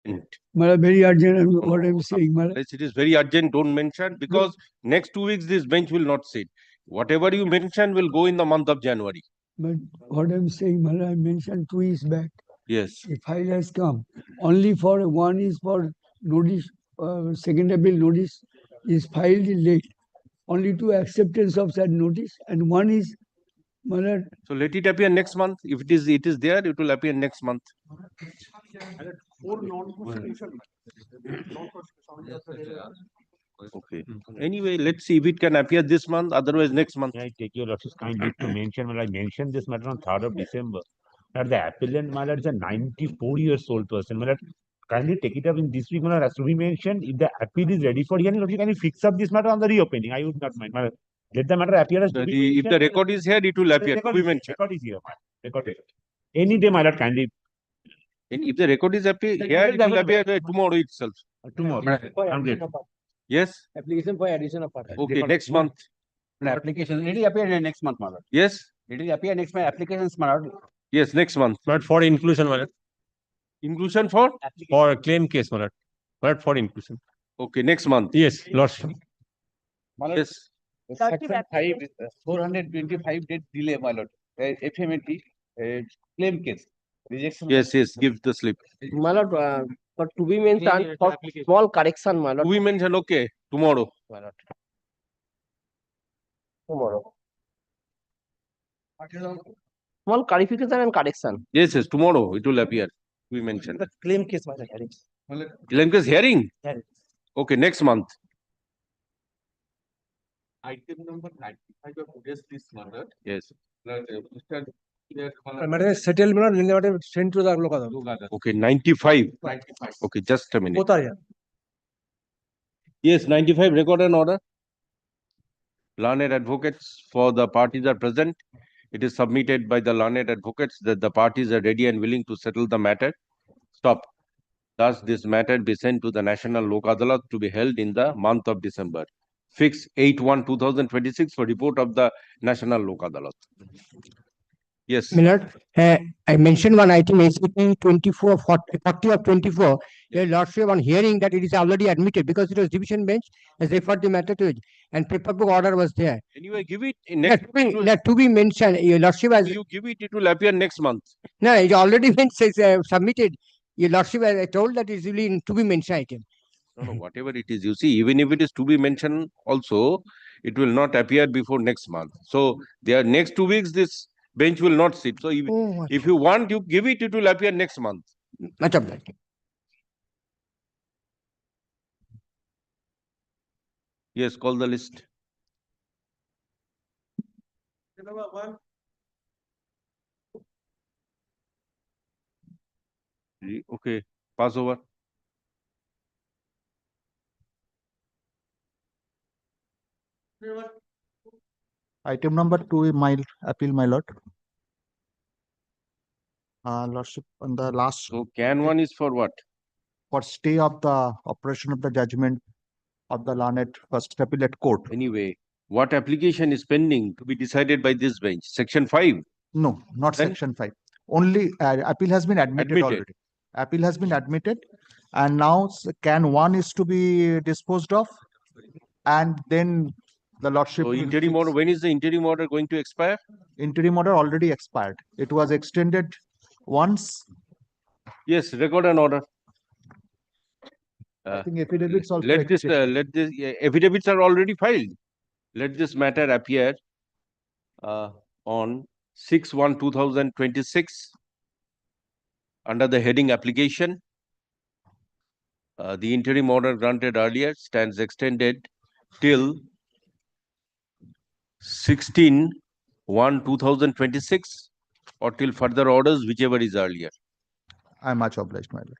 Very urgent, what I'm saying. Yes, it is very urgent. Don't mention, because next 2 weeks this bench will not sit. Whatever you mention will go in the month of January. But what I'm saying, I mentioned 2 weeks back. Yes. A file has come. Only for one is for notice, second appeal notice is filed late. Only to acceptance of that notice, and one is. So let it appear next month. If it is there, it will appear next month. Okay. Anyway, let's see if it can appear this month. Otherwise, next month. I take your lordship's kind leave to mention when I mentioned this matter on 3rd of December. That the appellant, my lord, is a 94 years old person. My lord, kindly take it up in this week. My lord, as to be mentioned, if the appeal is ready for hearing, can you fix up this matter on the reopening? I would not mind. My lord, let the matter appear as to be If the record is here, it will appear. To be mentioned. Record is here. Record is. Any day, my lord, kindly. If the record is here, it will appear tomorrow itself. Tomorrow. I'm great. Yes. Application for addition of part. Okay, next month. Application. It will appear next month, my lord. Yes. It will appear next month. Applications, my lord. Yes, next month. But for inclusion, my lord. Inclusion for? For claim case, my lord. But for inclusion. Okay, next month. Yes, lordship. Yes. Section 5, 425 date delay, my lord. FMT claim case. Rejection. Yes, give the slip. My lord, for to be mentioned for small correction, my lord. To be mentioned, okay, tomorrow. My lord. Tomorrow. Small clarification and correction. Yes, tomorrow it will appear. We mentioned. The claim case, my lord. Claim case hearing? Hearing. Okay, next month. Item number 95 of today's this matter. Yes. Settlement sent to the local. Okay, 95. 95. Okay, just a minute. Both are here. Yes, 95, record an order. Learned advocates for the parties are present. It is submitted by the learned advocates that the parties are ready and willing to settle the matter. Stop. Thus, this matter be sent to the National Lok Adalat to be held in the month of December. Fix 8/1/2026 for report of the National Lok Adalat. Yes. Millard, I mentioned one item, ACP 24, 40 of 24. Your lordship on hearing that it is already admitted because it was division bench has referred the matter to it and paper book order was there. Anyway, give it in next. To be mentioned, your lordship has. You give it, it will appear next month. No, it already been submitted. Your lordship has told that it is really to be mentioned item. No, whatever it is, you see, even if it is to be mentioned also, it will not appear before next month. So, there next 2 weeks, this bench will not sit. So, if you want, you give it, it will appear next month. Much of that. Yes, call the list. Okay, pass over. Item number 2 is my appeal, my lord. Lordship, on the last. So, can 1 is for what? For stay of the operation of the judgment of the learned first appellate court. Anyway, what application is pending to be decided by this bench? Section 5? No, not Then? section 5. Only appeal has been admitted already. Appeal has been admitted, and now can 1 is to be disposed of, and then the lordship. So, interim order, when is the interim order going to expire? Interim order already expired. It was extended once. Yes, record an order. I think affidavits also. Let this affidavits are already filed. Let this matter appear on 6/1/2026 under the heading application. The interim order granted earlier stands extended till 16/1/2026 or till further orders, whichever is earlier. I am much obliged, my lord.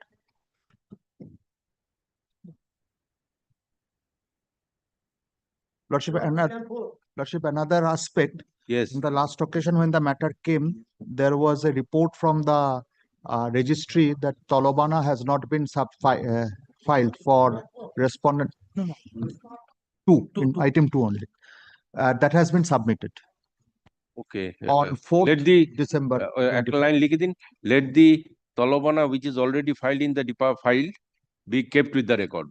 Lordship, another aspect. Yes. In the last occasion when the matter came, there was a report from the registry that Talabana has not been filed for respondent 2, in item 2 only. That has been submitted. Okay. On 4th let the December. line लिख दिन. Let the Talabana, which is already filed in the file, be kept with the record.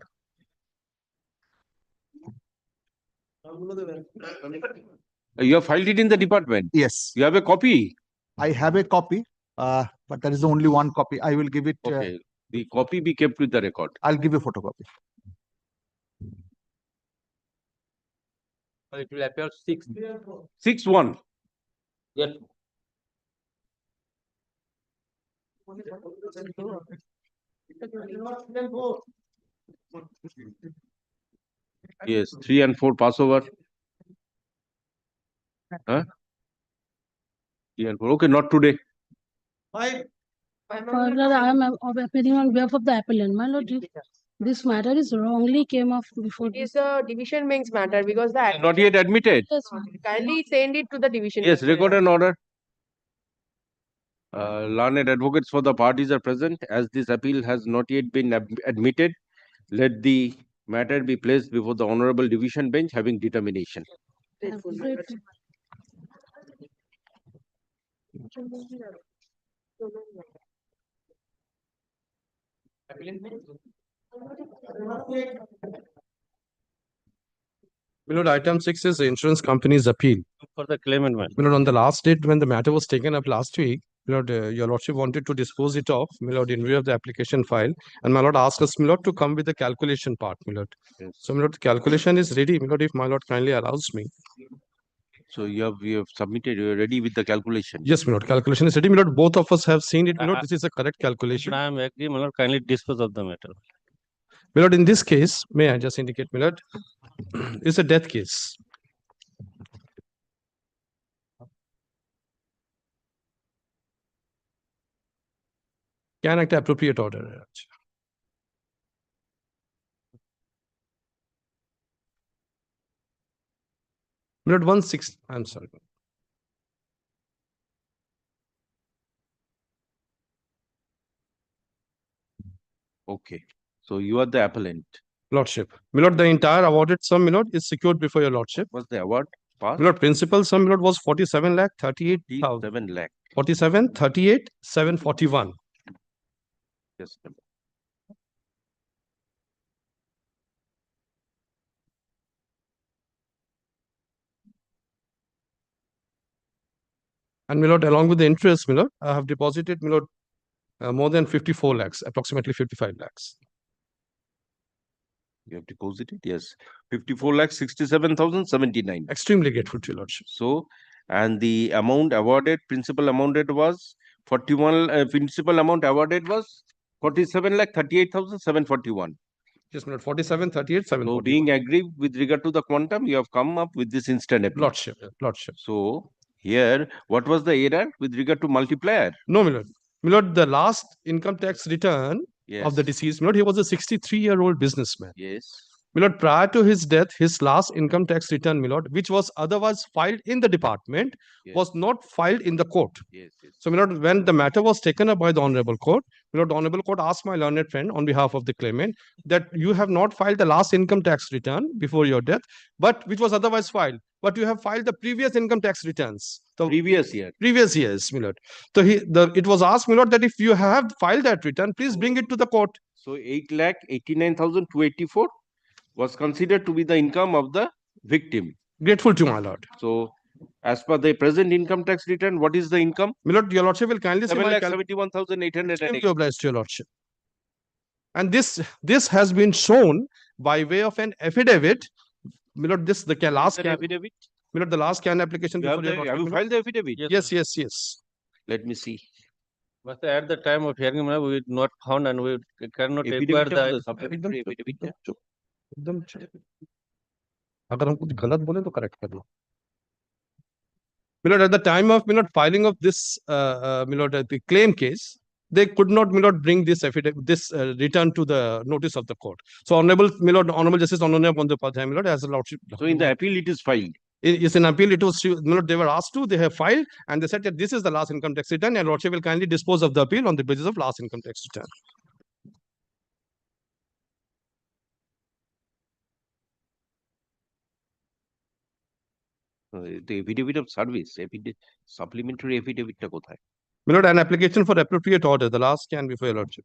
You have filed it in the department. Yes, You have a copy. I have a copy, but there is only one copy. I will give it, Okay. The copy be kept with the record. I'll give you photocopy. It will appear 6. 6-1. Yes. Yes, 3 and 4 pass over. Huh? 3 and 4. Okay, not today. My lord, I am appearing on behalf of the appellant. My lord, this matter is wrongly came up before. It is a division bench matter because the Not yet admitted. Yes, kindly send it to the division. Yes, bench. record an order. Learned advocates for the parties are present. As this appeal has not yet been admitted, let the matter be placed before the Honorable Division Bench having determination. Grateful. My lord, item 6 is the insurance company's appeal. For the claimant, man. My lord, on the last date when the matter was taken up last week, my lord, your lordship wanted to dispose it off, my lord, in view of the application file, and my lord asked us, my lord, to come with the calculation part, my lord. Yes. So, my lord, the calculation is ready, my lord, if my lord kindly allows me. So you have submitted, you are ready with the calculation. Yes, my lord, calculation is ready, my lord. Both of us have seen it, my lord. Uh, This is a correct calculation. I am agree, my lord. Kindly dispose of the matter. My lord, in this case, may I just indicate, my lord, it's a death case. Can act appropriate order. My lord, 1/6, I'm sorry. Okay. So you are the appellant. Lordship. My lord, the entire awarded sum, my lord, is secured before your lordship. What's the award? Pass? My lord, principal sum, my lord, was 47,38,000. 7 lakh. 47,38,741. Yes. And my lord, along with the interest, my lord, I have deposited, my lord, more than 54 lakhs, approximately 55 lakhs. You have deposited? Yes. 54,67,079. Extremely grateful to your lordship. So, and the amount awarded, principal amount was 47,38,741. Yes, my lord, 47,38,741. So, being agreed with regard to the quantum, you have come up with this instant appeal. Lordship, lordship. So, here, what was the error with regard to multiplier? No, my lord. My lord, the last income tax return Yes. of the deceased, my lord, he was a 63-year-old businessman. Yes. My lord, prior to his death, his last income tax return, my lord, which was otherwise filed in the department, Yes. was not filed in the court. Yes. Yes. So, my lord, when the matter was taken up by the Honorable Court, my lord, the Honorable Court asked my learned friend on behalf of the claimant that you have not filed the last income tax return before your death, but which was otherwise filed, but you have filed the previous income tax returns. The Previous year. previous years, my lord. So it was asked, my lord, that if you have filed that return, please bring it to the court. So 8,89,284 was considered to be the income of the victim. Grateful to my lord. So, as per the present income tax return, what is the income? My lord, your lordship will kindly say my 7,71,808. extremely obliged to your lordship. And this has been shown by way of an affidavit. My lord, this the last Is there can, affidavit? my lord, the last can application You have, before your have you lordship, my lord. filed the affidavit? Yes, yes, yes. Let me see. But at the time of hearing, we not found and we cannot acquire Affidavit the. of the supplementary affidavit. एकदम चुप। अगर हम कुछ गलत बोले तो correct कर लो। My lord, at the time of my lord filing of this my lord the claim case, they could not my lord bring this affidavit, this return to the notice of the court. So honorable my lord, honorable Justice Ananya Bandyopadhyay, my lord, as a lordship. So in the appeal, it is filed. It's an appeal. It was my lord, they were asked to. They have filed and they said that this is the last income tax return, and lordship will kindly dispose of the appeal on the basis of last income tax return. The affidavit of service, supplementary affidavit টা কোথায়? My lord, an application for appropriate order. The last can be for your lordship.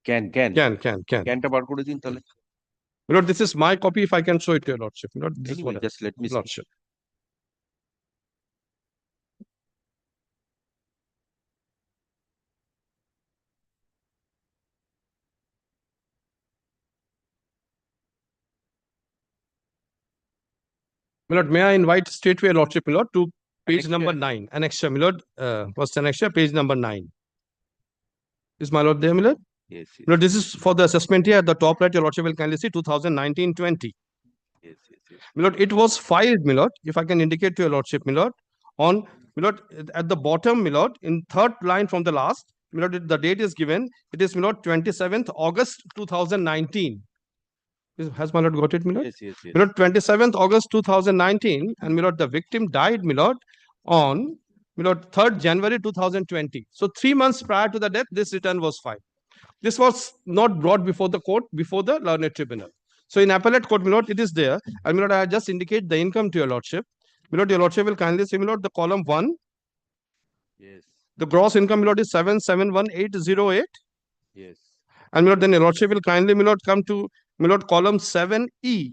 Can. Can. Canটা বার করে দিন তাহলে। My lord, this is my copy. If I can show it to your lordship. My lord, this is Anyway, what just let me see. lordship. My lord, may I invite straightway your lordship, my lord, to page number 9, annexure, my lord, first annexure, page number 9. Is my lord there, my lord? Yes. My lord, this is for the assessment here at the top right. Your lordship will kindly see 2019-20. Yes. My lord, it was filed, my lord, if I can indicate to your lordship, my lord, on, my lord, at the bottom, my lord, in third line from the last, my lord, the date is given. It is, my lord, 27th August 2019. Has my lord got it, my lord? Yes. My lord, 27th August 2019, and my lord, the victim died, my lord, on, my lord, 3rd January 2020. So 3 months prior to the death, this return was filed. This was not brought before the court, before the learned tribunal. So in appellate court, my lord, it is there. And my lord, I just indicate the income to your lordship. My lord, your lordship will kindly see, my lord, the column 1. Yes. The gross income, my lord, is 771,808. Yes. And my lord, then your lordship will kindly, my lord, come to, my lord, column 7E.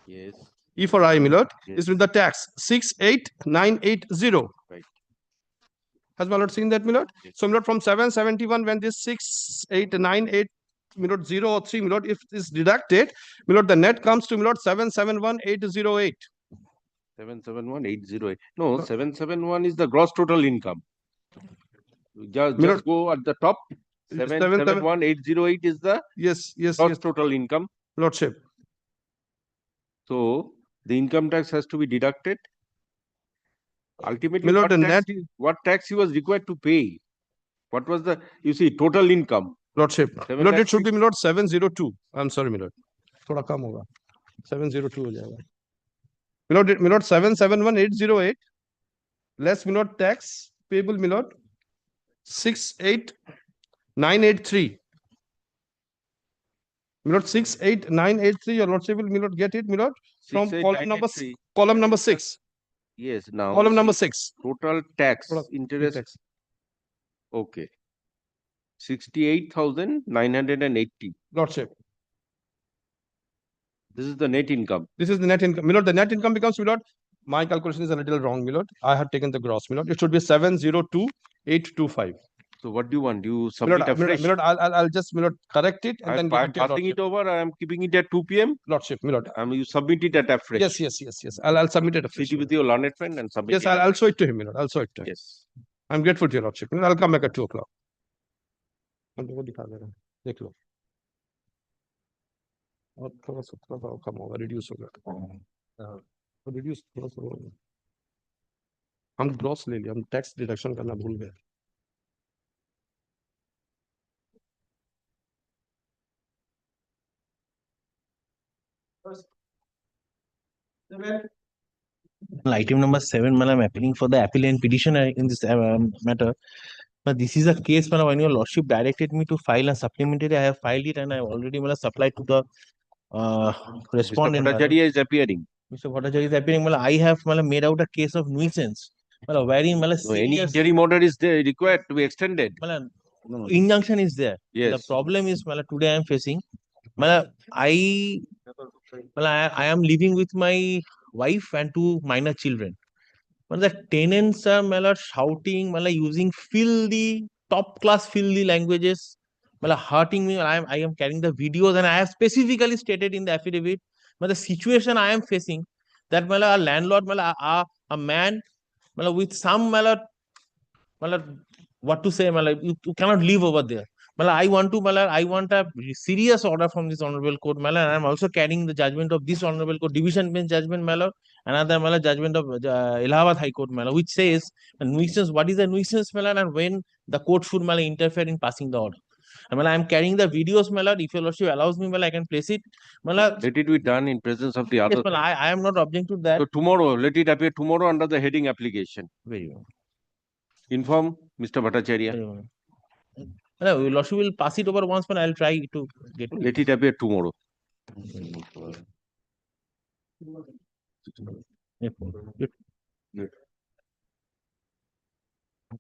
Yes. E for I, my lord, Yes. is with the tax 68,980. Right. Has my lord seen that, my lord? Yes. So, my lord, from 771, when this 6898, my lord, 0 or 3, my lord, if this is deducted, my lord, the net comes to, my lord, 771,808. 771,808. No, 771 is the gross total income. Just go at the top. 771,808 is the yes gross total income. Lordship. So the income tax has to be deducted. Ultimately, My lord, what tax he was required to pay? What was the, you see, total income? Lordship. My lord, it should be, my lord, 702. I'm sorry, my lord. Thoda kam hoga. 702 ho jayega. My lord, 771,808 less, my lord, tax payable, my lord, 68,983. My lord, 68,983. Your lordship will, my lord, get it, my lord, from column number 6. Yes, now column number 6. Total tax, interest. Okay. 68,980. Lordship. This is the net income. This is the net income. My lord, the net income becomes, my lord, my calculation is a little wrong, my lord. I have taken the gross, my lord. It should be 702,825. So what do you want? Do you submit afresh? My lord, I'll just, my lord, correct it and then give I'm it to your passing lordship. it over. I am keeping it at 2 p.m. Lordship, my lord. You submit it at afresh. Yes. I'll submit it afresh. Sit with your learned friend and submit yes, it. I'll show it to him, my lord. I'll show it to him. Yes. I'm grateful to your lordship. I'll come back at 2 o'clock. देख लो और थोड़ा सा कम होगा reduce होगा reduce थोड़ा सा होगा हम ग्रॉस ले लिया हम टैक्स डिडक्शन करना भूल गए Item number 7, I'm appealing for the appellant petitioner in this matter. But this is a case when your lordship directed me to file a supplementary. I have filed it and I have already supplied to the respondent. Mr. Bhattacharya is appearing. Mr. Bhattacharya is appearing. I have made out a case of nuisance. Wherein any interim order is there required to be extended. Injunction is there. Yes. The problem is today I am facing. I am living with my wife and 2 minor children. The tenants are shouting, using filthy, top class filthy languages, hurting me. I am carrying the videos and I have specifically stated in the affidavit. The situation I am facing, that a landlord, a man with some what to say, you cannot live over there. I want a serious order from this honorable court, and I am also carrying the judgment of this honorable court, division bench judgment, another judgment of Allahabad High Court, which says nuisance. What is a nuisance, and when the court should interfere in passing the order. I am carrying the videos, if your lordship allows me, I can place it. Let it be done in presence of the other. Yes, I am not objecting to that. So tomorrow, let it appear tomorrow under the heading application. Very well. Inform Mr. Bhattacharya. No, your lordship will pass it over once, but I'll try to get it. Let it appear tomorrow. Good. I'm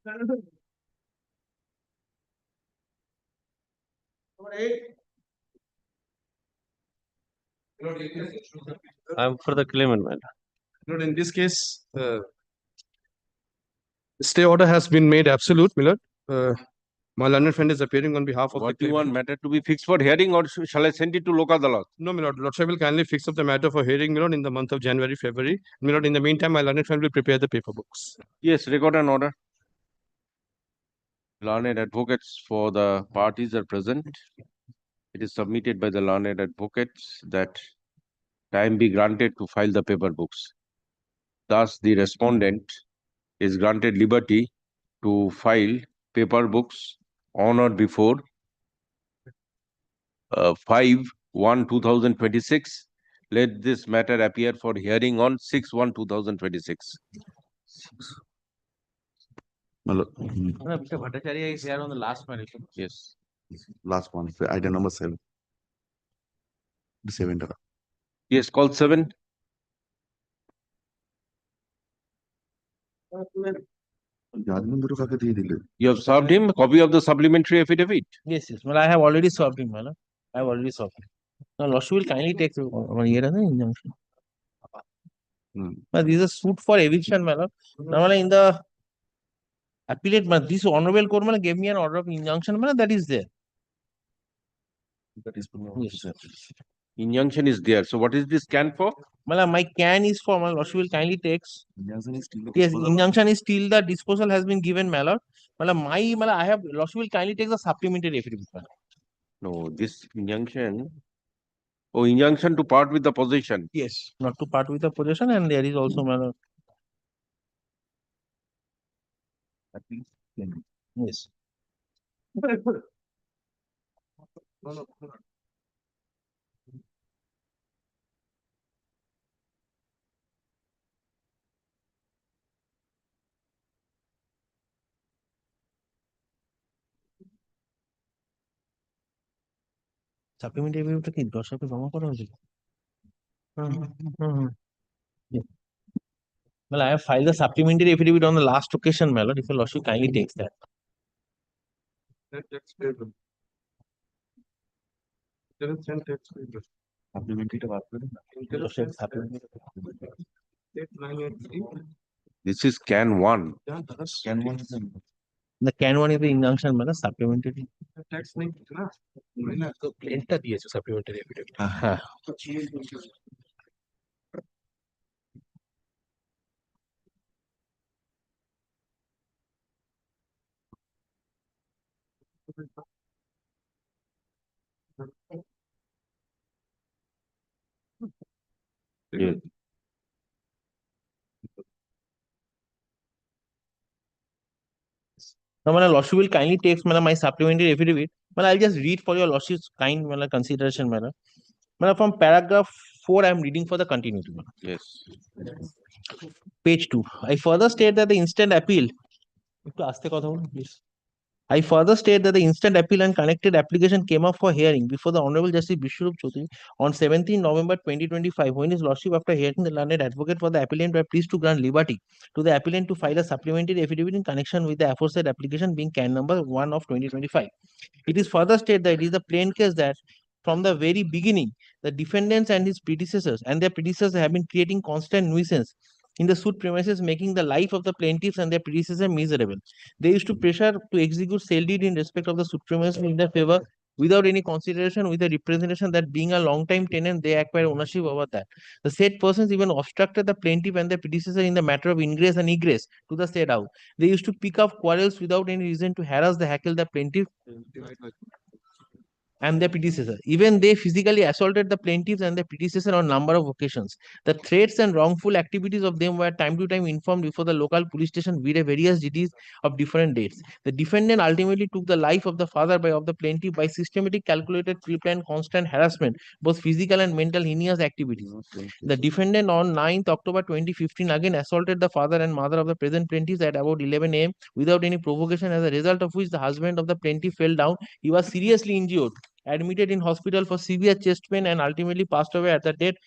for the claimant, my lord. Lord, in this case, stay order has been made absolute, my lord. My learned friend is appearing on behalf of What the do you want claimant. matter to be fixed for hearing, or shall I send it to Lok Adalat? No, my lord. Lordship will kindly fix up the matter for hearing, my lord, in the month of January, February. My lord, in the meantime, my learned friend will prepare the paper books. Yes, record an order. Learned advocates for the parties are present. It is submitted by the learned advocates that time be granted to file the paper books. Thus, the respondent is granted liberty to file paper books on or before 5/1/2026. Let this matter appear for hearing on 6/1/2026. Mr. Bhattacharya is here on the last one. Yes. Last one, item number 7. The 7. Yes, call 7. You have served him a copy of the supplementary affidavit. Yes, yes. Well, I have already served him, my lord. I have already served him. Now, Lordship will kindly take 1 year as an injunction. But this is a suit for eviction, my lord. Now, in the appellate, this honorable court gave me an order of injunction, that is there. That is Yes, sir. Injunction is there. So what is this can for? My can is for, my Lordship will kindly takes. Yes, injunction is still the disposal has been given, my lord. I have, Lordship will kindly take the supplementary affidavit. No, this injunction. Oh, injunction to part with the possession. Yes, not to part with the possession, and there is also, my lord. Yes. Supplementary affidavit কি দর্শকে জমা করা হয়েছিল? Yeah. Well, I have filed the supplementary affidavit on the last occasion, my lord. If your lordship kindly takes that. This is can 1. The can one is the injunction, my lord, supplementary. প্লেনটা দিয়েছে supplementary affidavit. Yes. Now, my lordship will kindly take my supplementary affidavit. I'll just read for your lordship's kind consideration, my lord. From paragraph 4, I am reading for the continuity. Yes. Page 2. I further state that the instant appeal. Please. I further state that the instant appeal and connected application came up for hearing before the Honorable Justice Bishwarup Chaudhary on 17 November 2025, when his lordship, after hearing the learned advocate for the appellant, were pleased to grant liberty to the appellant to file a supplementary affidavit in connection with the aforesaid application, being can number 1 of 2025. It is further stated that it is the plain case that from the very beginning, the defendants and his predecessors and their predecessors have been creating constant nuisance in the suit premises, making the life of the plaintiffs and their predecessors miserable. They used to pressure to execute sale deed in respect of the suit premises in their favor without any consideration, with the representation that being a long-time tenant, they acquire ownership over that. The said persons even obstructed the plaintiff and their predecessor in the matter of ingress and egress to the said house. They used to pick up quarrels without any reason to harass the hackle the plaintiff and their predecessor. Even they physically assaulted the plaintiffs and their predecessor on number of occasions. The threats and wrongful activities of them were time to time informed before the local police station with various details of different dates. The defendant ultimately took the life of the father of the plaintiff by systematic, calculated, pre-planned, constant harassment, both physical and mental heinous activities. The defendant on 9th October 2015 again assaulted the father and mother of the present plaintiffs at about 11 a.m. without any provocation, as a result of which the husband of the plaintiff fell down. He was seriously injured, admitted in hospital for severe chest pain, and ultimately passed away at the date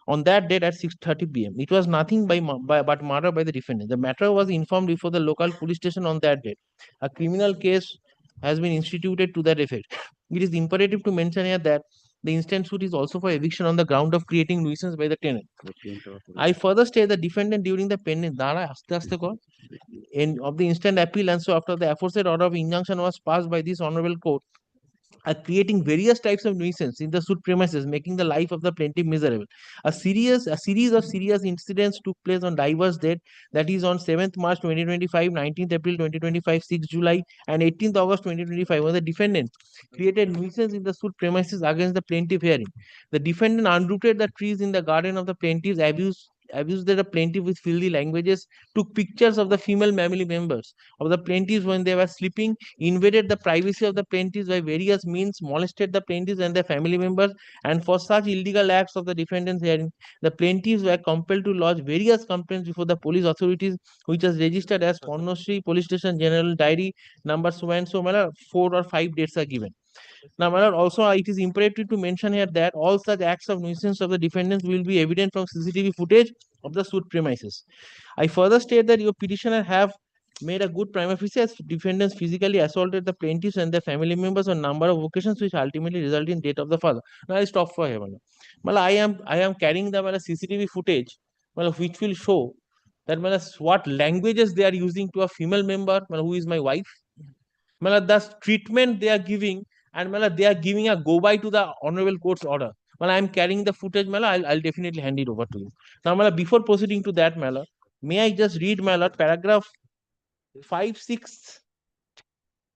on that date at 6:30 p.m. It was nothing but murder by the defendant. The matter was informed before the local police station on that date. A criminal case has been instituted to that effect. It is imperative to mention here that the instant suit is also for eviction on the ground of creating nuisance by the tenant. I further state the defendant during the pending of the instant appeal, and so after the aforesaid order of injunction was passed by this honorable court, are creating various types of nuisance in the suit premises, making the life of the plaintiff miserable. A series of serious incidents took place on diverse dates, that is on 7th March 2025, 19th April 2025, 6th July, and 18th August 2025, when the defendant created nuisance in the suit premises against the plaintiff hearing. The defendant unrooted the trees in the garden of the plaintiff's, abused the plaintiff with filthy languages, took pictures of the female family members of the plaintiffs when they were sleeping, invaded the privacy of the plaintiffs by various means, molested the plaintiffs and their family members, and for such illegal acts of the defendant's hearing, the plaintiffs were compelled to lodge various complaints before the police authorities, which was registered as Pornoshree Police Station General Diary number so and so, 4 or 5 dates are given. Now, my lord, also it is imperative to mention here that all such acts of nuisance of the defendants will be evident from CCTV footage of the suit premises. I further state that your petitioner have made a good prima facie as defendants physically assaulted the plaintiffs and their family members on number of occasions, which ultimately result in death of the father. Now I stop for here. I am carrying the CCTV footage, which will show that what languages they are using to a female member, who is my wife. The treatment they are giving, and they are giving a go by to the honorable court's order. I am carrying the footage, I'll definitely hand it over to you. Now, before proceeding to that, may I just read, paragraph 5, 6,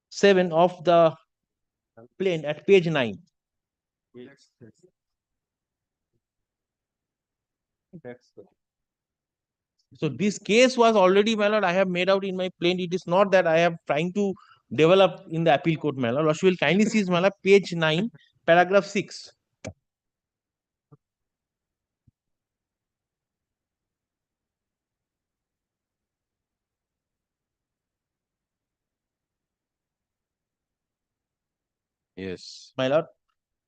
7 of the plain at page 9. So this case was already, I have made out in my plain. It is not that I am trying to develop in the appeal court, Lordship will kindly see page 9, paragraph 6. Yes. My lord,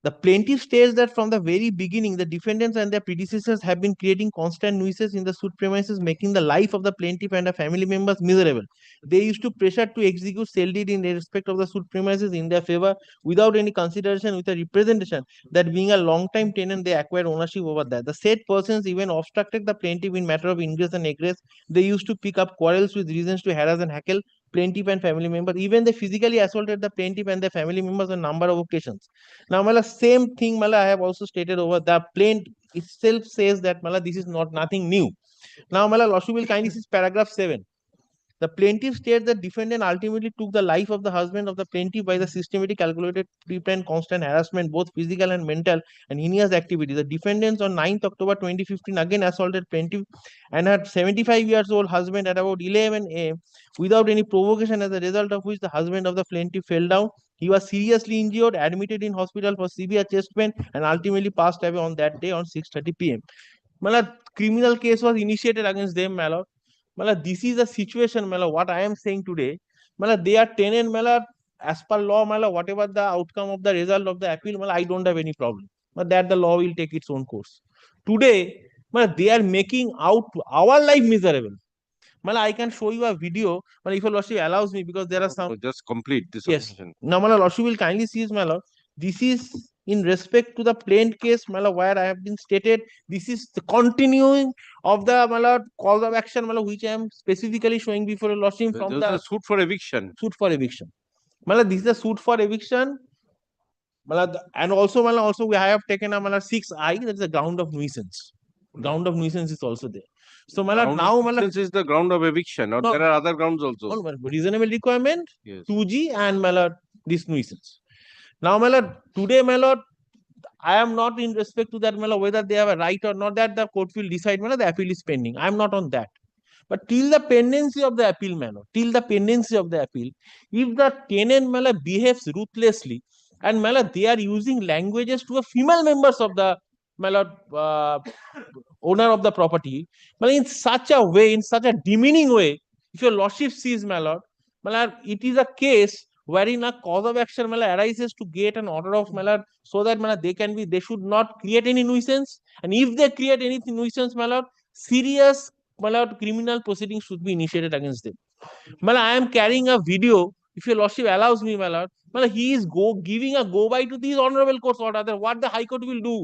the plaintiff states that from the very beginning, the defendants and their predecessors have been creating constant nuisance in the suit premises, making the life of the plaintiff and her family members miserable. They used to pressure to execute sale deed in respect of the suit premises in their favor without any consideration, with a representation that being a long-time tenant, they acquired ownership over that. The said persons even obstructed the plaintiff in matter of ingress and egress. They used to pick up quarrels with reasons to harass and heckle plaintiff and family members. Even they physically assaulted the plaintiff and their family members on a number of occasions. Now, same thing, I have also stated over. The plaint itself says that this is nothing new. Now, Lordship will kindly see paragraph 7. The plaintiff states that defendant ultimately took the life of the husband of the plaintiff by the systematic, calculated, pre-planned, constant harassment, both physical and mental, and heinous activity. The defendants on 9th October 2015 again assaulted plaintiff and her 75 years old husband at about 11 a.m. without any provocation, as a result of which the husband of the plaintiff fell down. He was seriously injured, admitted in hospital for severe chest pain, and ultimately passed away on that day on 6:30 p.m. Criminal case was initiated against them, my lord. This is a situation, what I am saying today. They are tenant, as per law, whatever the outcome of the result of the appeal, I don't have any problem. That the law will take its own course. Today, they are making out our life miserable. I can show you a video, if your lordship allows me, because there are some. Just complete this. Yes. Now, lordship will kindly see, my lord. This is in respect to the plain case, where I have been stated. This is the continuing of the cause of action, which I am specifically showing before your lordship from the suit for eviction. Suit for eviction. This is a suit for eviction. And also we have taken a 6I, that is the ground of nuisance. Ground of nuisance is also there. So, now this is the ground of eviction, or there are other grounds also. Reasonable requirement, yes. 2G, and this nuisance. Now, today, I am not in respect to that, whether they have a right or not, that the court will decide, the appeal is pending. I am not on that. But till the pendency of the appeal, till the pendency of the appeal, if the tenant behaves ruthlessly, and they are using languages to a female members of the owner of the property, in such a way, in such a demeaning way, if your lordship sees, it is a case wherein a cause of action arises to get an order of so that they should not create any nuisance, and if they create any nuisance serious criminal proceedings should be initiated against them. I am carrying a video, if your lordship allows me, he is giving a go by to these honorable court's order that what the High Court will do.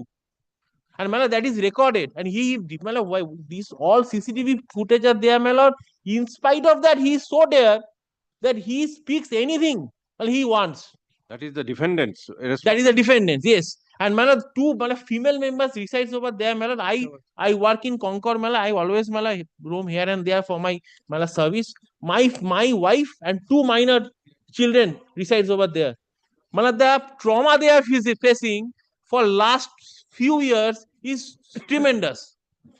And that is recorded. And these all CCTV footage are there, in spite of that, he is so dare that he speaks anything he wants. That is the defendants. That is the defendants, yes. And two female members resides over there. I work in Concord. I always roam here and there for my service. My wife and two minor children resides over there. The trauma they are facing for last few years is tremendous.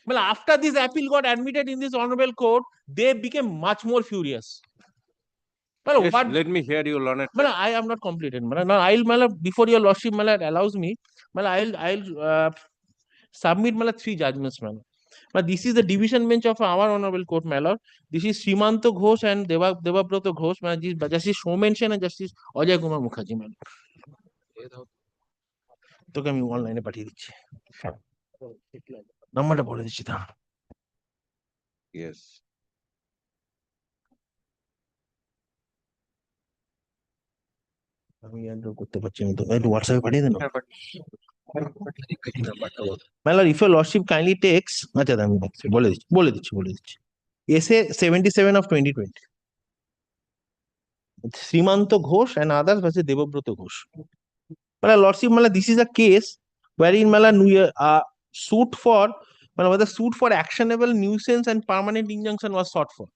After this appeal got admitted in this honorable court, they became much more furious. Yes, let me hear you, Learned. I am not completed. I'll before your lordship allows me, I'll submit 3 judgments. This is the division bench of our honorable court, my lord. This is Srimanto Ghosh and Devabroto Ghosh, Justice Somensen and Justice Ajay Kumar Mukherjee, my lord. তোকে আমি অনলাইনে পাঠিয়ে দিচ্ছি নাম্বারটা বলে দিচ্ছি তা Yes. আমি এন্টার করতে পারছি না তো একটু WhatsApp এ পাঠিয়ে দেন My lord, if your lordship kindly takes আচ্ছা আমি বলে দিচ্ছি SA 77 of 2020 Srimanto Ghosh and others versus Devabroto Ghosh. Lordship, this is a case wherein suit for the suit for actionable nuisance and permanent injunction was sought for.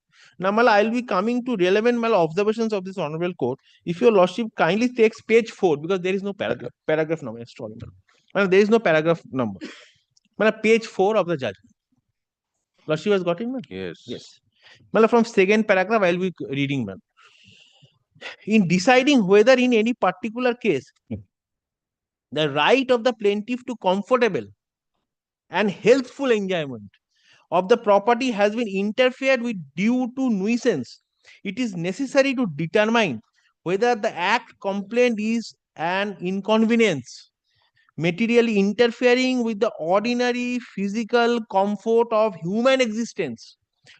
Now, I'll be coming to relevant observations of this honorable court. If your lordship kindly takes page 4, because there is no paragraph number. There is no paragraph number. Page 4 of the judgment. Lordship has got it, man? Yes. From second paragraph, I'll be reading, man. In deciding whether in any particular case the right of the plaintiff to comfortable and healthful enjoyment of the property has been interfered with due to nuisance, it is necessary to determine whether the act complained is an inconvenience, materially interfering with the ordinary physical comfort of human existence,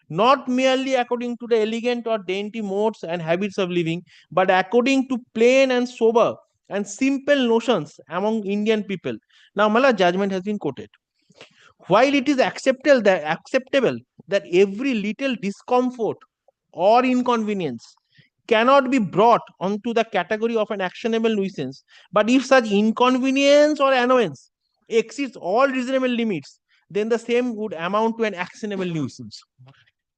not merely according to the elegant or dainty modes and habits of living, but according to plain and sober and simple notions among Indian people. Now, judgment has been quoted. While it is acceptable that every little discomfort or inconvenience cannot be brought onto the category of an actionable nuisance, but if such inconvenience or annoyance exceeds all reasonable limits, then the same would amount to an actionable nuisance.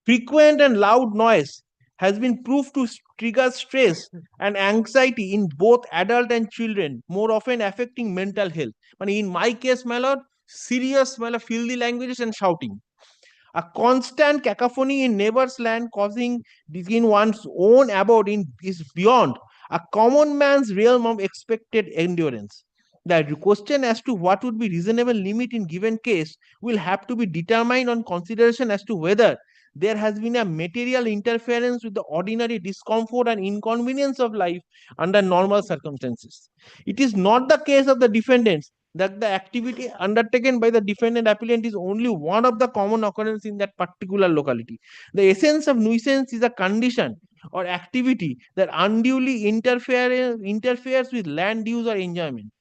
Frequent and loud noise has been proved to trigger stress and anxiety in both adult and children, more often affecting mental health. In my case, my lord, serious filthy languages and shouting. A constant cacophony in neighbor's land causing in one's own abode is beyond a common man's realm of expected endurance. The question as to what would be reasonable limit in given case will have to be determined on consideration as to whether there has been a material interference with the ordinary discomfort and inconvenience of life under normal circumstances. It is not the case of the defendants that the activity undertaken by the defendant appellant is only one of the common occurrence in that particular locality. The essence of nuisance is a condition or activity that unduly interferes with land use or enjoyment.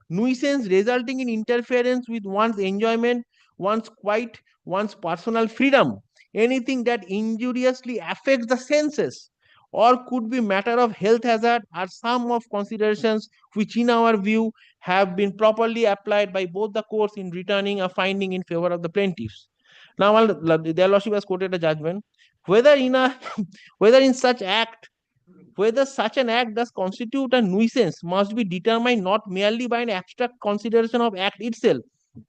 Nuisance resulting in interference with one's enjoyment, one's quiet, one's personal freedom, anything that injuriously affects the senses or could be matter of health hazard are some of considerations which in our view have been properly applied by both the courts in returning a finding in favor of the plaintiffs. Now, their lordship has quoted a judgment whether in such act whether such an act does constitute a nuisance must be determined not merely by an abstract consideration of act itself,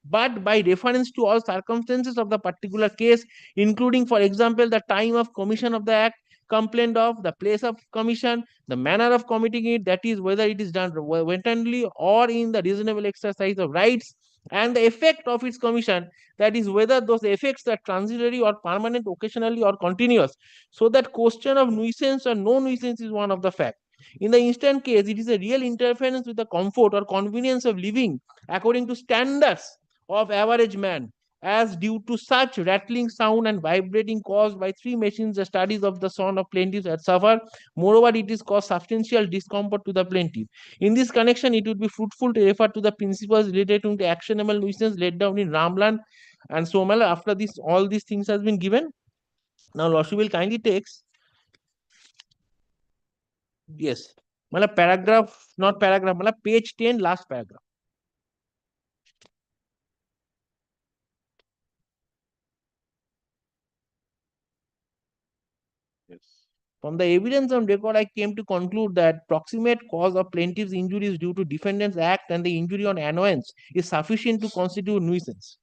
but by reference to all circumstances of the particular case, including, for example, the time of commission of the act complained of, the place of commission, the manner of committing it, that is, whether it is done wantonly or in the reasonable exercise of rights, and the effect of its commission, that is, whether those effects are transitory or permanent, occasionally or continuous. So that question of nuisance or no nuisance is one of the fact. In the instant case, it is a real interference with the comfort or convenience of living according to standards of average man, as due to such rattling sound and vibrating caused by three machines, the studies of the son of plaintiff had suffered. Moreover, it is caused substantial discomfort to the plaintiff. In this connection, it would be fruitful to refer to the principles related to the actionable nuisance laid down in Ramlan and Somala. After this, all these things has been given. Now, Lordship will kindly takes. Yes. Mala paragraph, not paragraph, mala page 10, last paragraph. Yes. From the evidence on record, I came to conclude that proximate cause of plaintiff's injury is due to defendant's act and the injury on annoyance is sufficient to constitute nuisance.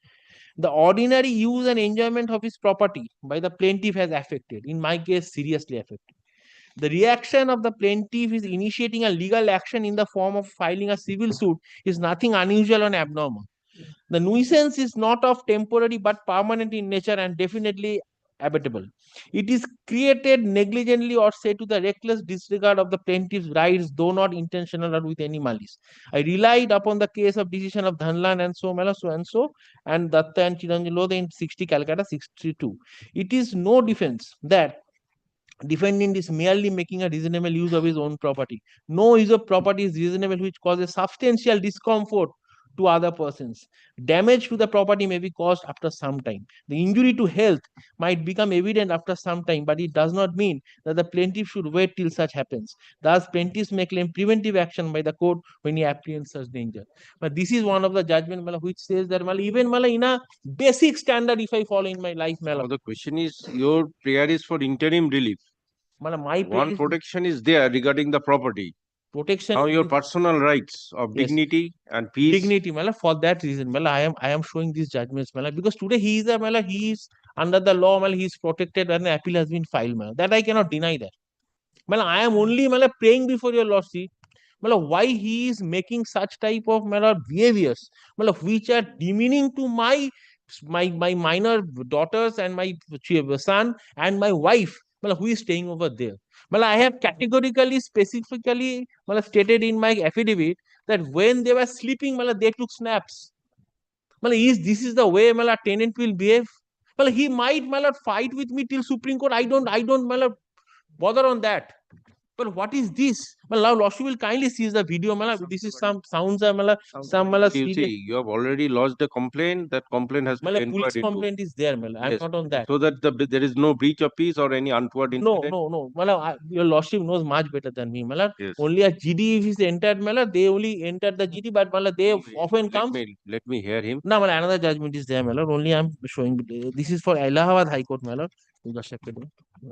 The ordinary use and enjoyment of his property by the plaintiff has affected, in my case, seriously affected. The reaction of the plaintiff is initiating a legal action in the form of filing a civil suit is nothing unusual and abnormal. The nuisance is not of temporary but permanent in nature and definitely abateable. It is created negligently or say to the reckless disregard of the plaintiff's rights, though not intentional or with any malice. I relied upon the case of decision of Dhanlan and so and Datta and Chiranjalo in 60 Calcutta 62. It is no defense that defendant is merely making a reasonable use of his own property. No use of property is reasonable which causes substantial discomfort to other persons. Damage to the property may be caused after some time. The injury to health might become evident after some time, but it does not mean that the plaintiff should wait till such happens. Thus, plaintiffs may claim preventive action by the court when he apprehends such danger. But this is one of the judgment which says that even in a basic standard, if I follow in my life, Now the question is, your prayer is for interim relief. my One protection is there regarding the property. protection. Now your personal rights of Yes. dignity and peace. Dignity, for that reason, I am showing these judgments, because today he is under the law, he is protected and the appeal has been filed, that I cannot deny that. I am only praying before your lordship, why he is making such type of behaviors, which are demeaning to my minor daughters and my son and my wife, who is staying over there. I have categorically, specifically stated in my affidavit that when they were sleeping, they took snaps. This is the way tenant will behave? He might fight with me till Supreme Court. I don't bother on that. But what is this? Now Lordship will kindly see the video. This is some sounds. You see, you have already lodged a complaint. That complaint has to be Police inquired into. complaint is there. I'm Yes. not on that. So that there is no breach of peace or any untoward incident. No. Your Lordship knows much better than me. Yes. Only a GD if is entered, they only enter the GD, but they often comes. Let me hear him. No, another judgment is there, Only I'm showing. This is for Allahabad High Court, just check it.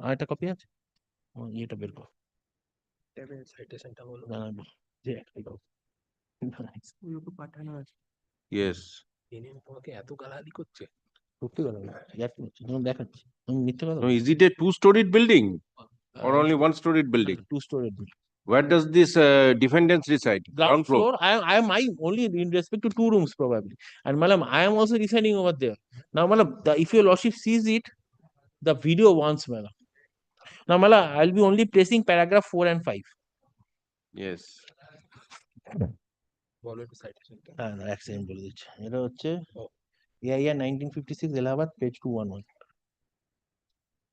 Aita copy আছে? এটা বের কর। সাইটেশনটা বলো। না যে একটাই দাও। ওকে পাঠানো আছে। Yes. তিনি তোমাকে এত গালাগালি করছে। সত্যি কথা না। দেখাচ্ছি। আমি মিথ্যে কথা। No, is it a two-storied building or only one-storied building? Two-storied building. Where does this defendants reside? Ground floor. I am only in respect to 2 rooms probably. And I am also residing over there. Now, if your lordship sees it, the video once, Now, I'll be only placing paragraph 4 and 5. Yes. Accident বলে দিচ্ছে। এটা হচ্ছে Yeah, 1956 Allahabad, page 211.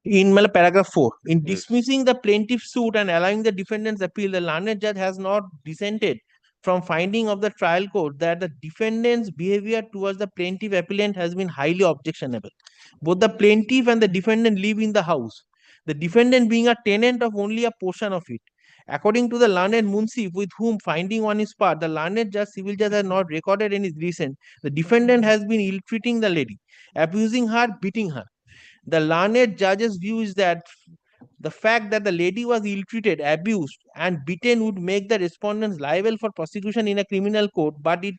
In paragraph 4, in dismissing the plaintiff's suit and allowing the defendant's appeal, the learned judge has not dissented from finding of the trial court that the defendant's behavior towards the plaintiff appellant has been highly objectionable. Both the plaintiff and the defendant live in the house, the defendant being a tenant of only a portion of it. According to the learned Munsif, with whom finding on his part, the learned judge, civil judge has not recorded any recent, the defendant has been ill-treating the lady, abusing her, beating her. The learned judge's view is that the fact that the lady was ill-treated, abused, and beaten would make the respondents liable for prosecution in a criminal court, but it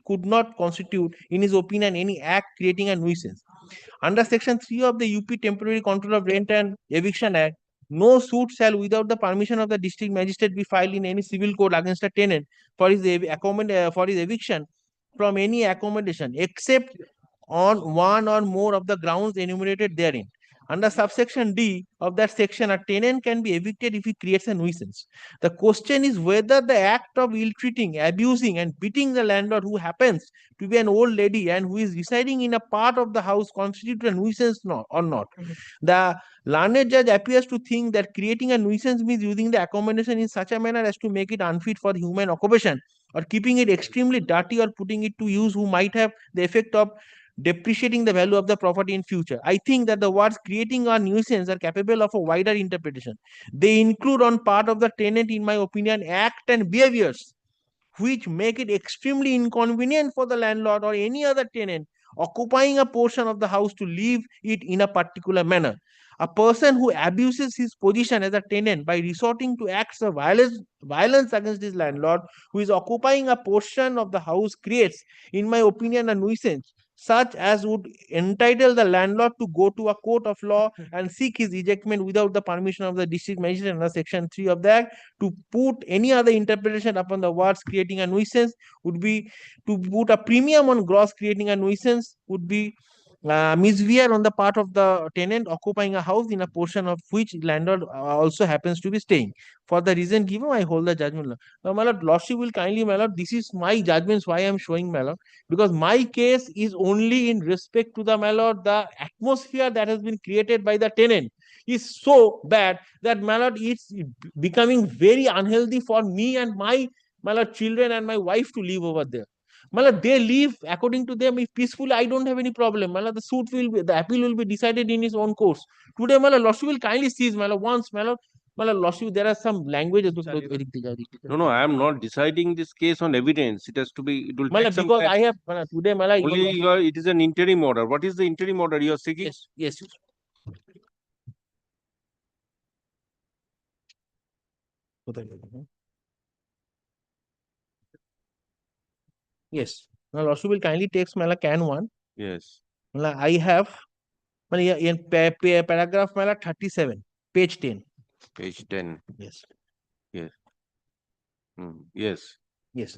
could not constitute, in his opinion, any act creating a nuisance. Under Section 3 of the UP Temporary Control of Rent and Eviction Act, no suit shall, without the permission of the district magistrate, be filed in any civil court against a tenant for his eviction from any accommodation, except on one or more of the grounds enumerated therein. Under subsection D of that section, a tenant can be evicted if he creates a nuisance. The question is whether the act of ill-treating, abusing, and beating the landlord, who happens to be an old lady and who is residing in a part of the house, constitute a nuisance or not. The learned judge appears to think that creating a nuisance means using the accommodation in such a manner as to make it unfit for human occupation, or keeping it extremely dirty, or putting it to use who might have the effect of depreciating the value of the property in future. I think that the words creating a nuisance are capable of a wider interpretation. They include on part of the tenant, in my opinion, act and behaviors which make it extremely inconvenient for the landlord or any other tenant occupying a portion of the house to leave it in a particular manner. A person who abuses his position as a tenant by resorting to acts of violence against his landlord who is occupying a portion of the house creates, in my opinion, a nuisance such as would entitle the landlord to go to a court of law and seek his ejectment without the permission of the district magistrate under section 3 of the act. To put any other interpretation upon the words creating a nuisance would be to put a premium on gross creating a nuisance would be misbehavior on the part of the tenant occupying a house in a portion of which landlord also happens to be staying. For the reason given, I hold the judgment. Now, my lord, lordship will kindly, my lord, this is my judgments why I am showing, my lord, because my case is only in respect to the, my lord, the atmosphere that has been created by the tenant is so bad that, my lord, it's becoming very unhealthy for me and my lord, children and my wife to live over there. Malad, they leave according to them if peacefully. I don't have any problem. Malad, the appeal will be decided in his own course. Today, Malad, lordship will kindly seize, Malad, once, Malad, lordship, there are some languages. No, I am not deciding this case on evidence. It has to be, it will take some because time. I have, today, Malad, only it is an interim order. What is the interim order you are seeking? Yes. Yes. Now, lordship will kindly take Malad can one. Yes. I have in paragraph 37, page 10. Page 10. Yes. Yes. Yes. Yes.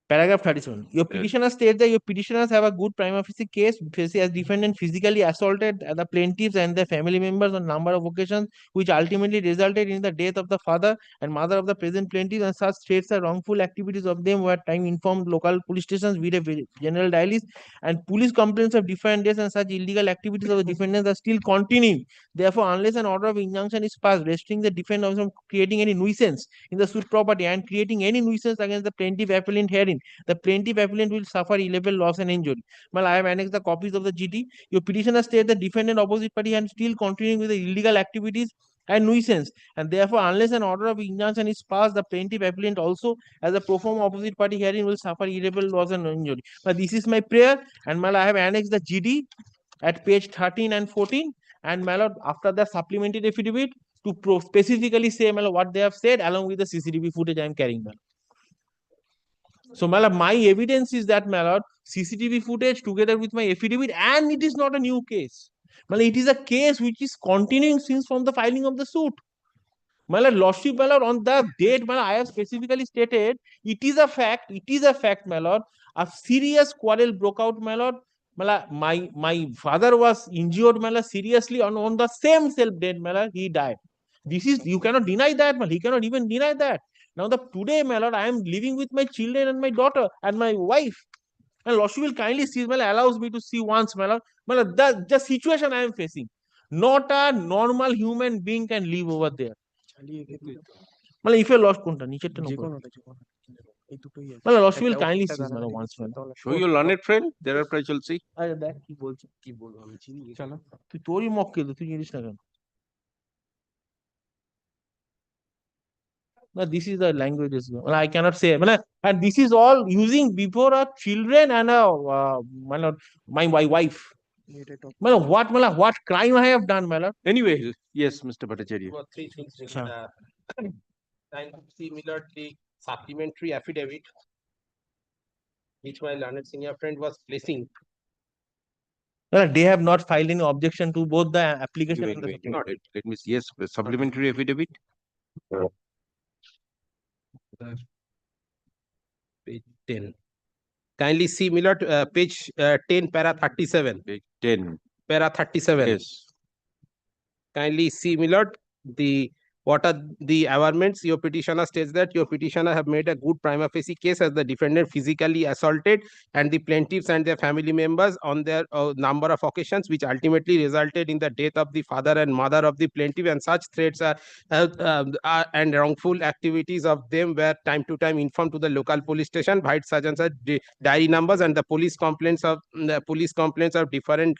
Paragraph 37. Your petitioner states that your petitioners have a good prima facie case as defendant physically assaulted the plaintiffs and their family members on number of occasions, which ultimately resulted in the death of the father and mother of the present plaintiffs, and such states are wrongful activities of them were time informed local police stations with a general dialis, and police complaints of different days, and such illegal activities of the defendants are still continuing. Therefore, unless an order of injunction is passed restricting the defendant from creating any nuisance in the suit property and creating any nuisance against the plaintiff appellant herein, the plaintiff appellant will suffer irreparable loss and injury. Well, I have annexed the copies of the GT. Your petitioner states the defendant opposite party and still continuing with the illegal activities and nuisance, and therefore, unless an order of injunction is passed, the plaintiff appellant also, as a pro forma opposite party herein, will suffer irreparable loss and injury. But this is my prayer, and I have annexed the GD at page 13 and 14, and my lord, after the supplementary affidavit to specifically say, my lord, what they have said along with the CCTV footage I am carrying, my lord. So, my evidence is that, my lord, CCTV footage together with my affidavit, and it is not a new case. It is a case which is continuing since from the filing of the suit. Lordship, my lord, on the date, I have specifically stated, it is a fact, my lord, a serious quarrel broke out, my lord. My father was injured, seriously on the same self date, he died. This is, you cannot deny that, he cannot even deny that. Now, today, my lord, I am living with my children and my daughter and my wife. And lordship will kindly see, allows me to see once, my lord, the situation I am facing. Not a normal human being can live over there. If you lost contact, lordship will kindly see, once. Show your learned friend. Thereafter I shall see. This is the languages. I cannot say. And this is all using before our children and my wife. What crime I have done, Anyway, yes, Mr. Bhattacharya. Three things. Similarly, supplementary affidavit, which my learned senior friend was placing. They have not filed any objection to both the application and the supplementary. Let me see. Yes, supplementary affidavit. Page 10. Kindly see page 10, para 37. Page 10. Para 37. Yes. kindly see, my lord, what are the averments? Your petitioner states that your petitioner have made a good prima facie case as the defendant physically assaulted and the plaintiffs and their family members on their number of occasions, which ultimately resulted in the death of the father and mother of the plaintiff, and such threats and wrongful activities of them were time to time informed to the local police station, by such and such diary numbers, and the police complaints of different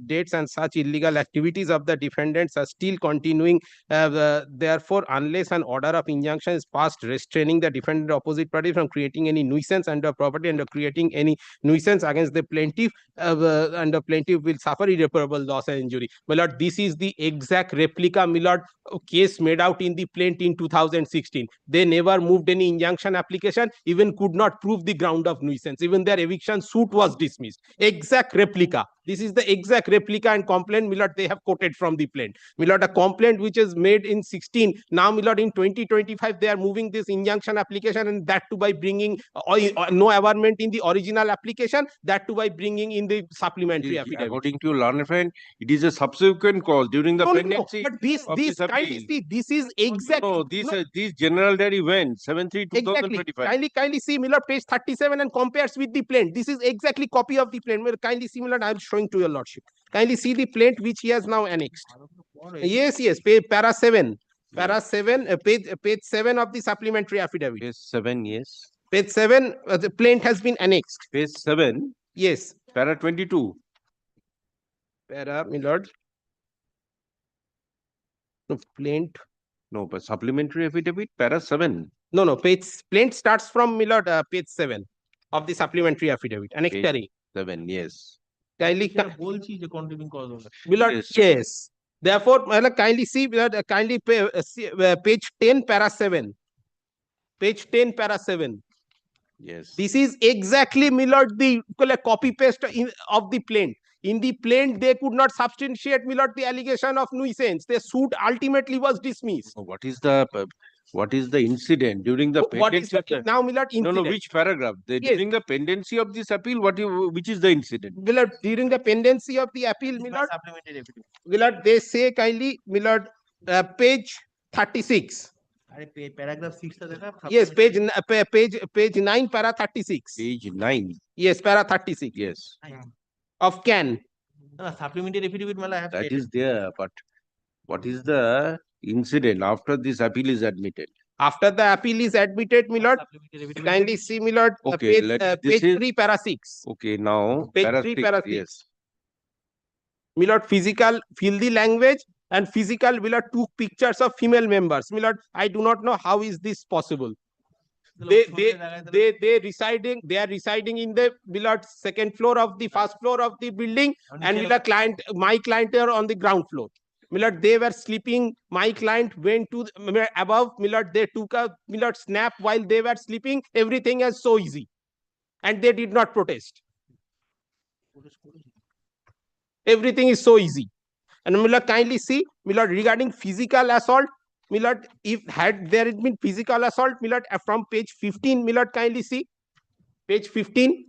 dates, and such illegal activities of the defendants are still continuing. Therefore, unless an order of injunction is passed restraining the defendant opposite party from creating any nuisance under property and creating any nuisance against the plaintiff, and the plaintiff will suffer irreparable loss and injury. My lord, this is the exact replica, my lord, case made out in the plaint in 2016. They never moved any injunction application, even could not prove the ground of nuisance. Even their eviction suit was dismissed. Exact replica. This is the exact replica and complaint, my lord, they have quoted from the plaint. My lord, a complaint which is made in 16. Now, my lord, in 2025, they are moving this injunction application, and that too by bringing no averment in the original application, that too by bringing in the supplementary affidavit. According to your learned friend, it is a subsequent cause during the pendency. But this kindly see, this is exact. No, this general diary when 7/3/2025. Kindly see, my lord, page 37 and compares with the plaint. This is exactly copy of the plaint. Kindly see, my lord, I am showing to your lordship. Kindly see the plaint which he has now annexed. Yes, para 7. Para 7, page 7 of the supplementary affidavit. Page 7, yes. Page 7, the plaint has been annexed. Page 7. Yes. Para 22. Para, my lord. No, plaint. No, but supplementary affidavit, para 7. No, plaint starts from, my lord, page 7 of the supplementary affidavit. Annexed 7, yes. Kindly, my lord, yes. Therefore, my lord, kindly see, my lord, kindly page 10, para 7. Page 10, para 7. Yes. This is exactly, my lord, the copy paste of the plaint. In the plaint, they could not substantiate, my lord, the allegation of nuisance. The suit ultimately was dismissed. What is the incident during the pendency? Now, my lord, incident. No, which paragraph? During the pendency of this appeal, which is the incident? My lord, during the pendency of the appeal, my lord, my lord, they say kindly, my lord, page 36. Paragraph 6. Yes, page 9, para 36. Page 9. Yes, para 36. Yes. Of can. Supplementary affidavit, that is there, but what is the incident after this appeal is admitted? After the appeal is admitted, my lord, kindly see, my lord, okay, page 3, para 6. Okay, now page para 3, 6, para 6. yes. My lord, physical, filthy language, and physical, my lord, took pictures of female members. My lord, I do not know how is this possible. They are residing in the, my lord, second floor of the first floor of the building, and my client are on the ground floor. My lord, they were sleeping. My client went to above. My lord, they took a, my lord, snap while they were sleeping. Everything is so easy, and they did not protest. Everything is so easy. And my lord, kindly see, my lord, regarding physical assault, my lord, if had there been physical assault, my lord, from page 15, my lord, kindly see, page 15.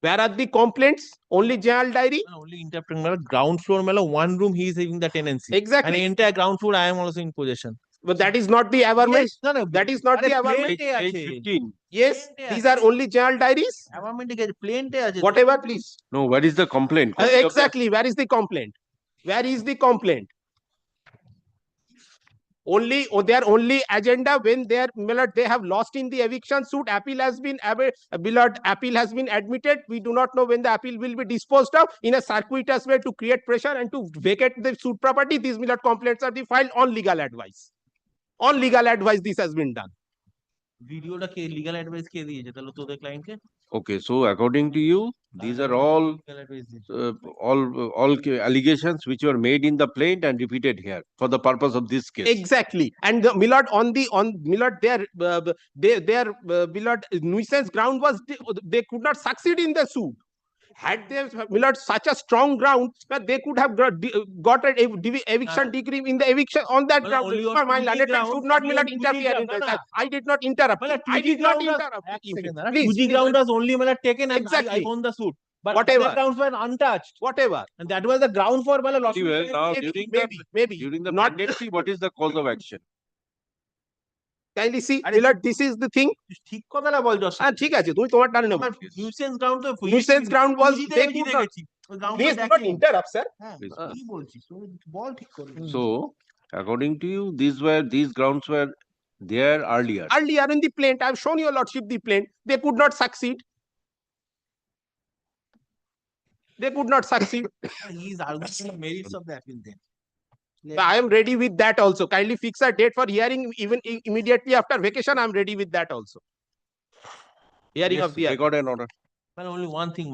Where are the complaints? Only general diary? Only interpreting, ground floor, one room he is having the tenancy. Exactly. And entire ground floor I am also in possession. But that is not the averment. Yes, no, that is not the averment. Page 15. Yes, these are only general diaries. Whatever, please. No, what is the complaint? Exactly. Where is the complaint? Where is the complaint? Only their only agenda when they have lost in the eviction suit. Appeal has been admitted. We do not know when the appeal will be disposed of. In a circuitous way to create pressure and to vacate the suit property, these complaints are filed on legal advice. On legal advice, this has been done. Legal advice Okay, so according to you, these are all allegations which were made in the plaint and repeated here for the purpose of this case. Exactly. And the their nuisance ground was they could not succeed in the suit. Had they such a strong ground that they could have got an eviction decree in the eviction on that ground. My landed should not interfere in this. I did not interrupt. I did not interrupt. Please. Ground was only taken and I won the suit. But whatever. other grounds were untouched. Whatever. And that was the ground for my lawsuit. Very well. Now, Maybe. during the Not- pendency, what is the cause of action? Kindly see, Are- Milord, this is the thing. ঠিক কথাটা বলছো ঠিক আছে, তুমি তোমার টানে নেবো। Nuisance ground তো Nuisance ground was they could not- দেখেছি ওই ground Please টা do not দেখেনি। interrupt, sir. হ্যাঁ Please. কি বলছিস বল ঠিক করে So, according to you, these grounds were there earlier. Earlier in the plaint, I have shown your lordship the plaint. They could not succeed. They could not succeed. he is arguing the merits of the appeal then. I am ready with that also. Kindly fix a date for hearing even immediately after vacation. I am ready with that also. Hearing Yes, of the record and order. Well, only one thing,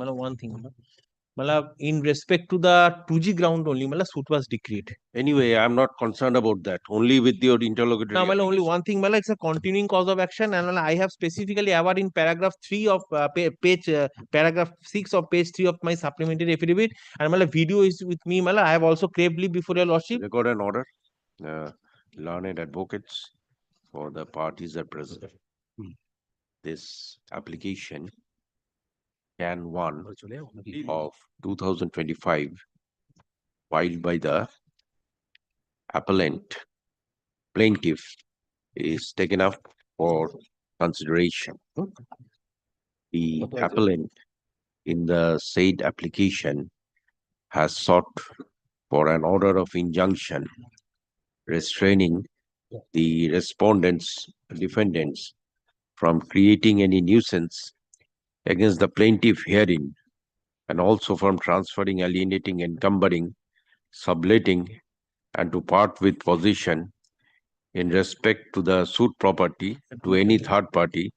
Malab, in respect to the 2G ground only, Malab, suit was decreed. Anyway, I'm not concerned about that. Only with your interlocutory. Now, Malab, only one thing, Malab, it's a continuing cause of action, and Malab, I have specifically awarded in paragraph 3 of paragraph 6 of page 3 of my supplementary affidavit, and Malab, video is with me, Malab. I have also craved leave before your lordship. Record and order. Learned advocates for the parties are present. This application CAN 1 of 2025 filed by the appellant plaintiff is taken up for consideration. The appellant in the said application has sought for an order of injunction restraining the defendants from creating any nuisance against the plaintiff herein, and also from transferring, alienating, encumbering, subletting, and to part with possession in respect to the suit property to any third party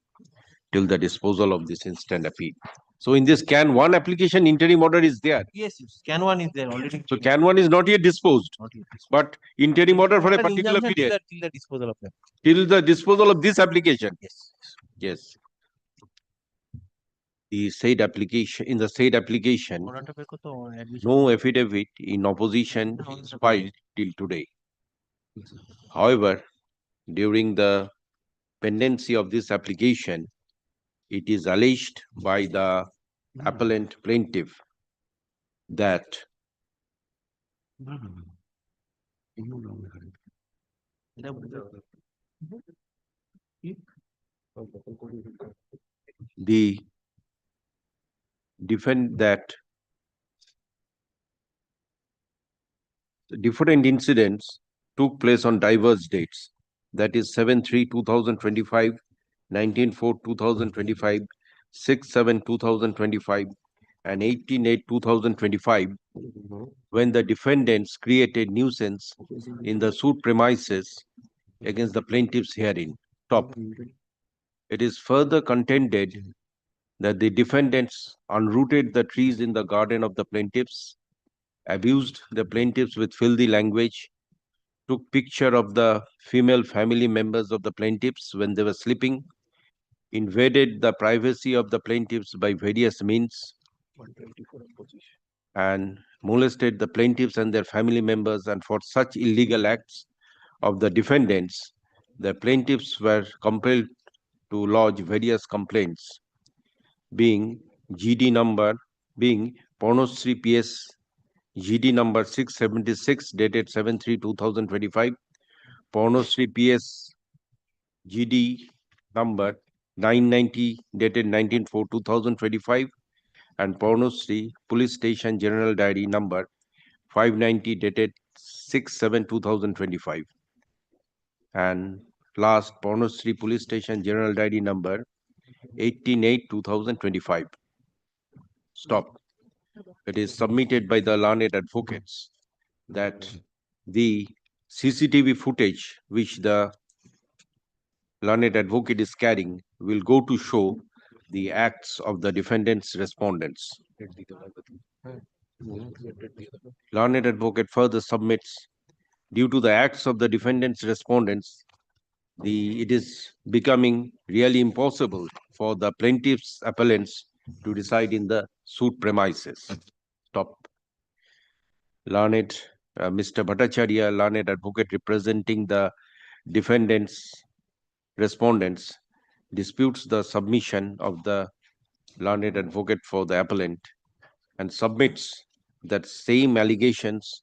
till the disposal of this instant appeal. So in this CAN 1 application, interim order is there. Yes, CAN 1 is there already. So CAN 1 is not yet disposed, Not yet disposed. but interim order for a An particular injunction period till the disposal of them. till the disposal of this application. Yes. Yes. The said application, in the said application, Order to তো admission. no affidavit in opposition is filed till today. However, during the pendency of this application, it is alleged by the appellant plaintiff that the different incidents took place on diverse dates. That is 7/3/2025, 19/4/2025, 6/7/2025, and 18/8/2025, when the defendants created nuisance in the suit premises against the plaintiffs herein. Top. It is further contended that the defendants unrooted the trees in the garden of the plaintiffs, abused the plaintiffs with filthy language, took picture of the female family members of the plaintiffs when they were sleeping, invaded the privacy of the plaintiffs by various means, and molested the plaintiffs and their family members. And for such illegal acts of the defendants, the plaintiffs were compelled to lodge various complaints, being Pornosri PS GD number 676 dated 7/3/2025, Pornosri PS GD number 990 dated 19/4/2025, and Pornosri Police Station General Diary number 590 dated 6/7/2025, and last Pornosri Police Station General Diary number 18/8/2025. Stop. It is submitted by the learned advocates that the CCTV footage which the learned advocate is carrying will go to show the acts of the defendants' respondents. Learned advocate further submits, due to the acts of the defendants' respondents, it is becoming really impossible for the plaintiffs' appellants to reside in the suit premises. Stop. Learned Mr. Bhattacharya, learned advocate representing the defendants' respondents, disputes the submission of the learned advocate for the appellant and submits that same allegations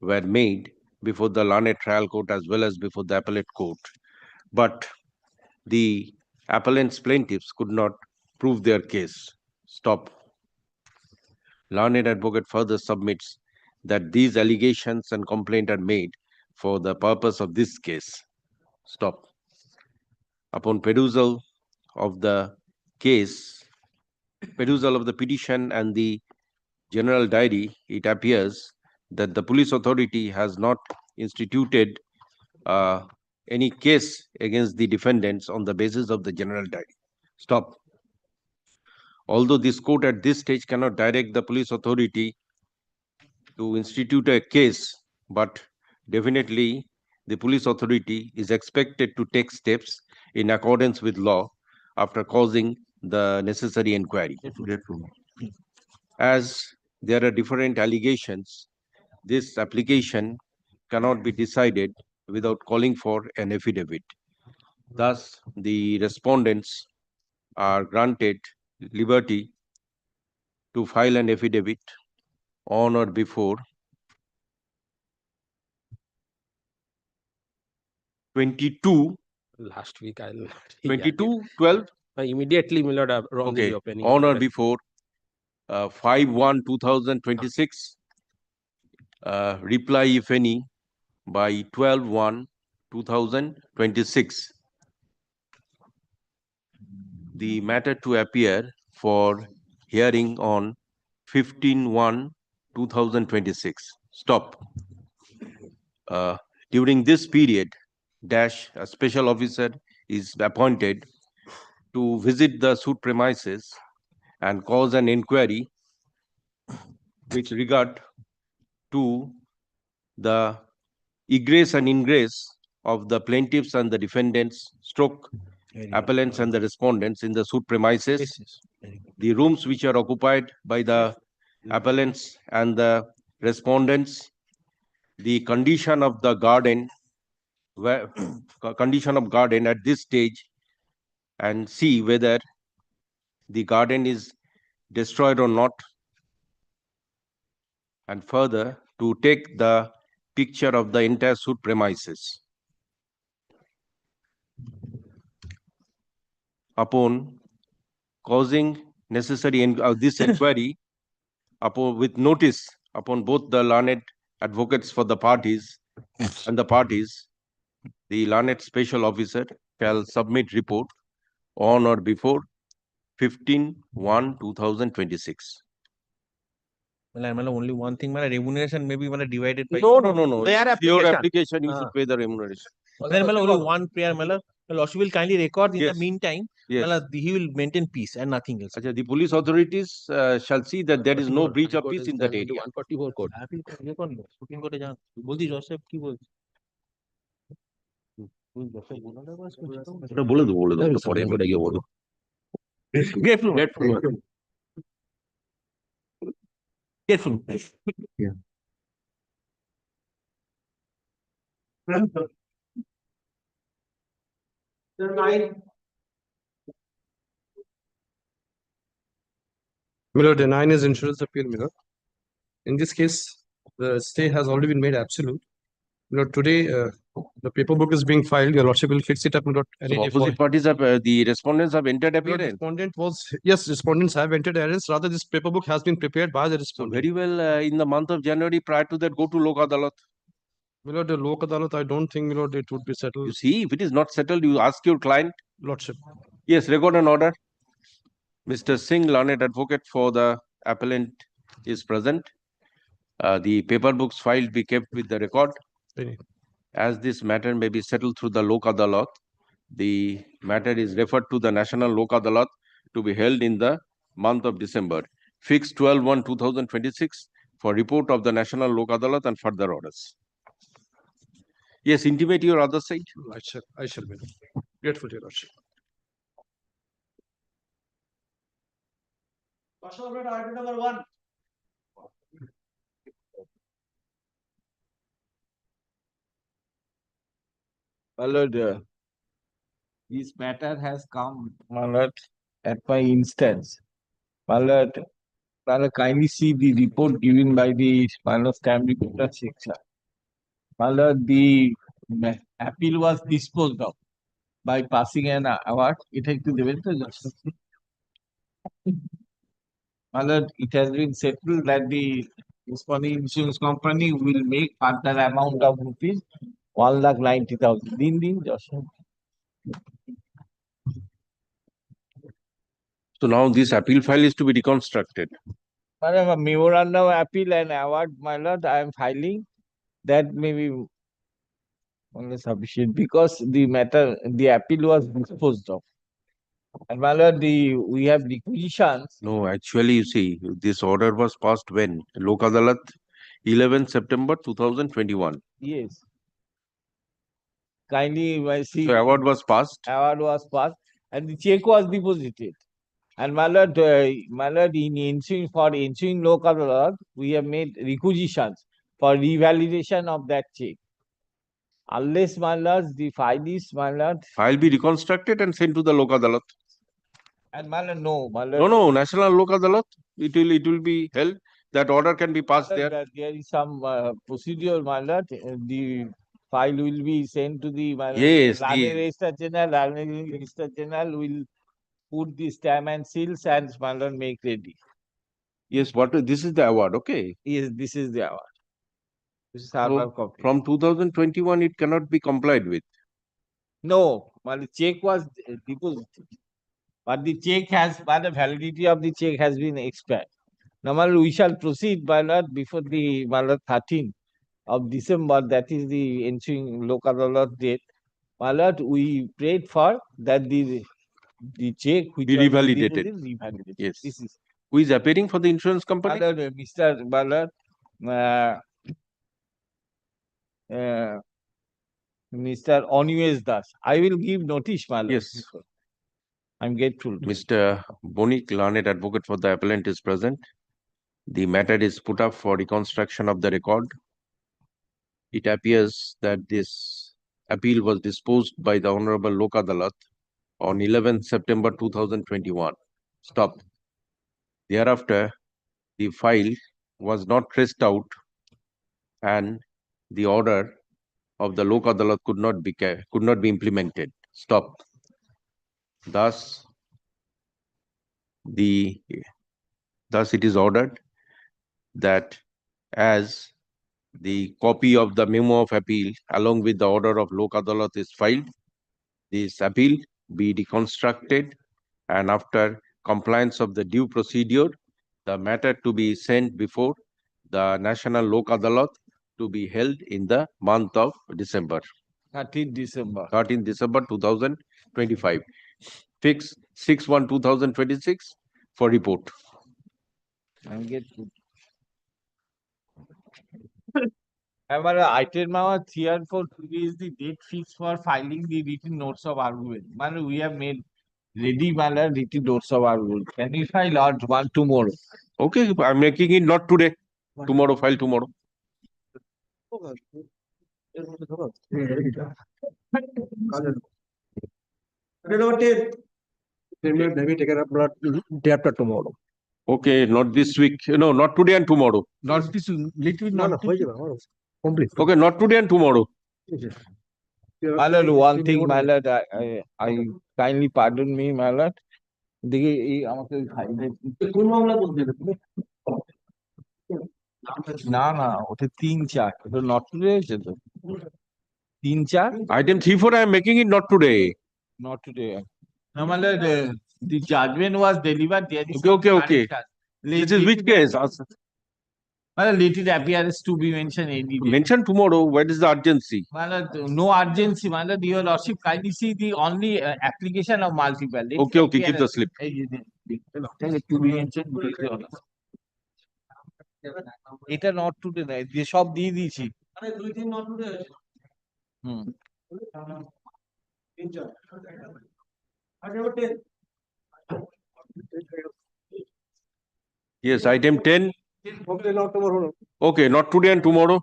were made before the learned trial court as well as before the appellate court. But the appellant's plaintiffs could not prove their case. Stop. Learned advocate further submits that these allegations and complaint are made for the purpose of this case. Stop. Upon perusal of the case, perusal of the petition and the general diary, it appears that the police authority has not instituted any case against the defendants on the basis of the general diary. Stop. Although this court at this stage cannot direct the police authority to institute a case, but definitely the police authority is expected to take steps in accordance with law after causing the necessary inquiry. As there are different allegations, this application cannot be decided without calling for an affidavit. Thus, the respondents are granted liberty to file an affidavit on or before 22 Last week I'll not. 22/12 Immediately, my lord, wrongly okay opening. on or before 5/1/2026, reply if any by 12/1/2026. The matter to appear for hearing on 15/1/2026. Stop. During this period, a special officer is appointed to visit the suit premises and cause an inquiry with regard to the egress and ingress of the plaintiffs and the defendants, appellants and the respondents in the suit premises, the rooms which are occupied by the appellants and the respondents, the condition of the garden, at this stage, and see whether the garden is destroyed or not, and further to take the picture of the entire suit premises. Upon causing necessary this inquiry, with notice upon both the learned advocates for the parties and the parties, the learned special officer shall submit report on or before 15/1/2026. Well, only one thing, remuneration may be divided by. No. Their Your application. application, you should pay the remuneration. Only one prayer, Lordship will kindly record in Yes. the meantime. Yes. He will maintain peace and nothing else. The police authorities shall see that there is no breach of peace in that area. 144 code. Supreme Court जान बोलती Joseph की बोल बोले दो पढ़े पड़ेगी वो तो Grateful. Yeah. Miller, the 9 is insurance appeal, Miller. In this case, the stay has already been made absolute. Miller, today the paperwork is being filed. Your Lordship will fix it up. Miller, So opposite parties have the respondents have entered appearance. Respondents have entered appearance. Rather, this paperwork has been prepared by the respondent. Very well. In the month of January, prior to that, go to Lok Adalat. Miller, the Lok Adalat, I don't think, Miller, it would be settled. You see, if it is not settled, you ask your client. Lordship. Yes, record an order. Mr. Singh, learned advocate for the appellant, is present. The paper books filed be kept with the record. As this matter may be settled through the Lok Adalat, the matter is referred to the National Lok Adalat to be held in the month of December. Fixed 12/1/2026 for report of the National Lok Adalat and further orders. Yes, intimate your other side. I shall be grateful to your Lordship. Item number 1. My lord, this matter has come, my lord, at my instance. My lord, kindly see the report given by the stamp reporter section. The appeal was disposed of by passing an award. It has been settled that the responding insurance company will make further amount of rupees 1,90,000. Din Joshua. So now this appeal file is to be reconstructed. A memorandum of appeal and award, my lord, I am filing. That may be only sufficient because the appeal was disposed of. And my lord, we have requisitions. No, actually, you see, this order was passed when? Lok Adalat, 11 September 2021. Yes. Kindly, I see. So award was passed. Award was passed, and the check was deposited. And my lord, in ensuing local law, we have made requisitions for revalidation of that check. Unless, my lord, the file is, my lord. File be reconstructed and sent to the Lok Adalat. And my lord, no, my lord. No, National Lok Adalat. It will be held. That order can be passed there. There is some procedure, my lord. The file will be sent to the Yes, Registrar General. Registrar General will put the stamp and seals and my lord make ready. Yes, this is the award, okay? Yes, this is the award. This is our copy. From 2021, it cannot be complied with. No, but the check was deposited. But the check the validity of the check has been expired. Now, we shall proceed, my lord, before the 13th of December, that is the ensuing local law date. My lord, we prayed for that the check which Be was revalidated. revalidated. Yes. This is who is appearing for the insurance company? my lord, Mr. Ballard, Mr. Onyes Das. I will give notice, my lord. Yes. I'm grateful. Mr. Bonik, learned advocate for the appellant, is present. The matter is put up for reconstruction of the record. It appears that this appeal was disposed by the Honorable Lok Adalat on 11th September 2021. Stop. Thereafter, the file was not traced out and the order of the Lok Adalat could not be implemented. Stop. Thus, it is ordered that as the copy of the memo of appeal along with the order of Lok Adalat is filed, this appeal be reconstructed, and after compliance of the due procedure, the matter to be sent before the National Lok Adalat to be held in the month of December. 13th December. 13th December 2025. Fix 6/1/2026 for report. I'm grateful. Item number 3 and 4 today is the date fixed for filing the written notes of argument. We have made ready written notes of argument. Can we file or one tomorrow? Okay, I'm making it not today. Tomorrow, file tomorrow. Maybe take it up day after tomorrow. Okay, not this week. No, not today and tomorrow. Not this little not Complete. Okay, not today and tomorrow. My lord, one thing, my lord, I kindly pardon me, my lord. না ওটা 3-4 এটা not today হয়েছে তো 3-4 Item 3-4, I am making it not today. not today. No, my lord, the judgment was delivered. There is Okay. This is which case? My lord, let it appearance to be mentioned any day. Mention tomorrow. What is the urgency? My lord, no urgency. My lord, your lordship kindly see the only application of multiple. Okay, keep the slip. To be mentioned. এটা not today না, যে সব দিয়ে দিয়েছি। Yes, item 10. Okay, not today and tomorrow.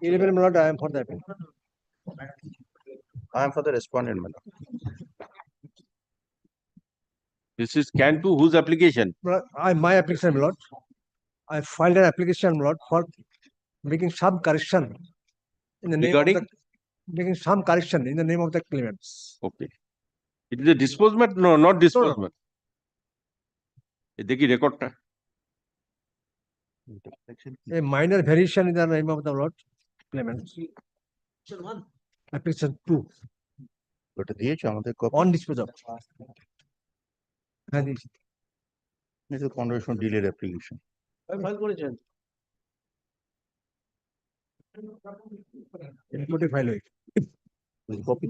11 minute, I am for that. I am for the respondent, madam. This is can 2, whose application? My application, my lord. I filed an application, my lord, for making some correction in the name of Regarding? making some correction in the name of the claimants. Okay. It is a disbursement? No, not disbursement. देखिए record टा. A minor variation in the name of the lord claimants. Application 2 ওটা দিয়েছো আমাদের copy on disposal. হ্যাঁ দিয়েছি। This is conversion delayed application. File করেছেন। কোর্টে file হয়েছে। কপি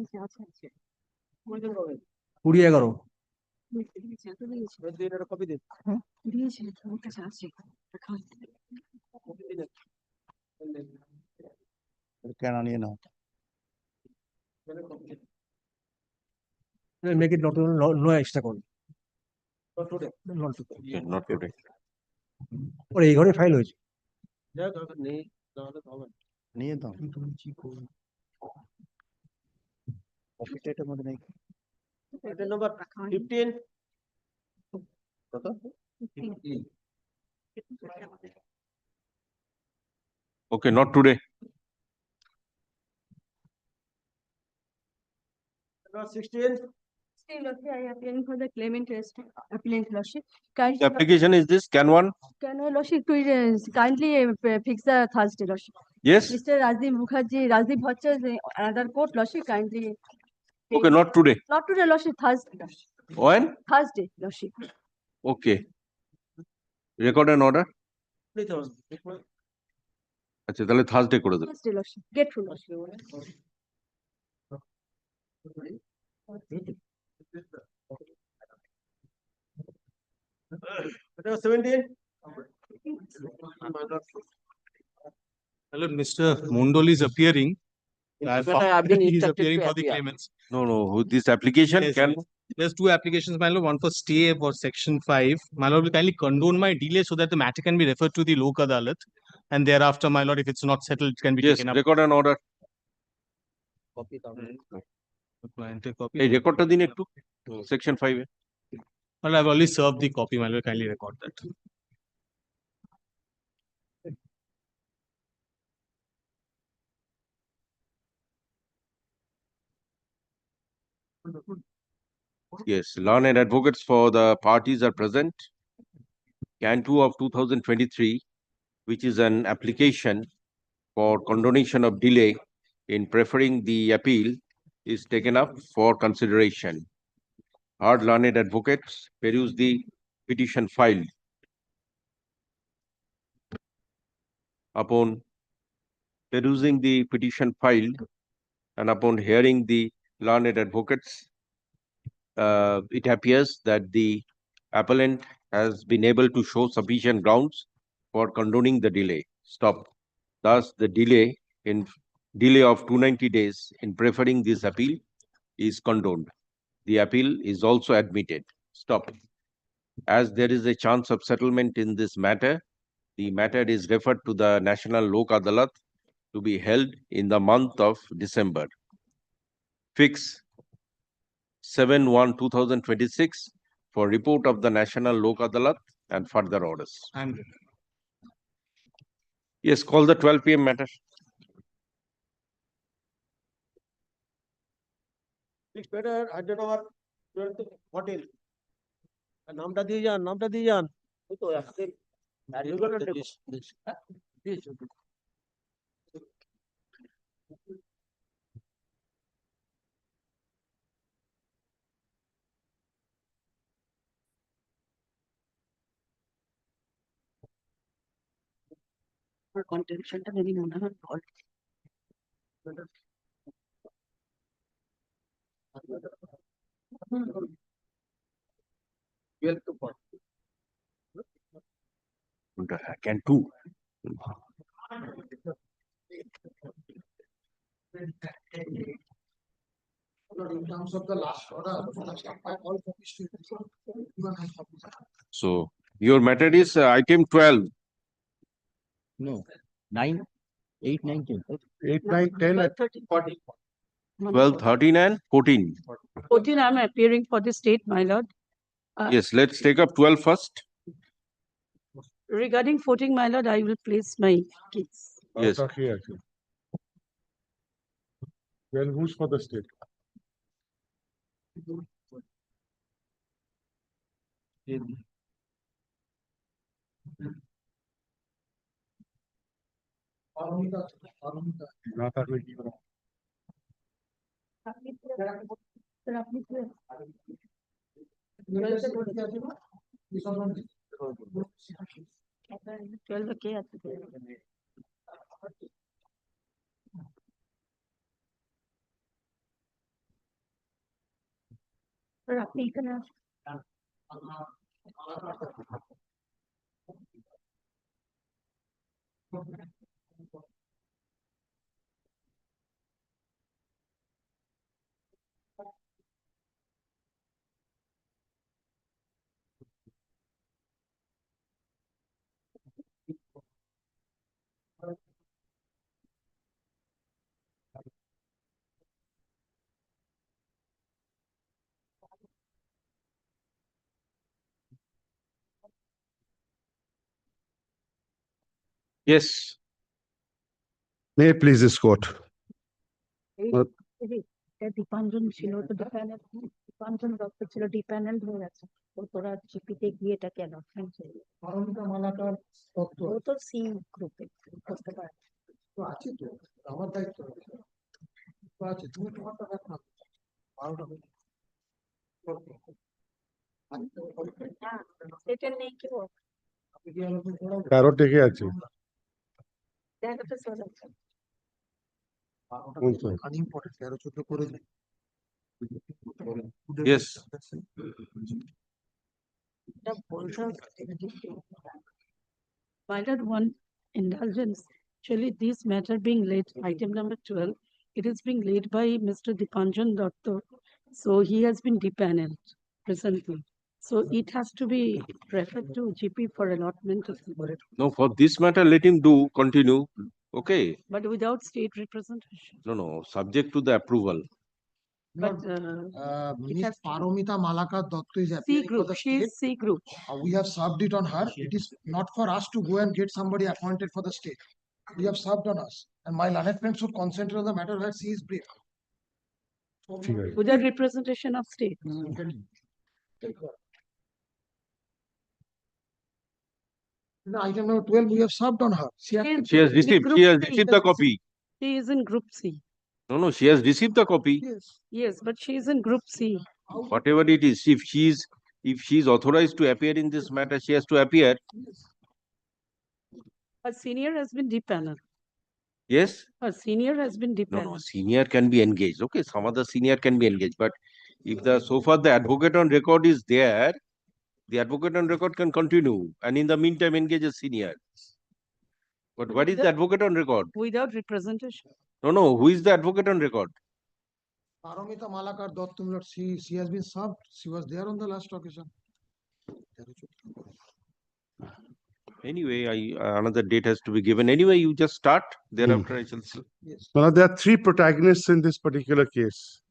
20/11 কপি দিন কেন নিয়ে নাও make it no extra call. Not today. Not today. ওর এই ঘরে ফাইল হয়েছে। নিয়ে দাও কপিটা এটার মধ্যে নেই number 15. কত Okay, not today. Number 16. Still, okay, I appearing for the claimant appellant lordship. The application is this, can 1? Can I lordship to kindly fix the Thursday lordship? Yes? Mr. Rajdeep Mukherjee, Rajdeep Bhattacharya, another court lordship kindly. Okay, not today. Not today lordship, Thursday lordship. When? Thursday lordship. Okay. Record an order. আচ্ছা তাহলে Thursday করে দেব। Thursday lordship. Get full lordship. Number 17. Hello, Mr. Mondol is appearing. He is appearing for the claimants. No, this application Yes, can. There's two applications, my lord. One for stay for section 5. My lord will kindly condone my delay so that the matter can be referred to the Lok Adalat. And thereafter, my lord, if it's not settled, it can be Yes, taken up. record an order. এই রেকর্ডটা দিন একটু section 5 A. Well, I've already served the copy, my lord. Kindly record that. Yes, learned advocates for the parties are present. Can 2 of 2023, which is an application for condonation of delay in preferring the appeal, is taken up for consideration. Heard learned advocates peruse the petition filed. Upon perusing the petition filed and upon hearing the learned advocates, it appears that the appellant has been able to show sufficient grounds for condoning the delay. Stop. Thus, the delay of 290 days in preferring this appeal is condoned. The appeal is also admitted. Stop. As there is a chance of settlement in this matter, the matter is referred to the National Lok Adalat to be held in the month of December. Fix 7/1/2026 for report of the National Lok Adalat and further orders. Yes, call the 12 PM matter. Six better, I don't know what hotel. নামটা দিয়ে যান ওই তো আজকে কন্টেনশনটা যদি মনে হয় fault Can two. In terms of the last order, all copies to So your matter is item 12. No, 9, 8, 9, 10. 8, 9, 10, 40. 12, 13 and 14. 14, I'm appearing for the state, my lord. Yes, let's take up 12 first. Regarding voting, my lord, I will place my case. Yes. Well, who's for the state? না থাকলে কি করবো? Sir, আপনি কি Twelve কে আছে? Sir, আপনি এখানে আসুন। Yes. May it please this court. Dipanjan ছিল তো দীপাঞ্জন দত্ত ছিল ডিপ্যানেল হয়ে আছে ও তোরা জিপিতে গিয়ে এটা কেন পারমিতা মালাকার তত্ত্ব ও তো সি গ্রুপে করতে পারে তো আছে তো আমার দায়িত্ব তো আছে তুমি তোমারটা রাখ না 12টা সেটা নেই কি ও আপনি কি আমাকে পড়াও 13 থেকে আছে। দেখাতে চলে যাচ্ছে আনইম্পর্টেন্ট 13-14 করে দিন Yes. My lord, one indulgence. Actually, this matter being laid, item number 12, it is being laid by Mr. Dipanjan Datta. So he has been depaneled presently. So it has to be referred to GP for allotment of the No, for this matter, let him do continue. Okay. but without state representation. No, subject to the approval. But Miss Paromita Malakar Dotto is C appearing for group, the she state. is C group. We have served it on her. It is not for us to go and get somebody appointed for the state. We have served on us. And my learned friend should concentrate on the matter where she is brief. Without representation of state. The item number 12, we have served on her. She has received. She has received the copy. She is in group C. No, she has received the copy. Yes, but she is in group C. Whatever it is, if she is authorized to appear in this matter, she has to appear. A senior has been depaneled. Yes. A senior has been No, depaneled. senior can be engaged. Okay, some other senior can be engaged, but if so far the advocate on record is there, the advocate on record can continue, and in the meantime engage a senior. But what is the advocate on record? Without representation. No. Who is the advocate on record? Paromita Malakar Dotto, she has been served. She was there on the last occasion. Anyway, another date has to be given. Anyway, you just start. Thereafter, I shall see. Yes. Well, there are three protagonists in this particular case.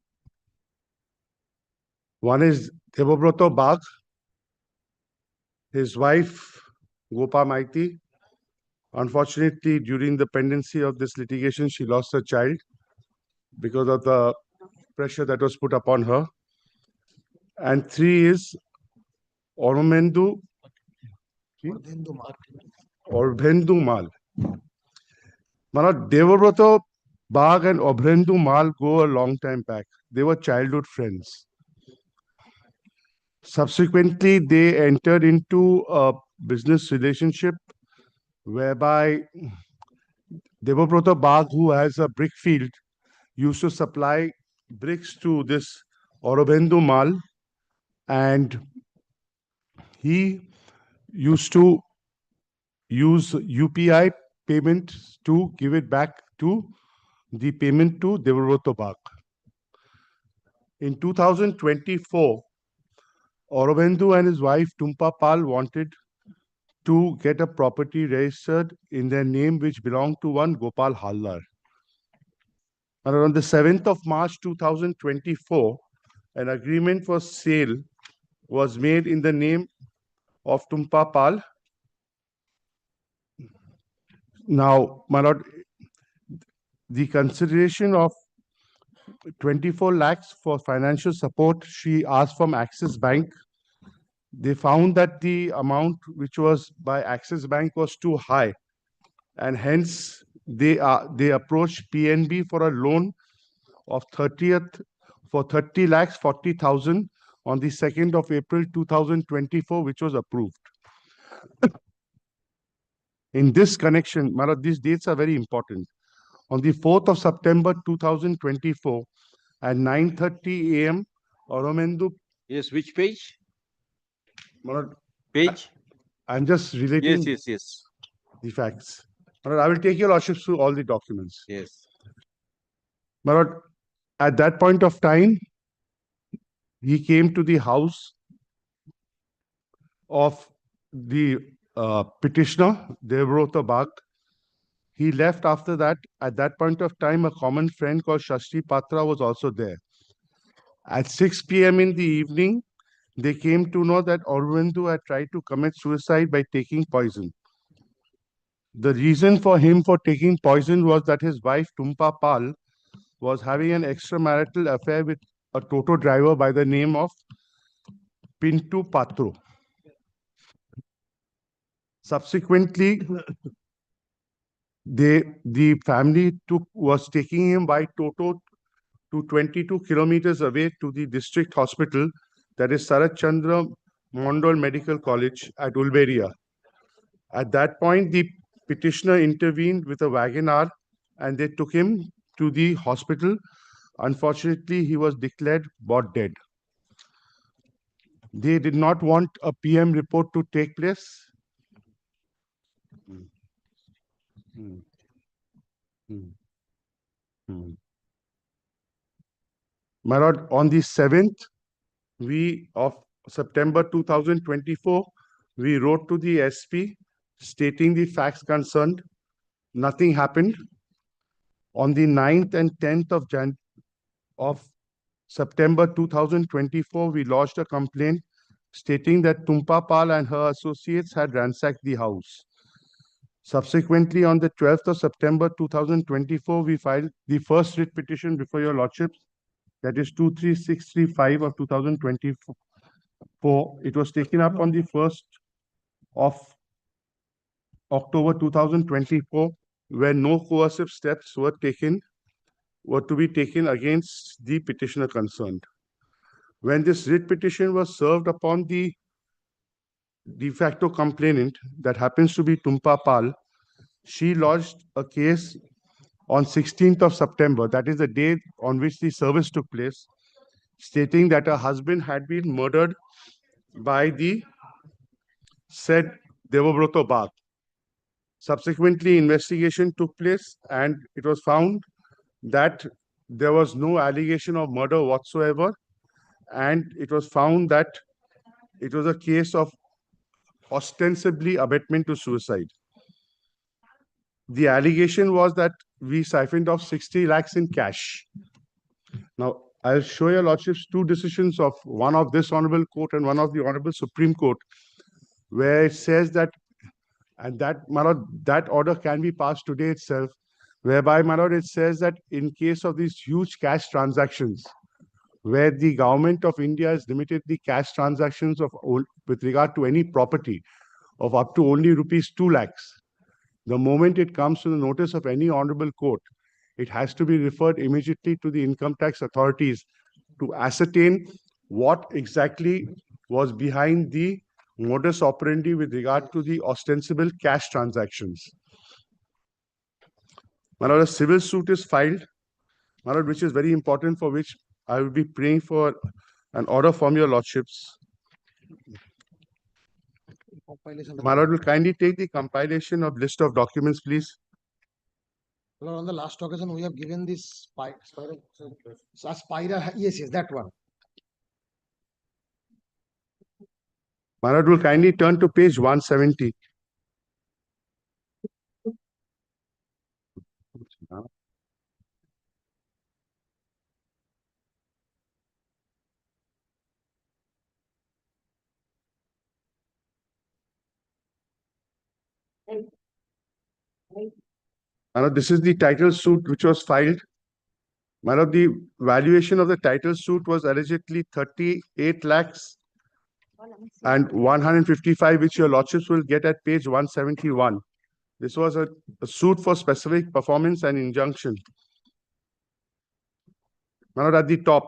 One is Devobroto Bagh, his wife Gopa Maiti. Unfortunately, during the pendency of this litigation, she lost her child because of the pressure that was put upon her. And three is Orbendu Mal. Devobroto Bagh and Orbendu Mal go a long time back. They were childhood friends. Subsequently, they entered into a business relationship whereby Devobroto Bagh, who has a brick field, used to supply bricks to this Orbendu Mal, and he used to use UPI payment to give it back to the payment to Devobroto Bagh. In 2024, Aurobendu and his wife Tumpa Pal wanted to get a property registered in their name which belonged to one Gopal Hallar. And on the 7th of March 2024, an agreement for sale was made in the name of Tumpa Pal. Now, my lord, the consideration of 24 lakhs for financial support she asked from Axis Bank, they found that the amount which was by Axis Bank was too high, and hence they approached PNB for a loan of 30 lakhs 40,000 on the 2nd of April 2024, which was approved. In this connection, my lord, these dates are very important. On the 4th of September 2024 at 9:30 a.m., Aurobindo. Yes, which page? My lord, Page? I'm just relating Yes. the facts. My lord, I will take your lordships through all the documents. Yes. My lord, at that point of time, he came to the house of the petitioner, Devrota Bag. He left after that. At that point of time, a common friend called Shashti Patra was also there. At 6 p.m. in the evening, they came to know that Aurobindo had tried to commit suicide by taking poison. The reason for him for taking poison was that his wife, Tumpa Pal, was having an extramarital affair with a Toto driver by the name of Pintu Patro. Subsequently, the family was taking him by Toto to 22 kilometers away to the district hospital, that is Sarat Chandra Mondal Medical College at Ulberia. At that point, the petitioner intervened with a wagon-R and they took him to the hospital. Unfortunately, he was declared bought dead. They did not want a PM report to take place. My lord, on the 7th of September 2024, we wrote to the SP stating the facts concerned. Nothing happened. On the 9th and 10th of September 2024, we lodged a complaint stating that Tumpa Pal and her associates had ransacked the house. Subsequently, on the 12th of September 2024, we filed the first writ petition before your lordships, that is 23635 of 2024. It was taken up on the 1st of October 2024, where no coercive steps were to be taken against the petitioner concerned. When this writ petition was served upon the de facto complainant, that happens to be Tumpa Pal, she lodged a case on 16th of September, that is the day on which the service took place, stating that her husband had been murdered by the said Devabroto Bag. Subsequently, investigation took place and it was found that there was no allegation of murder whatsoever, and it was found that it was a case of ostensibly abetment to suicide. The allegation was that we siphoned off 60 lakhs in cash. Now, I'll show your lordships two decisions, of one of this honorable court and one of the honorable Supreme Court, where it says that, and that, my lord, that order can be passed today itself, whereby, my lord, it says that in case of these huge cash transactions, where the government of India has limited the cash transactions with regard to any property of up to only rupees 2 lakhs, the moment it comes to the notice of any honorable court, it has to be referred immediately to the income tax authorities to ascertain what exactly was behind the modus operandi with regard to the ostensible cash transactions. My lord, a civil suit is filed, my lord, which is very important, for which I will be praying for an order from your lordships. My lord, will kindly take the compilation of list of documents, please. Lord, on the last occasion, we have given this spiral. Yes, that one. My lord, will kindly turn to page 170. My lord, this is the title suit which was filed. My lord, the valuation of the title suit was allegedly 38 lakhs and 155, which your lordships will get at page 171. This was a suit for specific performance and injunction. My lord, at the top.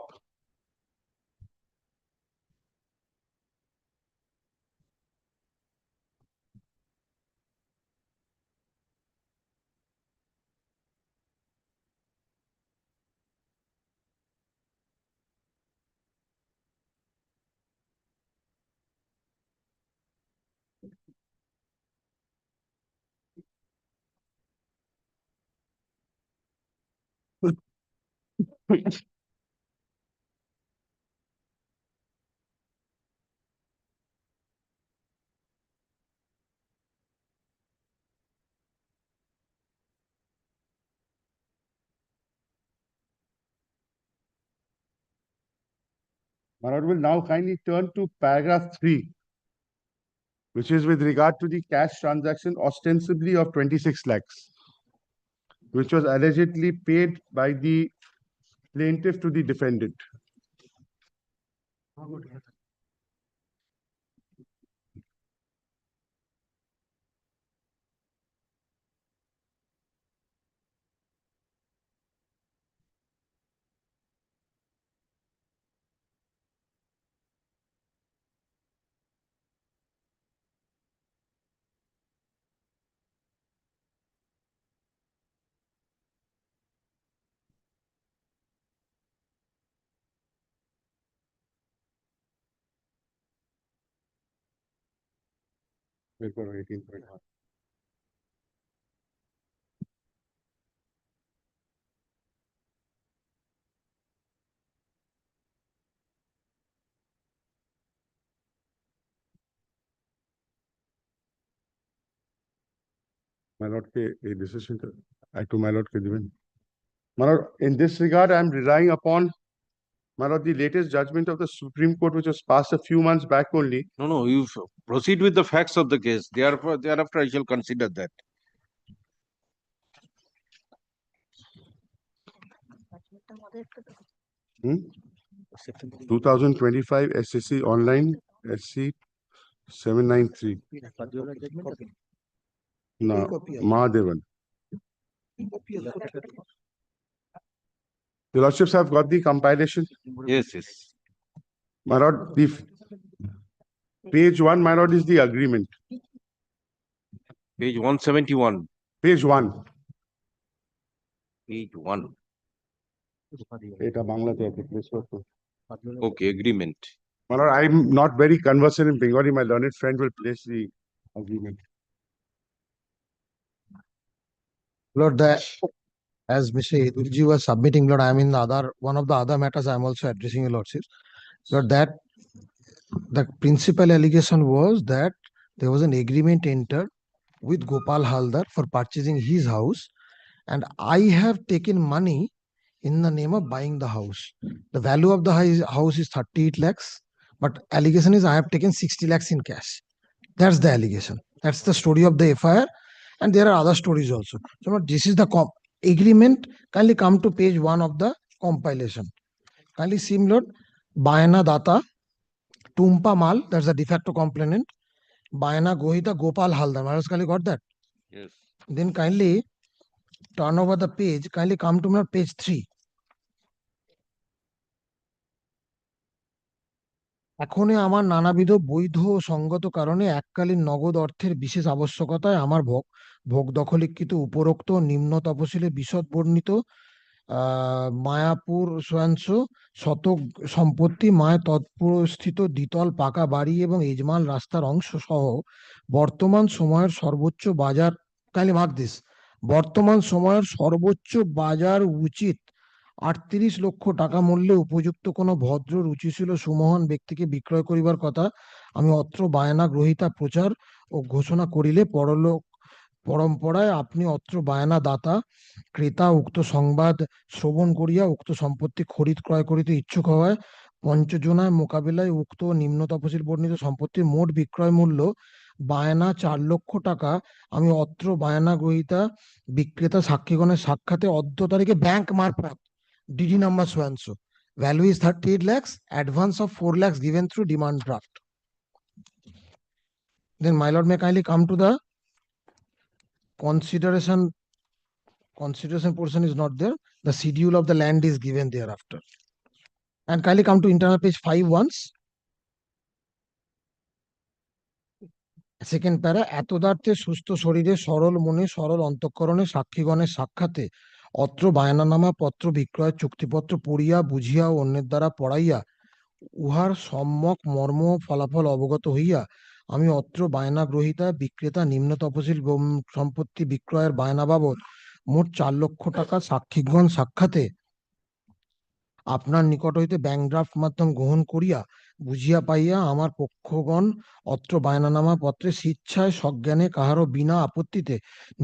My lord will now kindly turn to paragraph 3, which is with regard to the cash transaction ostensibly of 26 lakhs, which was allegedly paid by the plaintiff to the defendant. Paper 18.1. My lord, a decision to my lord given. My lord, in this regard, I am relying upon, my lord, the latest judgment of the Supreme Court, which was passed a few months back only. No, you proceed with the facts of the case. Thereafter, I shall consider that. Hmm? 2025 SSC online SC 793. No, Mahadevan. The lordships have got the compilation. Yes, yes. My lord, the page 1, my lord, is the agreement. Page 171. Page 1. Page 1. Eta Bangla. Okay, agreement. My lord, I'm not very conversant in Bengali. My learned friend will place the agreement. Lord, as Mr. Edurji was submitting, Lord, I'm in the one of the other matters I'm also addressing, Lordship. Lord, that the principal allegation was that there was an agreement entered with Gopal Haldar for purchasing his house, and I have taken money in the name of buying the house. The value of the house is 38 lakhs, but allegation is I have taken 60 lakhs in cash. That's the allegation. That's the story of the FIR, and there are other stories also. So this is the agreement. Kindly come to page 1 of the compilation. Kindly see, Lord, Bayana Data, Tumpa Mal, that's the de facto complainant. Bayana Gohita Gopal Haldar. Maharaj kindly got that? Yes. Then kindly turn over the page. Kindly come to page 3. এখনে আমার নানাবিধ বৈধ ও সঙ্গত কারণে এককালীন নগদ অর্থের বিশেষ আবশ্যকতায় আমার ভোগ দখলীকৃত উপরোক্ত নিম্ন তপশিলে বিশদ বর্ণিত মায়াপুর সোয়াংশ শতক সম্পত্তি মায় তৎপুরস্থিত দ্বিতল পাকা বাড়ি এবং এজমাল রাস্তার অংশ সহ বর্তমান সময়ের সর্বোচ্চ বাজার কাইন্ডলি মার্ক দিস বর্তমান সময়ের সর্বোচ্চ বাজার উচিত 38 লক্ষ টাকা মূল্যে উপযুক্ত কোনো ভদ্র রুচিশীল সুমহান ব্যক্তিকে বিক্রয় করিবার কথা আমি অত্র বায়না গ্রহীতা প্রচার ও ঘোষণা করিলে পরম্পরায় আপনি অত্র বায়না দাতা ক্রেতা উক্ত সংবাদ শ্রবণ করিয়া উক্ত সম্পত্তি খরিদ ক্রয় করিতে ইচ্ছুক হওয়ায় পঞ্চজনায় মোকাবিলায় উক্ত নিম্ন তপশিল বর্ণিত সম্পত্তির মোট বিক্রয় মূল্য বায়না 4 লক্ষ টাকা আমি অত্র বায়না গ্রহীতা বিক্রেতা সাক্ষীগণের সাক্ষাতে অদ্য তারিখে ব্যাংক মারফত DD number so and so. Value is 38 lakhs, advance of 4 lakhs given through demand draft. Then my lord may kindly come to the consideration portion is not there. The schedule of the land is given thereafter. And kindly come to internal page 5 once. Second para এতদার্থে সুস্থ শরীরে সরল মনে সরল অন্তঃকরণে সাক্ষীগণের সাক্ষাতে অত্র বায়নানামা পত্র বিক্রয় চুক্তিপত্র পড়িয়া বুঝিয়া ও অন্যের দ্বারা পড়াইয়া উহার সম্যক মর্ম ফলাফল অবগত হইয়া আমি অত্র বায়না গ্রহীতা বিক্রেতা নিম্ন তপশিল সম্পত্তি বিক্রয়ের বায়না বাবদ মোট 4 লক্ষ টাকা সাক্ষীগণ সাক্ষাতে আপনার নিকট হইতে ব্যাংক ড্রাফট মাধ্যম গ্রহণ করিয়া বুঝিয়া পাইয়া আমার পক্ষগণ অত্র বায়নানামা পত্রে স্বেচ্ছায় সজ্ঞানে কাহারও বিনা আপত্তিতে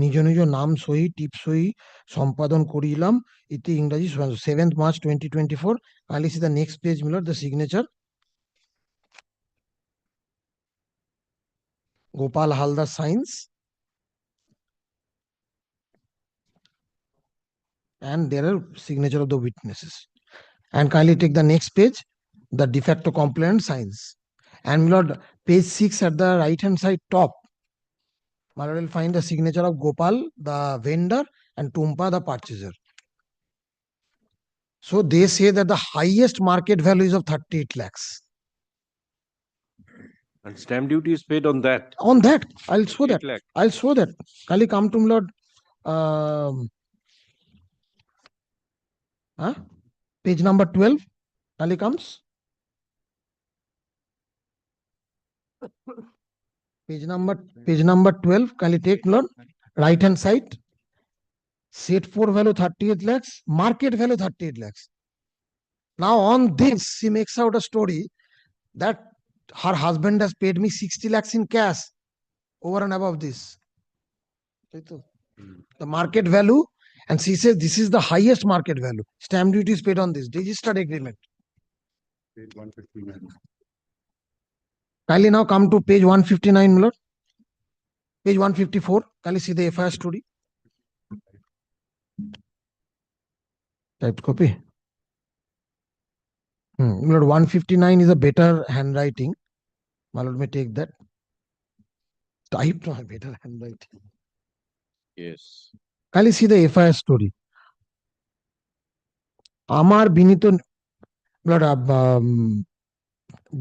নিজ নিজ নাম সহি টিপ সহি সম্পাদন করিলাম ইতি ইংরাজি 7th March 2024. Kindly see the next page, my lord, the signature. Gopal Haldar signs. And there are signature of the witnesses. And kindly take the next page, the de facto complaint signs. And my lord, page 6 at the right hand side top, my lord will find the signature of Gopal, the vendor, and Tumpa, the purchaser. So they say that the highest market value is of 38 lakhs. And stamp duty is paid on that. On that, I'll show that. 8 lakh. I'll show that. Kindly come to my lord. Page number 12. Kindly comes. Page number 12. Kindly take note. Right hand side. Set for value 38 lakhs. Market value 38 lakhs. Now on this, she makes out a story that her husband has paid me 60 lakhs in cash over and above this. The market value, and she says this is the highest market value. Stamp duty is paid on this. Registered agreement. Page 159. Kindly now come to page 159, my lord. Page 154. Kindly see the FIR story. Typed copy. My lord, 159 is a better handwriting. My lord may take that. Typed no better handwriting. Yes. Kindly see the FIR story. Amar Binito, Lord,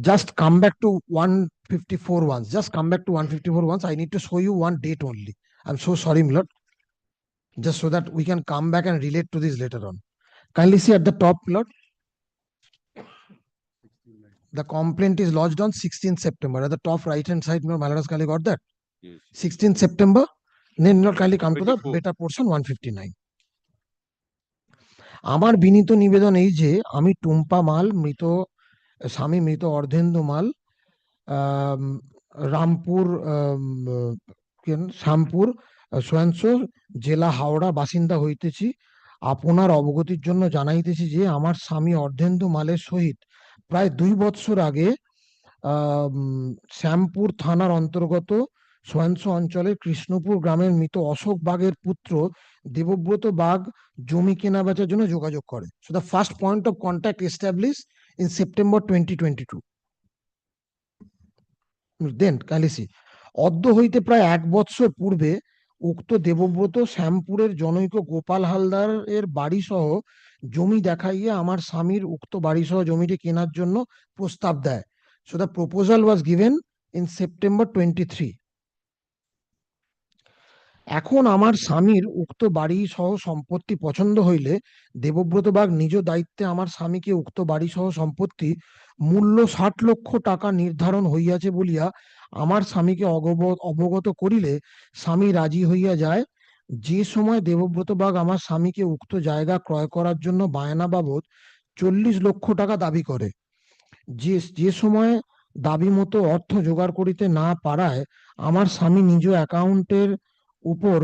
just come back to 154 once. Just come back to 154 once. I need to show you one date only. I'm so sorry, my lord. Just so that we can come back and relate to this later on. Kindly see at the top, my lord. The complaint is lodged on 16th September. At the top right hand side, my lord has kindly got that. Yes. 16th September. Then not kindly come to the 24. better portion 159. আমার বিনীত নিবেদন এই যে আমি টুম্পা মাল মৃত স্বামী মৃত অর্ধেন্দু মাল রামপুর শ্যামপুর সোয়াংশ জেলা হাওড়া বাসিন্দা হইতেছি আপনার অবগতির জন্য জানাইতেছি যে আমার স্বামী অর্ধেন্দু মালের সহিত প্রায় 2 বৎসর আগে শ্যামপুর থানার অন্তর্গত সোয়াংশ অঞ্চলের কৃষ্ণপুর গ্রামের মৃত অশোক বাগের পুত্র দেবব্রত বাগ জমি কেনা বেচার জন্য যোগাযোগ করে। So the first point of contact established in September 2022. Then kindly see, অদ্য হইতে প্রায় 1 বৎসর পূর্বে উক্ত দেবব্রত শ্যামপুরের জনৈক গোপাল হালদার এর বাড়ি সহ জমি দেখাইয়া আমার স্বামীর উক্ত বাড়ি সহ জমিটি কেনার জন্য প্রস্তাব দেয়। So the proposal was given in September 23. এখন আমার স্বামীর উক্ত বাড়ি সহ সম্পত্তি পছন্দ হইলে দেবব্রত বাগ নিজ দায়িত্বে আমার স্বামীকে উক্ত বাড়ি সহ সম্পত্তি মূল্য 60 লক্ষ টাকা নির্ধারণ হইয়াছে বলিয়া আমার স্বামীকে অবগত করিলে স্বামী রাজি হইয়া যায়। যে সময় দেবব্রত বাগ আমার স্বামীকে উক্ত জায়গা ক্রয় করার জন্য বায়না বাবদ 40 লক্ষ টাকা দাবি করে, যে সময় দাবি মতো অর্থ জোগাড় করিতে না পারায় আমার স্বামী নিজ অ্যাকাউন্টের উপর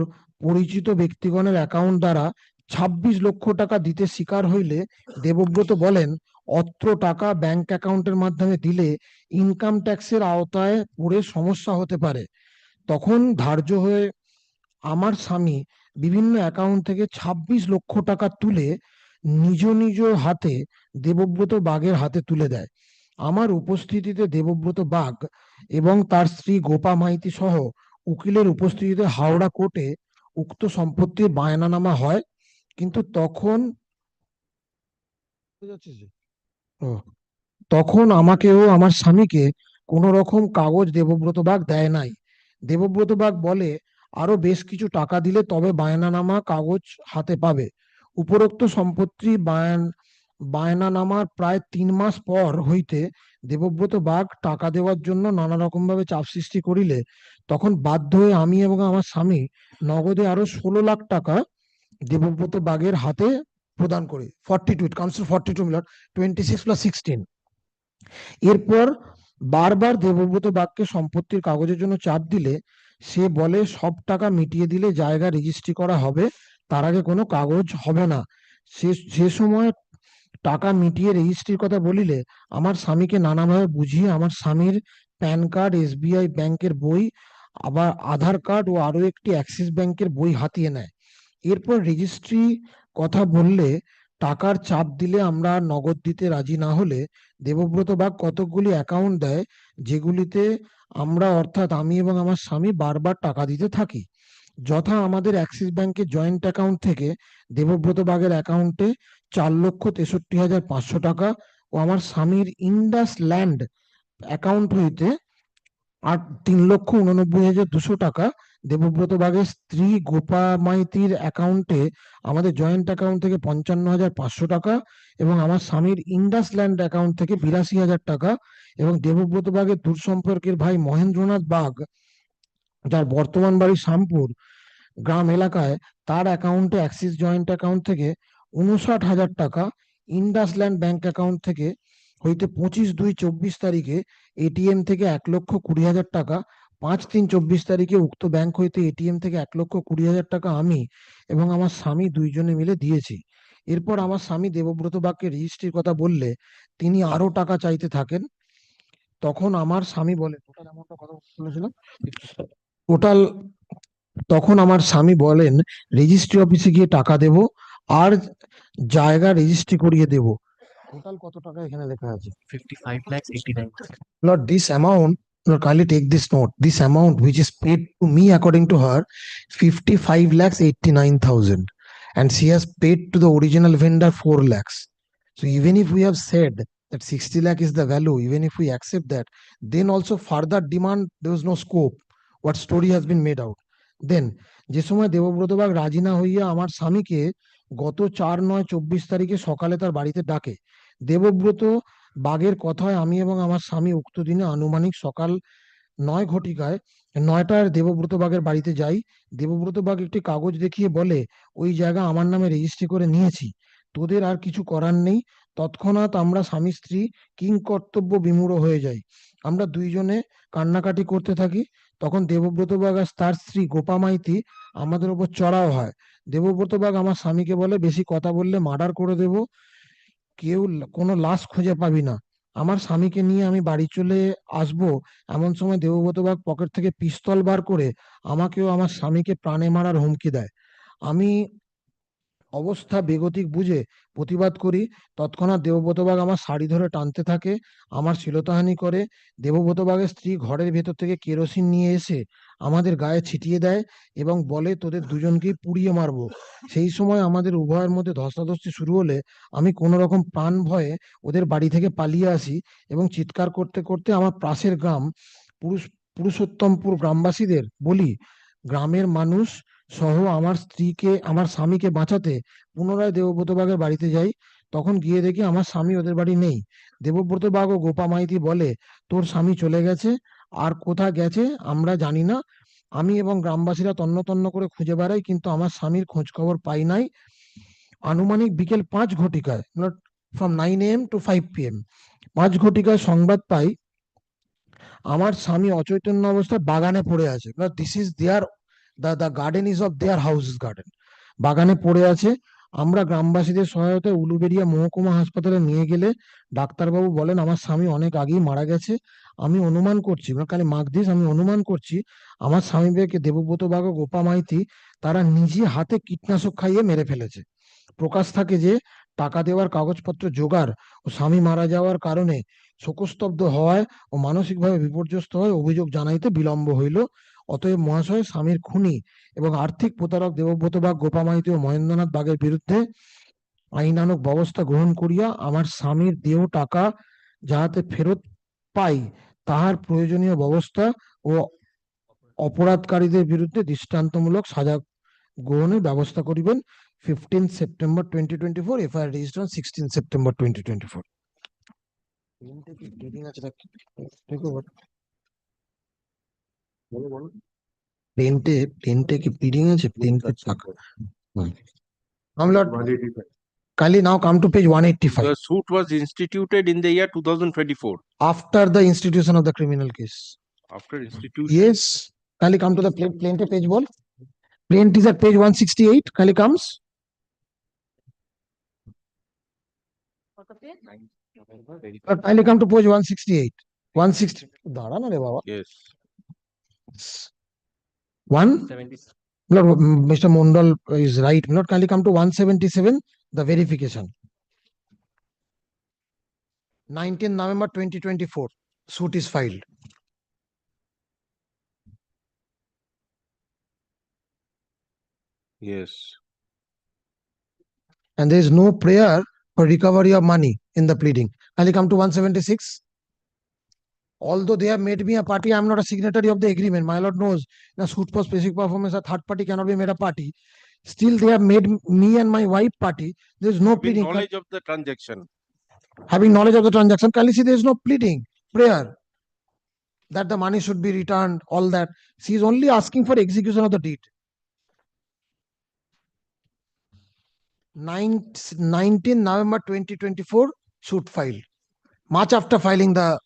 পরিচিত ব্যক্তিগণের অ্যাকাউন্ট দ্বারা 26 লক্ষ টাকা দিতে স্বীকার হইলে দেবব্রত বলেন অত্র টাকা ব্যাংক অ্যাকাউন্টের মাধ্যমে দিলে ইনকাম ট্যাক্সের আওতায় পড়ে সমস্যা হতে পারে। তখন ধার্য হয়ে আমার স্বামী বিভিন্ন অ্যাকাউন্ট থেকে 26 লক্ষ টাকা তুলে নিজ নিজ হাতে দেবব্রত বাগের হাতে তুলে দেয়। আমার উপস্থিতিতে দেবব্রত বাগ এবং তার স্ত্রী গোপা মাইতি সহ উকিলের উপস্থিতিতে হাওড়া কোর্টে উক্ত সম্পত্তির বায়নানামা হয়। কিন্তু তখন তখন আমাকে ও আমার স্বামীকে কোনো রকম কাগজ দেবব্রত বাগ দেয় নাই। দেবব্রত বাগ বলে আরো বেশ কিছু টাকা দিলে তবে বায়নানামা কাগজ হাতে পাবে। উপরোক্ত সম্পত্তি বায়নানামার প্রায় 3 মাস পর হইতে দেবব্রত বাগ টাকা দেওয়ার জন্য নানা রকম ভাবে চাপ সৃষ্টি করিলে তখন বাধ্য হয়ে আমি এবং আমার স্বামী নগদে আরো 16 লাখ টাকা দেবব্রত বাগের হাতে প্রদান করি। 42, it comes to 42 million, 26 plus 16. এরপর বারবার দেবব্রত বাগকে সম্পত্তির কাগজের জন্য চাপ দিলে সে বলে সব টাকা মিটিয়ে দিলে জায়গা রেজিস্ট্রি করা হবে, তার আগে কোনো কাগজ হবে না। সে সময় টাকা মিটিয়ে রেজিস্ট্রির কথা বলিলে আমার স্বামীকে নানাভাবে বুঝিয়ে আমার স্বামীর প্যান কার্ড, SBI ব্যাংকের বই, আবার আধার কার্ড ও আরো একটি অ্যাক্সিস ব্যাংকের বই হাতিয়ে নেয়। এরপর রেজিস্ট্রি কথা বললে টাকার চাপ দিলে আমরা নগদ দিতে রাজি না হলে দেবব্রত বাগ কতকগুলি অ্যাকাউন্ট দেয় যেগুলিতে আমরা অর্থাৎ আমি এবং আমার স্বামী বারবার টাকা দিতে থাকি। যথা আমাদের অ্যাক্সিস ব্যাংকের জয়েন্ট অ্যাকাউন্ট থেকে দেবব্রত বাগের অ্যাকাউন্টে 4,63,500 টাকা ও আমার স্বামীর ইন্ডাস ল্যান্ড অ্যাকাউন্ট হইতে 3,89,200 টাকা, দেবব্রত বাগের স্ত্রী গোপা মাইতির অ্যাকাউন্টে আমাদের জয়েন্ট অ্যাকাউন্ট থেকে 55,500 টাকা এবং আমার স্বামীর ইন্ডাস ল্যান্ড অ্যাকাউন্ট থেকে 82,000 টাকা এবং দেবব্রত বাগের দূর সম্পর্কের ভাই মহেন্দ্রনাথ বাগ, যার বর্তমান বাড়ি শ্যামপুর গ্রাম এলাকায়, তার অ্যাকাউন্টে অ্যাক্সিস জয়েন্ট অ্যাকাউন্ট থেকে 59,000 টাকা, ইন্ডাস ল্যান্ড ব্যাংক অ্যাকাউন্ট থেকে হইতে 25/2/24 তারিখে এটিএম থেকে 1,20,000 টাকা, 5/3/24 তারিখে উক্ত ব্যাংক হইতে এটিএম থেকে 1,20,000 টাকা আমি এবং আমার স্বামী দুইজনে মিলে দিয়েছি। এরপর আমার স্বামী দেবব্রত বাগকে রেজিস্ট্রির কথা বললে তিনি আরো টাকা চাইতে থাকেন। তখন আমার স্বামী বলে তখন আমার স্বামী বলেন রেজিস্ট্রি অফিসে গিয়ে টাকা দেব আর জায়গা রেজিস্ট্রি করিয়ে দেব। টোটাল কত টাকা এখানে লেখা আছে? 55,89,000. Lord, this amount, Lord, kindly take this note. This amount which is paid to me according to her, 55,89,000, and she has paid to the original vendor 4 lakhs. So even if we have said that 60 lakh is the value, even if we accept that, then also further demand, there was no scope. What story has been made out? Then যে সময় Debabrata bug রাজি না হইয়া আমার স্বামীকে গত 4/9/24 তারিখে সকালে তার বাড়িতে ডাকে, দেবব্রত বাগের কথায় আমি এবং আমার স্বামী উক্ত দিনে আনুমানিক সকাল 9 ঘটিকায় 9টার দেবব্রত বাগের বাড়িতে যাই। দেবব্রত বাগ একটি কাগজ দেখিয়ে বলে ওই জায়গা আমার নামে রেজিস্ট্রি করে নিয়েছি, তোদের আর কিছু করার নেই। তৎক্ষণাৎ আমরা স্বামী স্ত্রী কিং কর্তব্য বিমূঢ় হয়ে যাই। আমরা দুইজনে কান্নাকাটি করতে থাকি। তখন দেবব্রত বাগ আর তার স্ত্রী গোপা মাইতি আমাদের উপর চড়াও হয়। দেবব্রত বাগ আমার স্বামীকে বলে বেশি কথা বললে মার্ডার করে দেব, কেউ কোনো লাশ খুঁজে পাবি না। আমার স্বামীকে নিয়ে আমি বাড়ি চলে আসবো এমন সময় দেবব্রত বাগ পকেট থেকে পিস্তল বার করে আমাকেও আমার স্বামীকে প্রাণে মারার হুমকি দেয়। আমি অবস্থা বেগতিক বুঝে প্রতিবাদ করি। তৎক্ষণাৎ দেবব্রত বাগ আমার শাড়ি ধরে টানতে থাকে, আমার শ্লীলতাহানি করে। দেবব্রত বাগের স্ত্রী ঘরের ভেতর থেকে কেরোসিন নিয়ে এসে আমাদের গায়ে ছিটিয়ে দেয় এবং বলে তোদের দুজনকেই পুড়িয়ে মারবো। সেই সময় আমাদের উভয়ের মধ্যে ধস্তাধস্তি শুরু হলে আমি কোনো রকম প্রাণ ভয়ে ওদের বাড়ি থেকে পালিয়ে আসি এবং চিৎকার করতে করতে আমার পাশের গ্রাম পুরুষোত্তমপুর গ্রামবাসীদের বলি গ্রামের মানুষ সহ আমার স্ত্রীকে আমার স্বামীকে বাঁচাতে পুনরায় দেবব্রত বাগের বাড়িতে যাই। তখন গিয়ে দেখি আমার স্বামী ওদের বাড়ি নেই। দেবব্রত বাগ ও গোপা মাইতি বলে তোর স্বামী চলে গেছে, আর কোথা গেছে আমরা জানি না। আমি এবং গ্রামবাসীরা তন্ন তন্ন করে খুঁজে বেড়াই কিন্তু আমার স্বামীর খোঁজ খবর পাই নাই। আনুমানিক বিকেল 5 ঘটিকায়, ফ্রম 9 AM to 5 PM, 5 ঘটিকায় সংবাদ পাই আমার স্বামী অচৈতন্য অবস্থায় বাগানে পড়ে আছে। This is there, the garden is of their house garden, বাগানে পড়ে আছে। আমরা গ্রামবাসীদের সহায়তায় উলুবেড়িয়া মহকুমা হাসপাতালে নিয়ে গেলে ডাক্তারবাবু বলেন আমার স্বামী অনেক আগেই মারা গেছে। আমি অনুমান করছি, কালে মাগধীশ, আমি অনুমান করছি আমার স্বামীকে দেবব্রত বাগ ও গোপা মাইতি তারা নিজে হাতে কীটনাশক খাইয়ে মেরে ফেলেছে। প্রকাশ থাকে যে টাকা দেওয়ার কাগজপত্র জোগাড় ও স্বামী মারা যাওয়ার কারণে শোকস্তব্ধ হওয়ায় ও মানসিকভাবে বিপর্যস্ত হয়ে অভিযোগ জানাইতে বিলম্ব হইল। অতএব মহাশয় স্বামীর খুনি এবং আর্থিক প্রতারক দেবব্রত বাগ, গোপা মাইতি ও মহেন্দ্রনাথ বাগের বিরুদ্ধে আইনানুগ ব্যবস্থা গ্রহণ করিয়া আমার স্বামীর দেহ টাকা যাহাতে ফেরত পাই তাহার প্রয়োজনীয় ব্যবস্থা ও অপরাধকারীদের বিরুদ্ধে দৃষ্টান্তমূলক সাজা গ্রহণের ব্যবস্থা করিবেন। 15 September 2024, FIR registered on 16 September 2024. প্লেনটে কি প্লিডিং আছে? প্লেনটে টাকা। Kindly now come to page 185. The suit was instituted in the year 2024. After the institution of the criminal case. After institution. Yes. Kindly come to the plaintiff page ball. Plaintiff is at page 168. Kindly comes. Kindly come to page 168. 160. Yes. 1. Mr. Mondal is right. Not kindly come to 177. The verification. 19 November 2024. Suit is filed. Yes. And there is no prayer for recovery of money in the pleading. Kindly come to 176. Although they have made me a party, I am not a signatory of the agreement. My lord knows in a suit for specific performance, a third party cannot be made a party. Still, they have made me and my wife party. There is no pleading. Knowledge of the transaction. Having knowledge of the transaction, kindly see there is no pleading, prayer that the money should be returned, all that. She is only asking for execution of the deed. 19 November 2024, suit filed. Much after filing the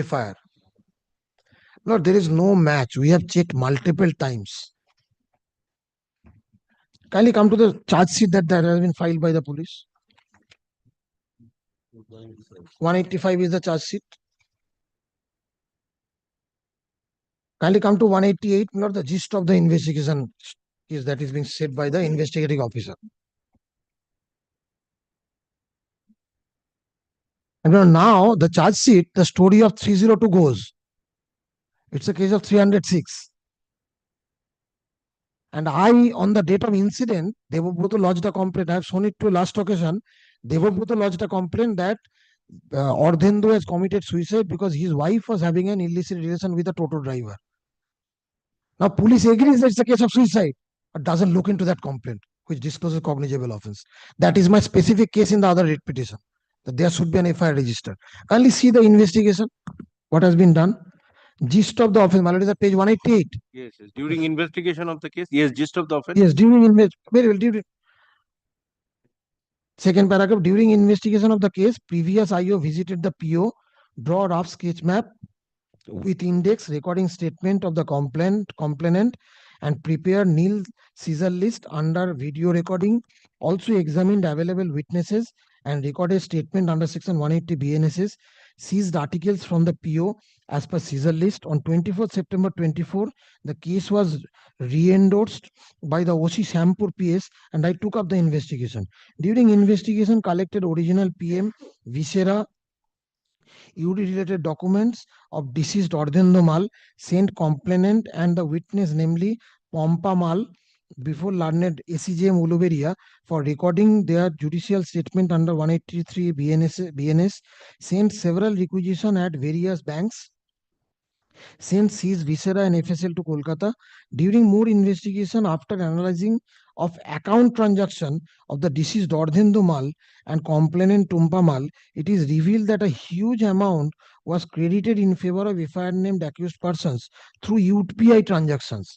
FIR. Lord, there is no match. We have checked multiple times. Kindly come to the charge sheet that has been filed by the police. 185 is the charge sheet. Kindly come to 188, not the gist of the investigation is that is being said by the investigating officer. And now the charge sheet, the story of 302 goes. It's a case of 306. And I, on the date of incident, Devabruta lodged a complaint. I have shown it to last occasion. Devabruta lodged a complaint that Ordhendu has committed suicide because his wife was having an illicit relation with a Toto driver. Now, police agrees that it's a case of suicide, but doesn't look into that complaint, which discloses cognizable offense. That is my specific case in the other writ petition, that there should be an FIR registered. Kindly see the investigation, what has been done. Gist of the offense, my lord, is at page 188. Yes, yes. During investigation of the case, yes, gist of the offense. Yes, during second paragraph, during investigation of the case, previous IO visited the PO, draw rough sketch map with index recording statement of the complainant and prepare nil seizure list under video recording. Also examined available witnesses and recorded statement under section 180 BNSS. Seized articles from the PO as per seizure list. On 24th September 24, the case was re-endorsed by the OC Shampur PS and I took up the investigation. During investigation, collected original PM, viscera, UD related documents of deceased Ordhendu Mal, sent complainant and the witness, namely Pompa Mal, before learned ACJM Uluberia for recording their judicial statement under 183 BNS, sent several requisitions at various banks, sent seized viscera and FSL to Kolkata. During more investigation, after analyzing of account transaction of the deceased Ordhendu Mal and complainant Tumpa Mal, it is revealed that a huge amount was credited in favor of FIR named accused persons through UPI transactions.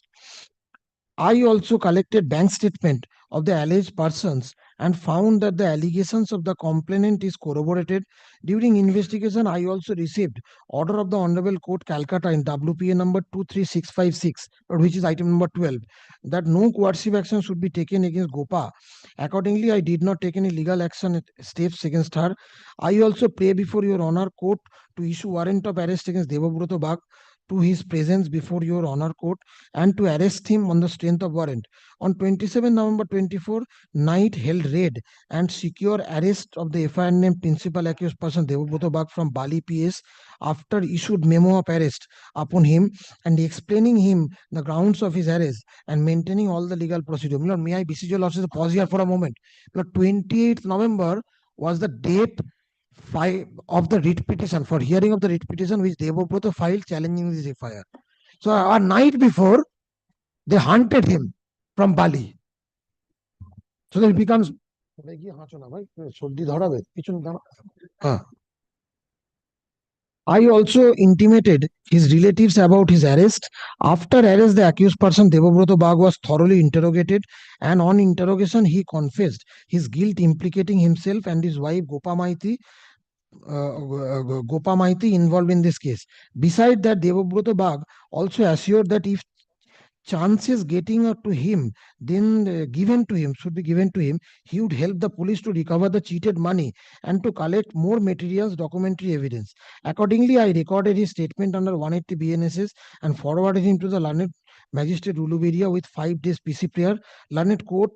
I also collected bank statement of the alleged persons and found that the allegations of the complainant is corroborated. During investigation, I also received order of the Honorable Court Calcutta in WPA number 23656, which is item number 12, that no coercive action should be taken against Gopa. Accordingly, I did not take any legal action steps against her. I also pray before your honor court to issue warrant of arrest against Devabroto Bag to his presence before your honor court and to arrest him on the strength of warrant. On 27 November 24, night held raid and secure arrest of the FIR named principal accused person Devabroto Bag from Bali PS after issued memo of arrest upon him and explaining him the grounds of his arrest and maintaining all the legal procedure. Lord, may I beseech your lordship to pause here for a moment. Lord, 28th November was the date of the writ petition for hearing of the writ petition which Devabroto filed challenging this FIR. So a night before, they hunted him from Bali. So that it becomes. I also intimated his relatives about his arrest. After arrest, the accused person Devabroto Bag was thoroughly interrogated, and on interrogation, he confessed his guilt, implicating himself and his wife Gopa Maiti involved in this case. Besides that, Devabroto Bag also assured that if chances getting to him, then should be given to him, he would help the police to recover the cheated money and to collect more materials, documentary evidence. Accordingly, I recorded his statement under 180 BNSS and forwarded him to the learned magistrate Uluberia with 5 days PC prayer. Learned court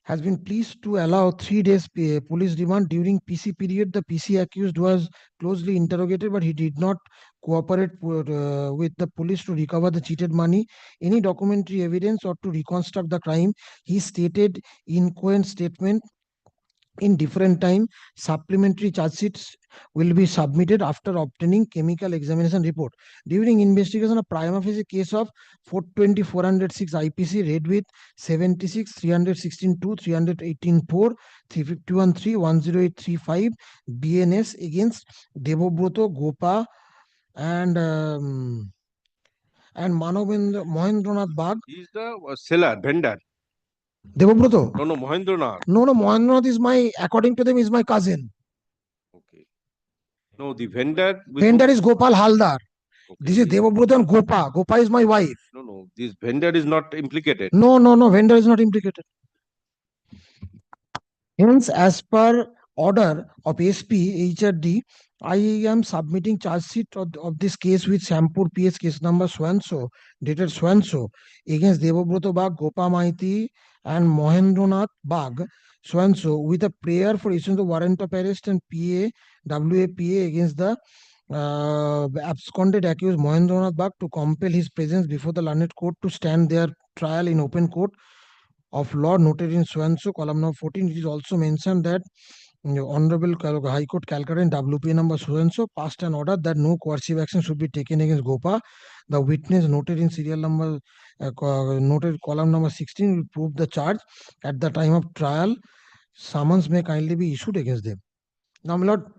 has been pleased to allow 3 days police remand. During PC period, the PC accused was closely interrogated, but he did not cooperate with the police to recover the cheated money, any documentary evidence, or to reconstruct the crime. He stated incoherent statement in different time. Supplementary charge sheets will be submitted after obtaining chemical examination report. During investigation, a prima facie case of 420 406 IPC read with 76 316 2 318 4 351 3 10835 BNS against Devabroto Gopa and Mohendranath Bag. He is the seller, vendor. Devabroto? No, Mohendranath. No, Mohendranath is according to them, is my cousin. Okay. No, the vendor. Vendor is Gopal Haldar. Okay. This is Devabroto and Gopa. Gopa is my wife. No, this vendor is not implicated. No, vendor is not implicated. Hence, as per order of SP HRD, I am submitting charge sheet of this case with Shampur PS case number so dated so against Devabroto Bag, Gopa Maiti and Mohendranath Bag so with a prayer for issuing the warrant of arrest and WAPA against the absconded accused Mohendranath Bag to compel his presence before the learned court to stand their trial in open court of law noted in so column number 14. It is also mentioned that Honorable High Court Calcutta in WP number so passed an order that no coercive action should be taken against Gopa. The witness noted in serial number noted column number 16 will prove the charge at the time of trial. Summons may kindly be issued against them. Now, my lord,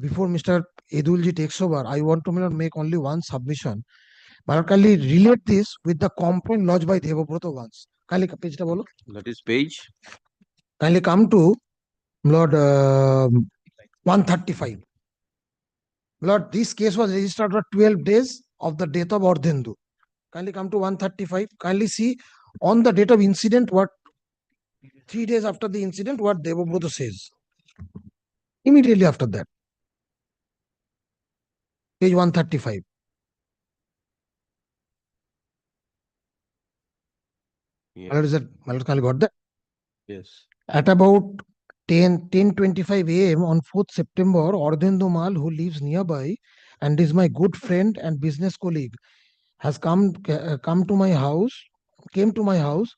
before Mr. Edulji takes over, I want to make only one submission. But kindly relate this with the complaint lodged by Devabroto once. Kindly page ta bolo. That is page. Kindly come to Lord 135. Lord, this case was registered for 12 days of the death of Ardhendu. Kindly come to 135. Kindly see on the date of incident what 3 days after the incident what Devabroto says. Immediately after that. Page 135. Yes. Got that? Yes. At about 10:25 a.m. on 4th September, Ardhendu Mal, who lives nearby and is my good friend and business colleague, has came to my house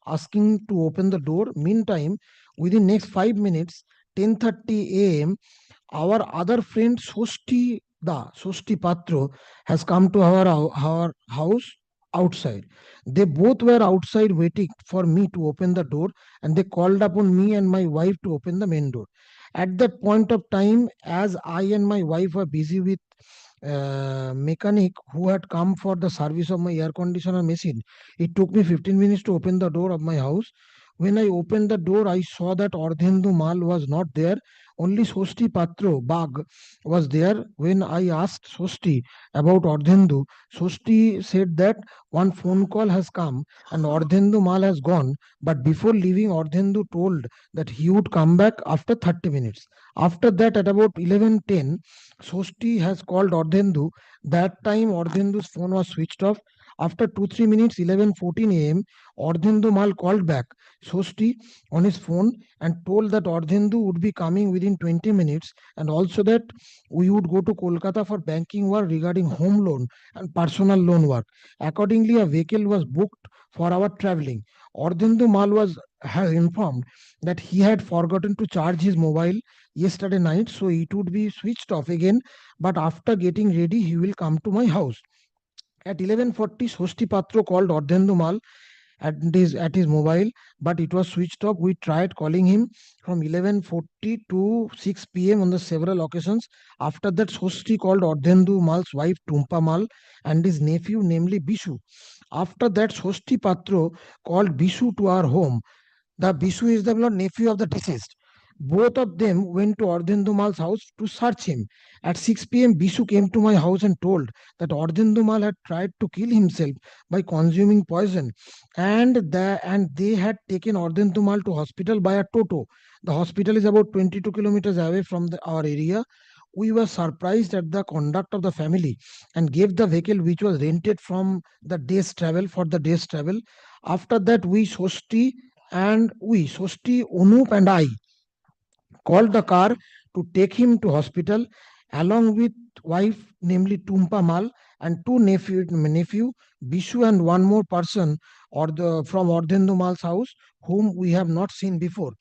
asking to open the door. Meantime, within next 5 minutes, 10:30 a.m., our other friend Sosti Patro has come to our house outside. They both were outside waiting for me to open the door, and they called upon me and my wife to open the main door. At that point of time, as I and my wife were busy with mechanic who had come for the service of my air conditioner machine, it took me 15 minutes to open the door of my house. When I opened the door, I saw that Ardhendu Mal was not there. Only Sosti Patro Bag was there. When I asked Sosti about Ardhendu, Sosti said that one phone call has come and Ardhendu Mal has gone. But before leaving, Ardhendu told that he would come back after 30 minutes. After that, at about 11:10, Sosti has called Ardhendu. That time, Ardhendu's phone was switched off. After 2-3 minutes, 11:14 a.m., Ardhendu Mal called back Sosti on his phone and told that Ardhendu would be coming within 20 minutes and also that we would go to Kolkata for banking work regarding home loan and personal loan work. Accordingly, a vehicle was booked for our traveling. Ardhendu Mal has informed that he had forgotten to charge his mobile yesterday night, so it would be switched off again. But after getting ready, he will come to my house. At 11:40, Sosti Patro called Ardhendu Mal at his mobile, but it was switched off. We tried calling him from 11:40 to 6 p.m. on the several occasions. After that, Sosti called Ardhendu Mal's wife Tumpa Mal and his nephew, namely Bishu. After that, Sosti Patro called Bishu to our home. The Bishu is the nephew of the deceased. Both of them went to Ardhendumal's house to search him. At 6 p.m., Bishu came to my house and told that Ardhendumal had tried to kill himself by consuming poison, and they had taken Ardhendumal to hospital by a toto. The hospital is about 22 kilometers away from our area. We were surprised at the conduct of the family and gave the vehicle which was rented from the day's travel for the day's travel. After that, Sosti, Unup and I called the car to take him to hospital along with wife, namely Tumpa Mal, and two nephew, Bishu and one more person from Ardhendu Mal's house whom we have not seen before.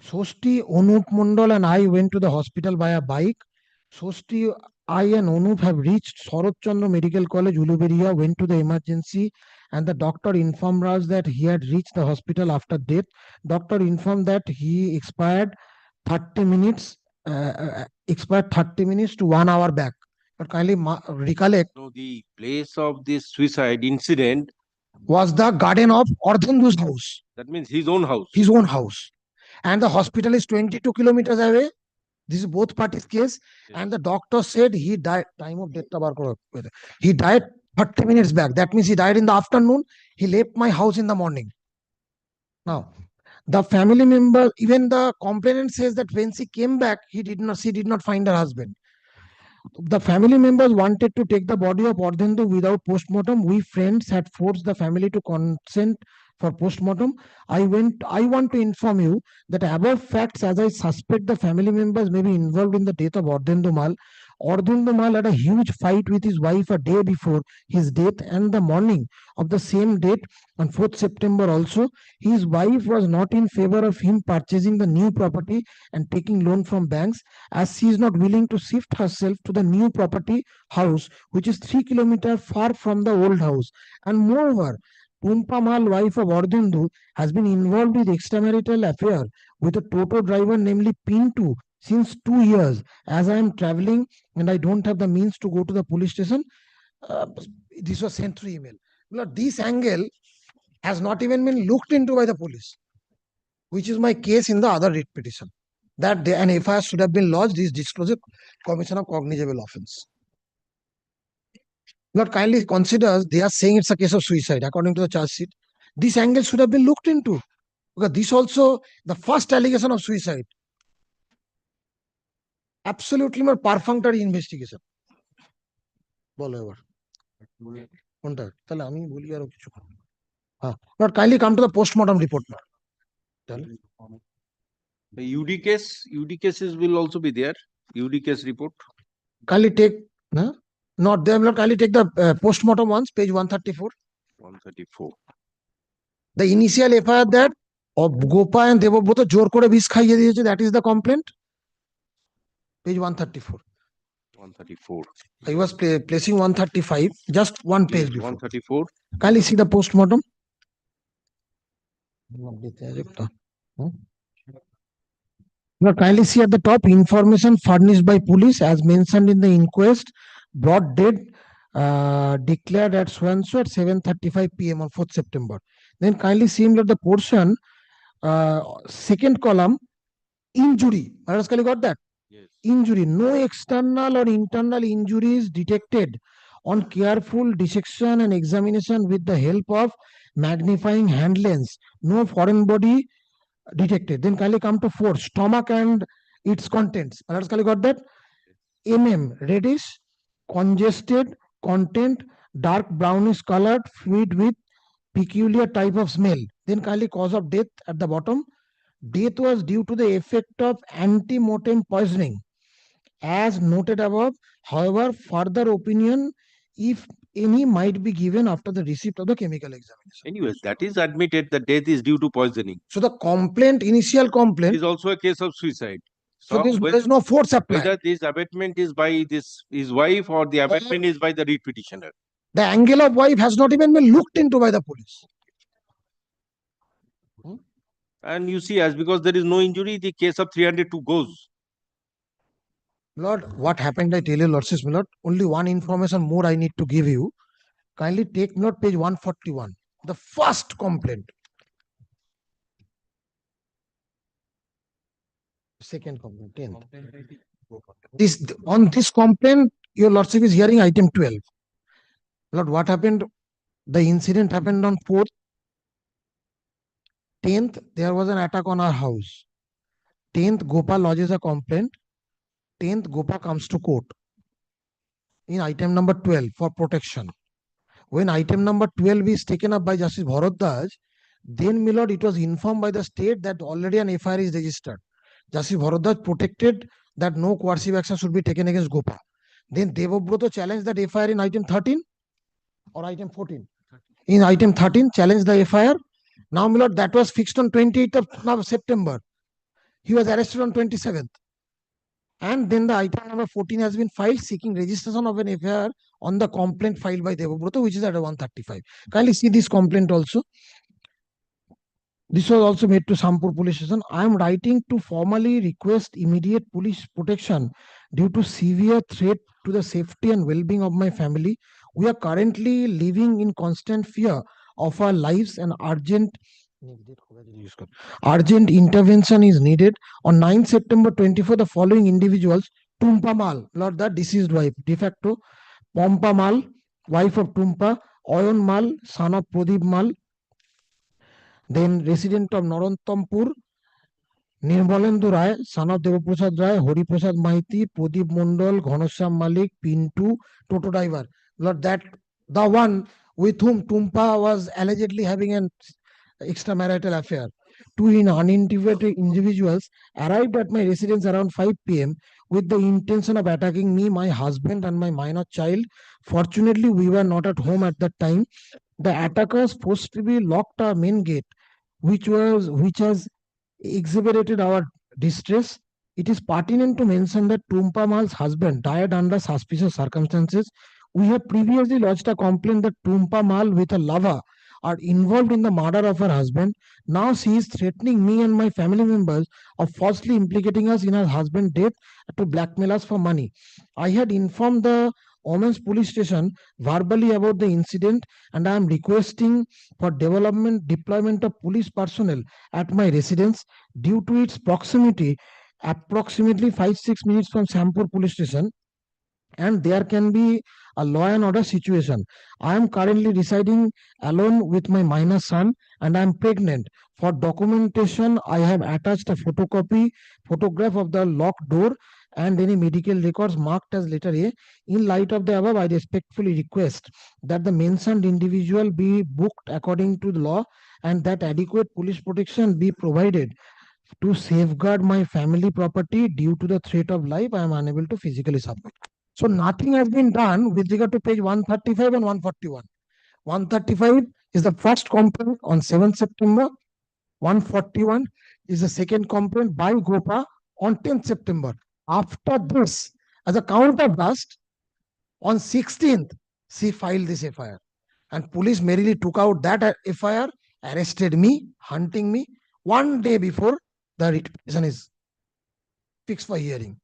Sosti, Anup Mondal and I went to the hospital by a bike. Sosti, I and Anup have reached Sarat Chandra Medical College, Uluberia, went to the emergency and the doctor informed us that he had reached the hospital after death. Doctor informed that he expired 30 minutes to 1 hour back. But kindly recollect. So the place of this suicide incident was the garden of Ardhendu's house. That means his own house. His own house. And the hospital is 22 kilometers away. This is both parties' case. Yes. And the doctor said he died. Time of death. He died 30 minutes back. That means he died in the afternoon. He left my house in the morning. Now, the family member, even the complainant says that when she came back, she did not find her husband. The family members wanted to take the body of Ardhendu without postmortem. We friends had forced the family to consent for postmortem. I want to inform you that above facts, as I suspect the family members may be involved in the death of Ardhendu Mal. Ardhendu Mal had a huge fight with his wife a day before his death, and the morning of the same date on 4th September also, his wife was not in favor of him purchasing the new property and taking loan from banks, as she is not willing to shift herself to the new property house, which is 3 kilometers far from the old house. And moreover, Tumpa Mal, wife of Ardhendu, has been involved with extramarital affair with a toto driver, namely Pintu, since 2 years. As I am traveling and I don't have the means to go to the police station, this was sent through email. This angle has not even been looked into by the police, which is my case in the other writ petition. That an FIR should have been lodged is disclosure commission of cognizable offense. Not kindly considers, they are saying it's a case of suicide according to the charge sheet. This angle should have been looked into, because this also the first allegation of suicide. Absolutely more perfunctory investigation. Not kindly come to the postmortem report now. The UD cases will also be there. UD case report. Kindly take, not there, not kindly take the postmortem ones, page 134. 134. The initial FIR that Gopa and Devabhrata jor kore bish khaiye diyeche, that is the complaint. Page 134. 134. I was placing 135, just one page before. 134. Kindly see the postmortem. Now, kindly see at the top, information furnished by police as mentioned in the inquest, brought dead, declared at so-and-so at 7:35 p.m. on 4th September. Then kindly see him the portion, second column, injury. Kindly got that? Yes. Injury. No external or internal injuries detected on careful dissection and examination with the help of magnifying hand lens. No foreign body detected. Then kindly come to 4, stomach and its contents. Kindly got that? Reddish, congested, content, dark brownish colored, fluid with peculiar type of smell. Then kindly cause of death at the bottom. Death was due to the effect of antemortem poisoning. As noted above, however, further opinion, if any, might be given after the receipt of the chemical examination. Anyways, that is admitted that death is due to poisoning. So the complaint, initial complaint, is also a case of suicide. so there's no force applied. Whether this abatement is by his wife or the abatement is by the writ petitioner. The angle of wife has not even been looked into by the police. And you see, as because there is no injury, the case of 302 goes. Lord, what happened, I tell you, Lord, my Lord, only one information more I need to give you. Kindly take note, page 141, the first complaint. Second complaint, 10th. On this complaint, your Lordship is hearing item 12. Lord, what happened? The incident happened on 4th. 10th, there was an attack on our house. 10th, Gopal lodges a complaint. 10th, Gopal comes to court in item number 12 for protection. When item number 12 is taken up by Justice Bharadwaj, then, my lord, it was informed by the state that already an FIR is registered. Justice Bharadwaj protected that no coercive action should be taken against Gopal. Then Devobroto challenged that FIR in item 13 or item 14. In item 13, challenged the FIR. Now, my lord, that was fixed on 28th of September. He was arrested on 27th. And then the item number 14 has been filed seeking registration of an FIR on the complaint filed by Devobroto, which is at 135. Kindly see this complaint also. This was also made to Sampur police station. I am writing to formally request immediate police protection due to severe threat to the safety and well-being of my family. We are currently living in constant fear of our lives, and urgent intervention is needed. On 9 September 24, the following individuals: Tumpa Mal, Lord, the deceased wife, de facto; Pompa Mal, wife of Tumpa; Oyon Mal, son of Pradeep Mal, then resident of Narantampur; Nirmalendu Rai, son of Devaprasad Rai; Hariprasad Mahiti, Pradeep Mondal, Ghanoshyam Malik, Pintu, Toto driver. Lord, that the one with whom Tumpa was allegedly having an extramarital affair. Two unidentified individuals arrived at my residence around 5 p.m. with the intention of attacking me, my husband, and my minor child. Fortunately, we were not at home at that time. The attackers forcibly locked our main gate, which has exaggerated our distress. It is pertinent to mention that Tumpa Mal's husband died under suspicious circumstances. We have previously lodged a complaint that Tumpa Mal with a lover are involved in the murder of her husband. Now she is threatening me and my family members of falsely implicating us in her husband's death to blackmail us for money. I had informed the Women's Police Station verbally about the incident, and I am requesting for deployment of police personnel at my residence due to its proximity, approximately 5-6 minutes from Sampur Police Station, and there can be a law and order situation. I am currently residing alone with my minor son, and I am pregnant. For documentation, I have attached a photograph of the locked door and any medical records marked as letter A. In light of the above, I respectfully request that the mentioned individual be booked according to the law and that adequate police protection be provided to safeguard my family property. Due to the threat of life, I am unable to physically submit. So nothing has been done with regard to page 135 and 141. 135 is the first complaint on 7th September. 141 is the second complaint by Gopa on 10th September. After this, as a counterblast, on 16th, she filed this FIR. And police merely took out that FIR, arrested me, hunting me, one day before the writ petition is fixed for hearing.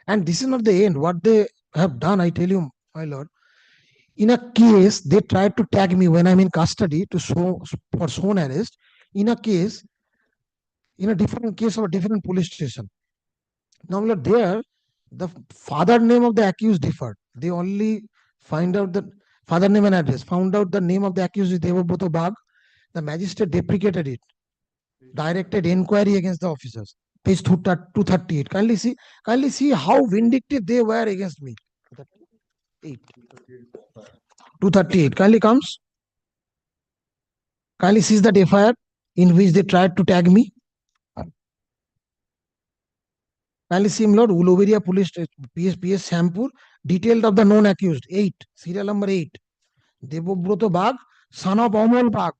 And this is not the end. What they have done, I tell you, my lord, In a case, they tried to tag me when I'm in custody to show for sworn arrest. In a case, in a different case of a different police station. Now, my lord, there, the father name of the accused differed. They only find out the father name and address, found out the name of the accused is Devabroto Bag. The magistrate deprecated it, directed inquiry against the officers. Page 238. Kindly see how vindictive they were against me. 238. Kindly comes. Kindly sees that FIR in which they tried to tag me. Kindly see, my lord, Uluberia Police PS Shampur, detailed of the known accused. 8, serial number 8. Devabroto Bag, son of HON'BLE Bag.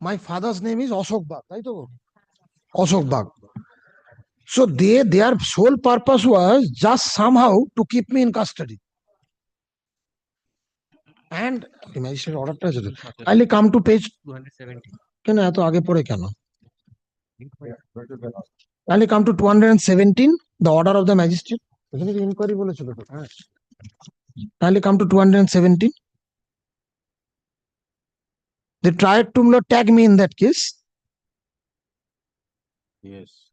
My father's name is Ashok Bag. Right? Ashok Bag. So their sole purpose was just somehow to keep me in custody. And the magistrate order, kindly come to page 270. Can I aage pore keno? Kindly come to 217, the order of the magistrate. Inquiry bolechilo to. Kindly come to 217. They tried to tag me in that case. Yes.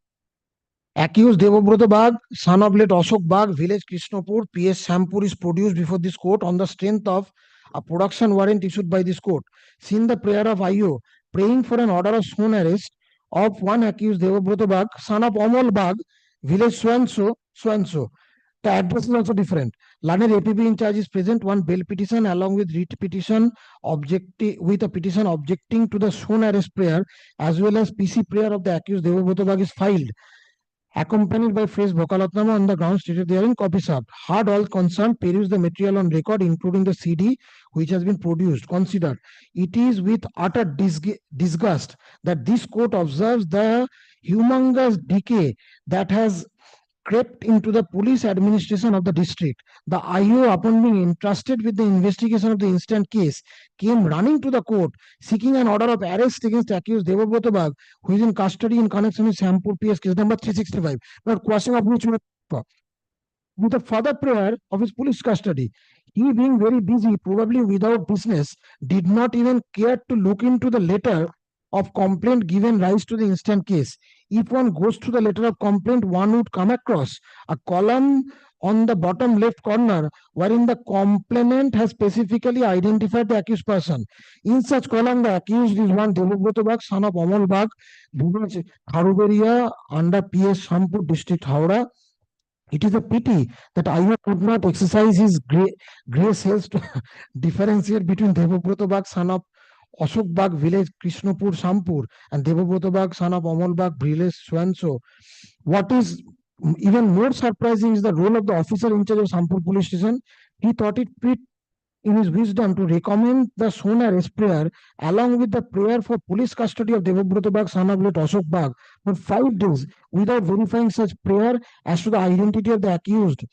Accused Devabroto Bag, son of late Ashok Bag, village Krishnapur, PS Shampur is produced before this court on the strength of a production warrant issued by this court. Seen the prayer of IO, praying for an order of sworn arrest of one accused Devabroto Bag, son of HON'BLE Bag, village so and so. The address is also different. Learned APB in charge is present. One bail petition along with writ petition with a petition objecting to the sworn arrest prayer as well as PC prayer of the accused Devabroto Bag is filed, accompanied by phrase Vokalatnama on the ground stated therein, copy sub. Had all concerned peruse the material on record, including the CD which has been produced. Considered. It is with utter disgust that this court observes the humongous decay that has crept into the police administration of the district. The IO, upon being entrusted with the investigation of the instant case, came running to the court seeking an order of arrest against accused Devabroto Bag, who is in custody in connection with Shampur PS case number 365. Now, question of which with the further prayer of his police custody. He, being very busy, probably without business, did not even care to look into the letter of complaint given rise to the instant case. If one goes to the letter of complaint, one would come across a column on the bottom left corner wherein the complainant has specifically identified the accused person. In such column, the accused is one Devabroto Bag, son of HON'BLE Bag, village Kharuberia under PS Shampur district, Howrah. It is a pity that IO could not exercise his grace cells to differentiate between Devabroto Bag, son of Ashok Bag, village Krishnapur, Shampur, and Devabroto Bag, son of HON'BLE Bag, village so. What is even more surprising is the role of the officer in charge of Shampur police station. He thought it fit in his wisdom to recommend the sworn arrest prayer along with the prayer for police custody of Devabroto Bag, son of late Ashok Bag, for 5 days without verifying such prayer as to the identity of the accused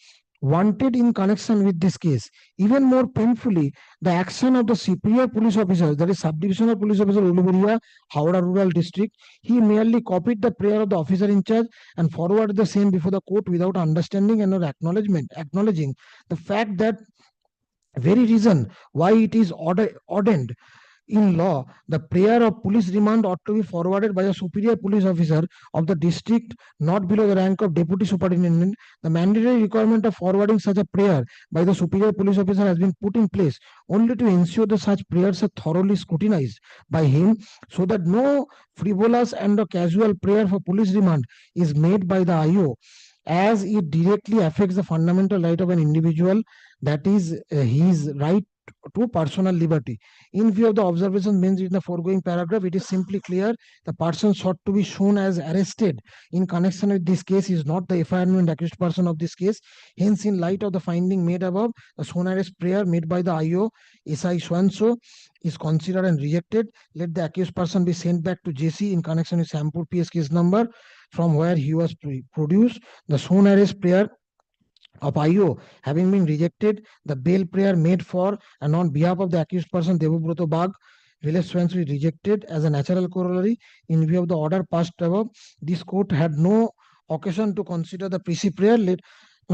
wanted in connection with this case. Even more painfully, the action of the superior police officer, that is subdivisional police officer Uluberia, Howrah Rural District, he merely copied the prayer of the officer in charge and forwarded the same before the court without understanding and or acknowledging the fact that very reason why it is ordained in law, the prayer of police remand ought to be forwarded by a superior police officer of the district, not below the rank of deputy superintendent. The mandatory requirement of forwarding such a prayer by the superior police officer has been put in place only to ensure that such prayers are thoroughly scrutinized by him, so that no frivolous and a casual prayer for police remand is made by the IO, as it directly affects the fundamental right of an individual, that is his right to personal liberty. In view of the observations mentioned in the foregoing paragraph, it is simply clear the person sought to be shown as arrested in connection with this case is not the FIR and accused person of this case. Hence, in light of the finding made above, the shown arrest prayer made by the IO SI so is considered and rejected. Let the accused person be sent back to JC in connection with Shampur PS case number from where he was produced. The shown arrest prayer of IO having been rejected, the bail prayer made for and on behalf of the accused person Devabroto Bag, village Swans, is rejected as a natural corollary. In view of the order passed above, this court had no occasion to consider the PC prayer.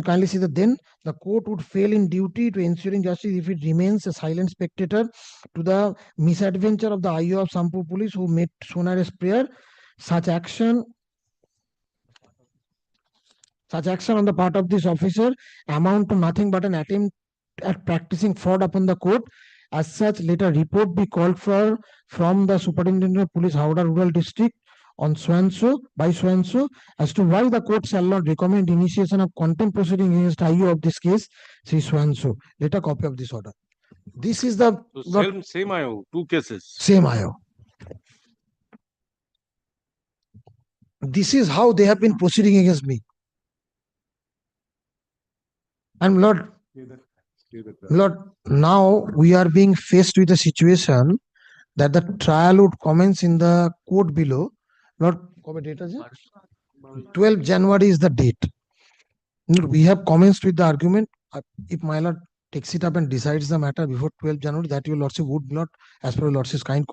Kindly see that then the court would fail in duty to ensuring justice if it remains a silent spectator to the misadventure of the IO of Sampu police who made Sonare's prayer. Such action on the part of this officer amount to nothing but an attempt at practicing fraud upon the court. As such, let a report be called for from the Superintendent of Police, Howrah Rural District, on by so as to why the court shall not recommend initiation of contempt proceeding against IO of this case, Sri so. Let a copy of this order. This is the So same IO, two cases. Same IO. This is how they have been proceeding against me. And Lord, now we are being faced with a situation that the trial would commence in the court below. Lord, 12 January is the date. We have commenced with the argument. If my Lord takes it up and decides the matter before 12 January, that your Lordship would not, as per your Lordship's kind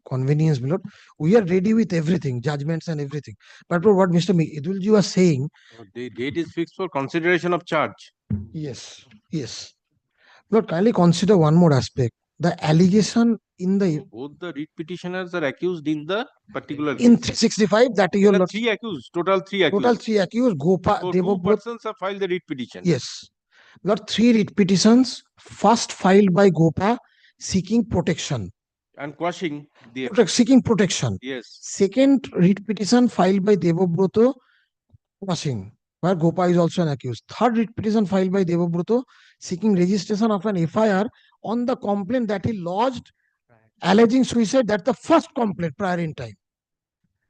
convenience, my Lord, we are ready with everything, judgments and everything. But what Mr. Idulji was saying. The date is fixed for consideration of charge. Yes. Lord, kindly consider one more aspect. The allegation in the both the writ petitioners are accused in the particular in case. 365 that your There are three accused, total three accused. Gopa So Devo two persons have filed the writ petition. Yes. Lord, 3 writ petitions, first filed by Gopa seeking protection. And quashing the seeking protection. Yes. Second writ petition filed by Devobroto quashing, where Gopa is also an accused. Third writ petition filed by Devobroto seeking registration of an FIR on the complaint that he lodged alleging suicide. That's the first complaint prior in time.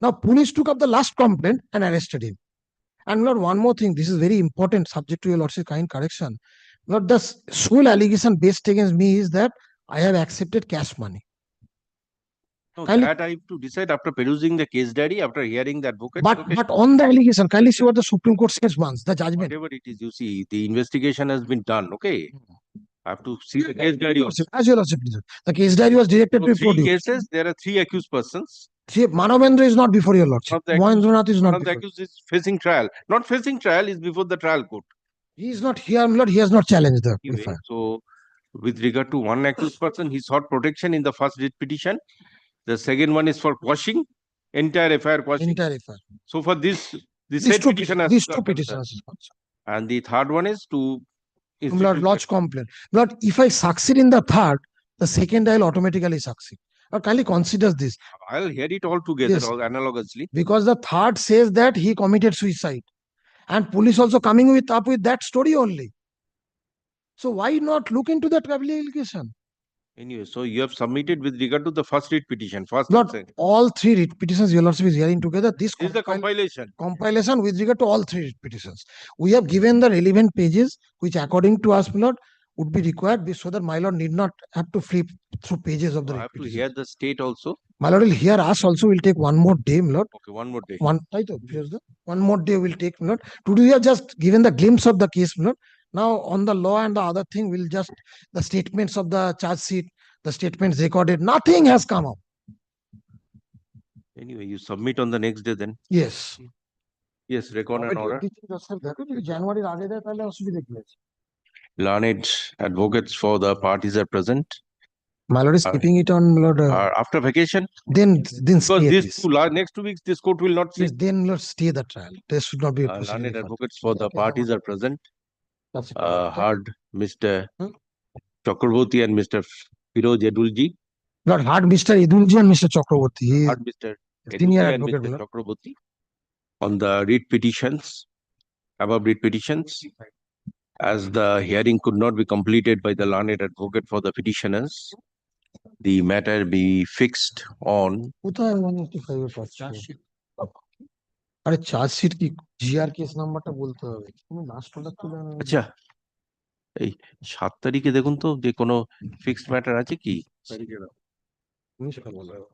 Now, police took up the last complaint and arrested him. And Lord, one more thing, this is very important, subject to your Lordship's kind correction. Lord, the sole allegation based against me is that I have accepted cash money. No, that I have to decide after perusing the case diary, after hearing the advocate. But on the allegation, kindly see what the Supreme Court says once, the judgment. Whatever it is, you see, the investigation has been done, okay? I have to see the case diary also. As your Lordship, please. The case diary was directed to three cases, there are 3 accused persons. See, Manavendra is not before your Lordship. Mahendranath is not One of the accused is facing trial. Not facing trial, is before the trial court. He is not here, Lord. He has not challenged the FIR. So, with regard to one accused person, he sought protection in the first writ petition. The second one is for quashing, entire FIR quashing. Entire FIR. So, for these two petitions. And the third one is to Lord, lodge complaint. Lord, if I succeed in the third, the second I will automatically succeed. Or kindly consider this. I'll hear it all together, analogously. Because the third says that he committed suicide. And police also coming up with that story only. So why not look into that allegation? Anyway, so you have submitted with regard to the first writ petition. Not all 3 writ petitions your Lordship is hearing together. This is the compilation. Compilation with regard to all 3 writ petitions. We have given the relevant pages, which according to us, my Lord, would be required so that my Lord need not have to flip through pages of the I have to hear the state also. My Lord will hear us also. Will take one more day, my Lord. Okay, one more day. One more day will take, my Lord. Today we have just given the glimpse of the case, my Lord. Now on the law and the other thing, we'll just the statements of the charge sheet, the statements recorded. Nothing has come up. Anyway, you submit on the next day then. Yes. Yes, record an order. January Learned advocates for the parties are present. My Lord is keeping it on, my Lord. After vacation. Then because these next 2 weeks, this court will not sit. Yes, then Lord stay the trial. There should not be a learned advocates for the parties are present. Heard Mr. Chakraborty and Mr. Firoz Edulji. Lord, heard Mr. Edulji and Mr. Chakraborty. Heard Mr. Edulji and Mr. Chakraborty on the writ petitions, above writ petitions. As the hearing could not be completed by the learned advocate for the petitioners, the matter be fixed on. আরে chargesheet কি GR case নাম্বারটা বলতে হবে তুমি last order তো জানো আচ্ছা এই 7 তারিখে দেখুন তো যে কোনো ফিক্সড ম্যাটার আছে কি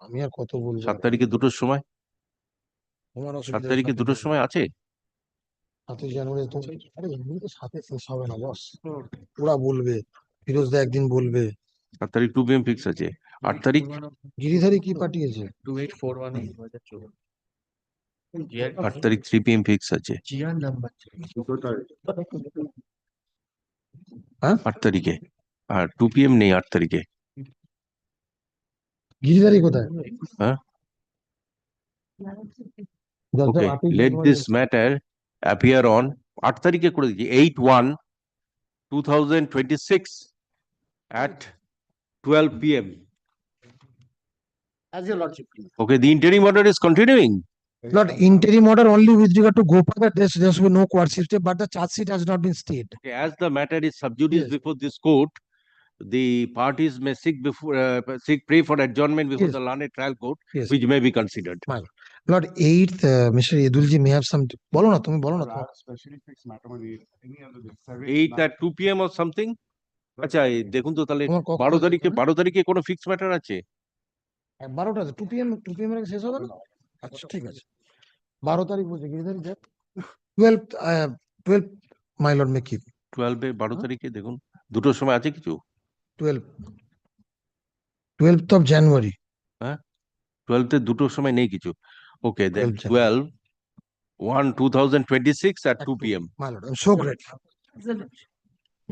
আমি আর কত বলবো 7 তারিখে দুটোর সময় 7 তারিখে দুটোর সময় আছে 7 জানুয়ারি তো আরে এমনিতে 7 শেষ হবে না বস ওরা বলবে ফিরোজ দা একদিন বলবে 7 তারিখ 2 PM ফিক্স আছে 8 তারিখ গিরিধারী কি পাঠিয়েছে 2841 8 তারিখ 3 PM ফিক্স আছে হ্যাঁ 8 তারিখে আর 2 PM নেই 8 তারিখে গিরিধারী কোথায়? হ্যাঁ Just the okay appeal let was- this matter appear on 8 তারিখে করে দিচ্ছি 8/1/2026 at 12 PM. As your lordship. Okay, the interim order is continuing. Not interim order only with regard to Gopal, there should be no coercive step, but the charge sheet has not been stayed. Okay, as the matter is sub judice Yes. before this court, the parties may seek pray for adjournment before Yes. the learned trial court, Yes. which may be considered. Lord, 8th, Mr. Edulji may have some, বলো না তুমি বলো না তোমার। 8 at 2 PM or something? আচ্ছা এই দেখুন তো তাহলে তোমার কখন 12 তারিখে কোনো ফিক্স ম্যাটার আছে? 12টা 2 PM এর আগে শেষ হবে না? আচ্ছা ঠিক আছে 12 তারিখ বলছে গিরিধারী দেখ 12 my lord may keep 12 তারিখে দেখুন দুটোর সময় আছে কিছু? 12th of January. হ্যাঁ 12 তে দুটোর সময় নেই কিছু। Okay, then 12/1/2026 at 2 PM. My lord, I'm so grateful.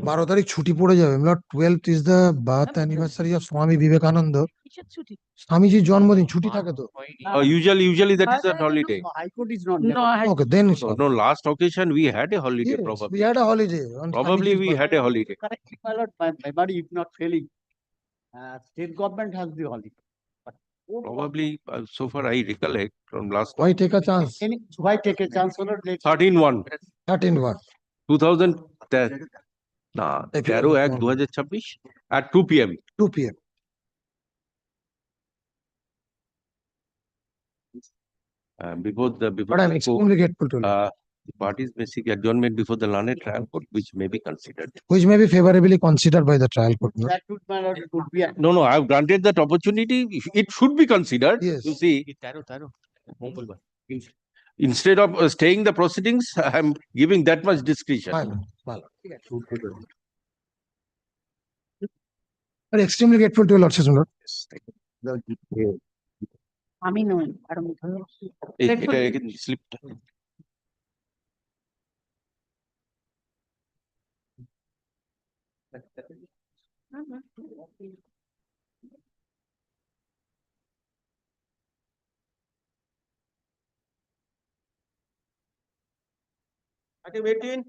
12 তারিখ ছুটি পড়ে যাবে my lord 12th is the birth anniversary of Swami Vivekananda. স্বামীজির জন্মদিন ছুটি থাকে তো Usually that is a holiday. High Court is not. No, I. okay then it's No, last occasion we had a holiday yes, probably. we had a holiday on Probably Swamiji's we birthday. had a holiday. Correctly, my lord, my body is not failing. State government has the holiday. But Probably so far I recollect from last Why take a chance? why take a chance on it? 13/1 13/1 2000 না 13/1/2026 at 2 PM. 2 PM Before but I'm the court, extremely grateful to you the parties may seek adjournment before the learned trial court, which may be considered. which may be favorably considered by the trial court no? That would, my lord, it would be. No, I have granted that opportunity. It should be considered. Yes. You see, instead of staying the proceedings, I am giving that much discretion. my lord I'm extremely grateful to your lordship my lord আমি নই আর এটা স্লিপটা between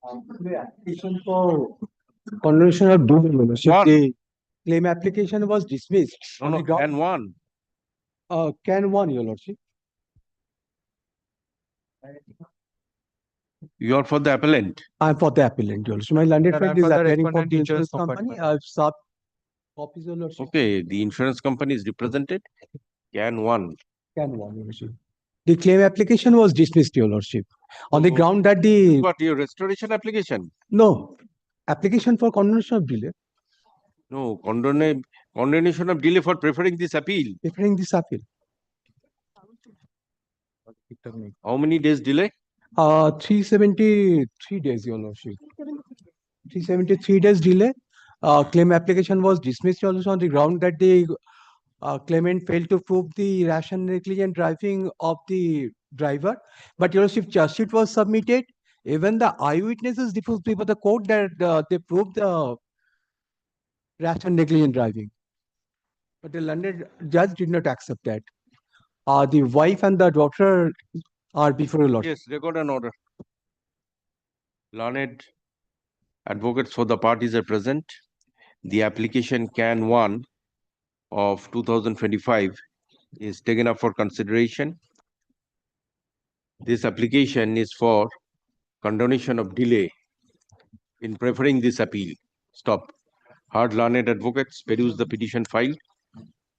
Application for condonation of due membership. One. The claim application was dismissed. on the ground- and one. Can one, your lordship? You are for the appellant. I'm for the appellant, your lordship. My landed Sir, friend I'm is for the appearing for respondent the insurance insurance company. company. I've sub copies, your lordship. Okay, the insurance company is represented. Can one. Can one, your lordship. The claim application was dismissed, your lordship, on the Oh. ground that the, What your restoration application? no, application for condonation of delay, No, condonation of delay for preferring this appeal. preferring this appeal. How many days delay? 373 days, your lordship. 373 days delay. Claim application was dismissed also on the ground that the claimant failed to prove the rash and negligent driving of the driver. But your lordship, charge sheet was submitted. Even the eyewitnesses diffused before the court that they proved the rash and negligent driving. But the London judge did not accept that. The wife and the daughter are before your lordship. Yes, record an order. Learned advocates for the parties are present. The application can 1 of 2025 is taken up for consideration. This application is for condonation of delay in preferring this appeal. Stop. Heard learned advocates peruse the petition filed.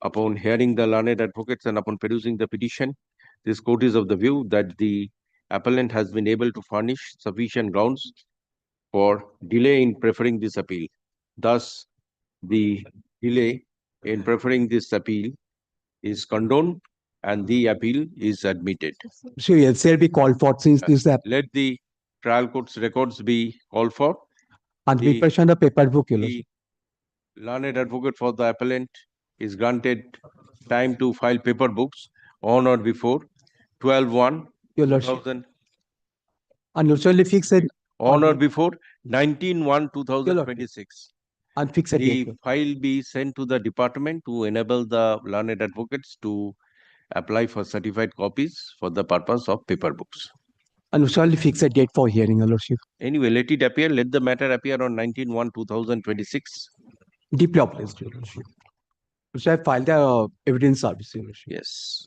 Upon hearing the learned advocates and upon perusing the petition, this court is of the view that the appellant has been able to furnish sufficient grounds for delay in preferring this appeal. Thus, the delay in preferring this appeal is condoned and the appeal is admitted. So yes, there be called for since this app Let the trial court's records be called for. and the- we question the paper book, your lordship. Learned advocate for the appellant is granted time to file paper books on or before 12/1, Your Lordship. 2000, And also only fix it on or before 19/1, 2026. and fix a The date. file be sent to the department to enable the learned advocates to apply for certified copies for the purpose of paper books. And also only fix a date for hearing, Your Lordship. Anyway, let it appear. Let the matter appear on 19/1, 2026. Deeply obliged, Your Lordship. So I filed the evidence service, Your Lordship. Yes.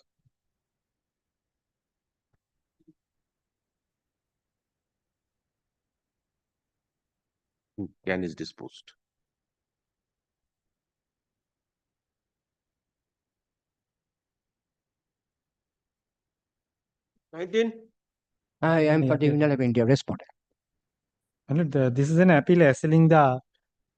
Can is disposed. I am for the Union of India. Respond. This is an appeal assailing the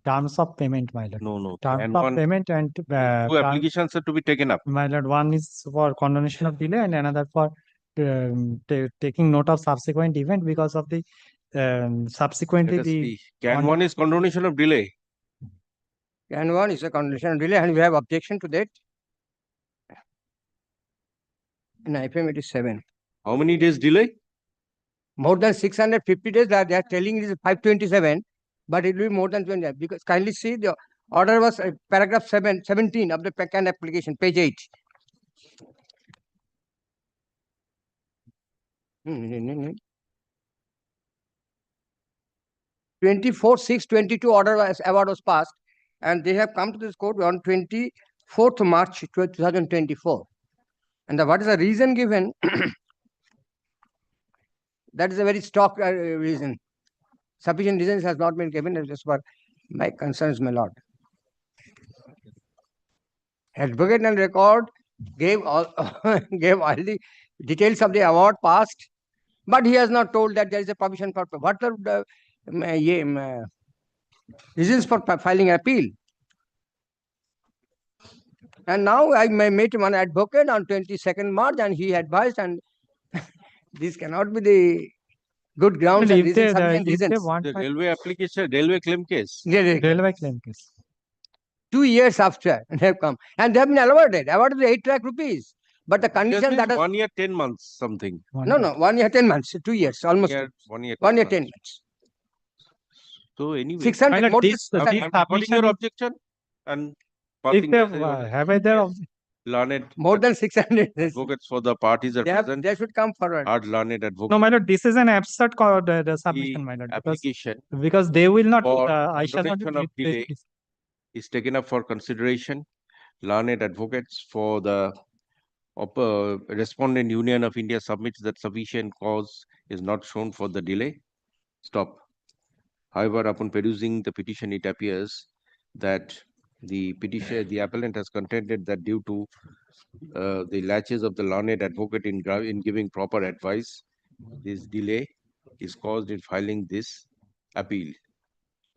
terms of payment, my lord. No. Terms And of one, payment and two applications are to be taken up. my lord, one is for condonation of delay and another for taking note of subsequent event because of the subsequently Let us the see. Can one is condonation of delay. Can one is a condition of delay, and we have objection to that. In IPM, it is 7. How many days delay? More than 650 days. They are telling it is 527, but it will be more than 20. Because kindly see the order was paragraph 17 of the PACAN application, page 8. 24/6/22 award was passed, and they have come to this court on 24th March 2024. And what is the reason given? That is a very stock reason. Sufficient reasons has not been given. Just for my concerns, my lord. Advocate and record gave all gave all the details of the award passed, but he has not told that there is a provision for what are the reasons for filing appeal. And now I met one advocate on 22nd March, and he advised, and this cannot be the good grounds and reasons. The railway application, railway claim case. Railway claim case. 2 years after they have come, and they have been awarded the 8 lakh rupees. But the condition that 1 year, 10 months, something. No, 1 year, 10 months, 2 years, almost. 1 year, 1 year, 10 months. So anyway, 600 more. I'm calling your objection and have I there learned more than 600 advocates for the parties are present. They should come forward. Hard learned advocates. No, my lord, this is an absurd submission, my lord. Because they will not. I shall not. Of delay is taken up for consideration. Learned advocates for the respondent Union of India submits that sufficient cause is not shown for the delay. Stop. However, upon perusing the petition, it appears that the appellant has contended that due to the laches of the learned advocate in giving proper advice, this delay is caused in filing this appeal.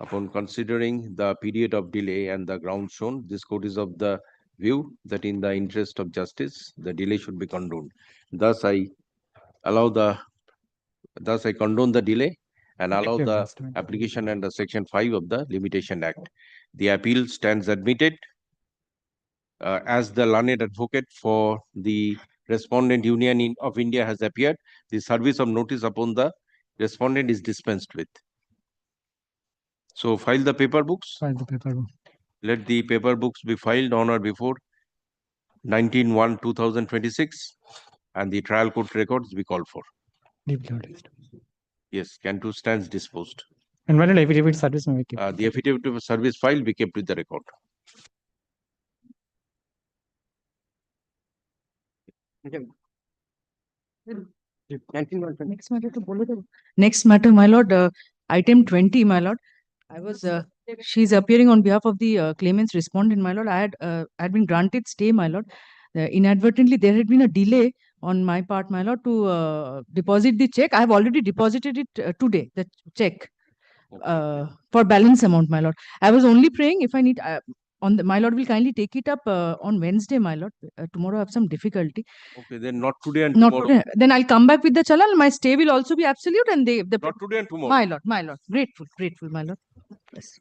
Upon considering the period of delay and the ground shown, this court is of the view that in the interest of justice, the delay should be condoned. Thus, I condone the delay and allow the application under Section 5 of the Limitation Act. The appeal stands admitted as the learned advocate for the respondent Union of India has appeared. The service of notice upon the respondent is dispensed with. So file the paper books. File the paper book. Let the paper books be filed on or before 19/1/2026 and the trial court records be called for. Yes, Cantu stands disposed. And when an affidavit service may be kept. The affidavit of service file be kept with the record. Next matter, my lord, item 20, my lord. She's appearing on behalf of the claimant's respondent, my lord. I had been granted stay, my lord. Inadvertently, there had been a delay on my part, my lord, to deposit the check. I have already deposited it today, the check, for balance amount, my lord. I was only praying if I need, my lord will kindly take it up on Wednesday, my lord. Tomorrow I have some difficulty. Okay, then not today and Not tomorrow. today. Then I'll come back with the challan. My stay will also be absolute, and not today and tomorrow. My lord, grateful, my lord. Yes.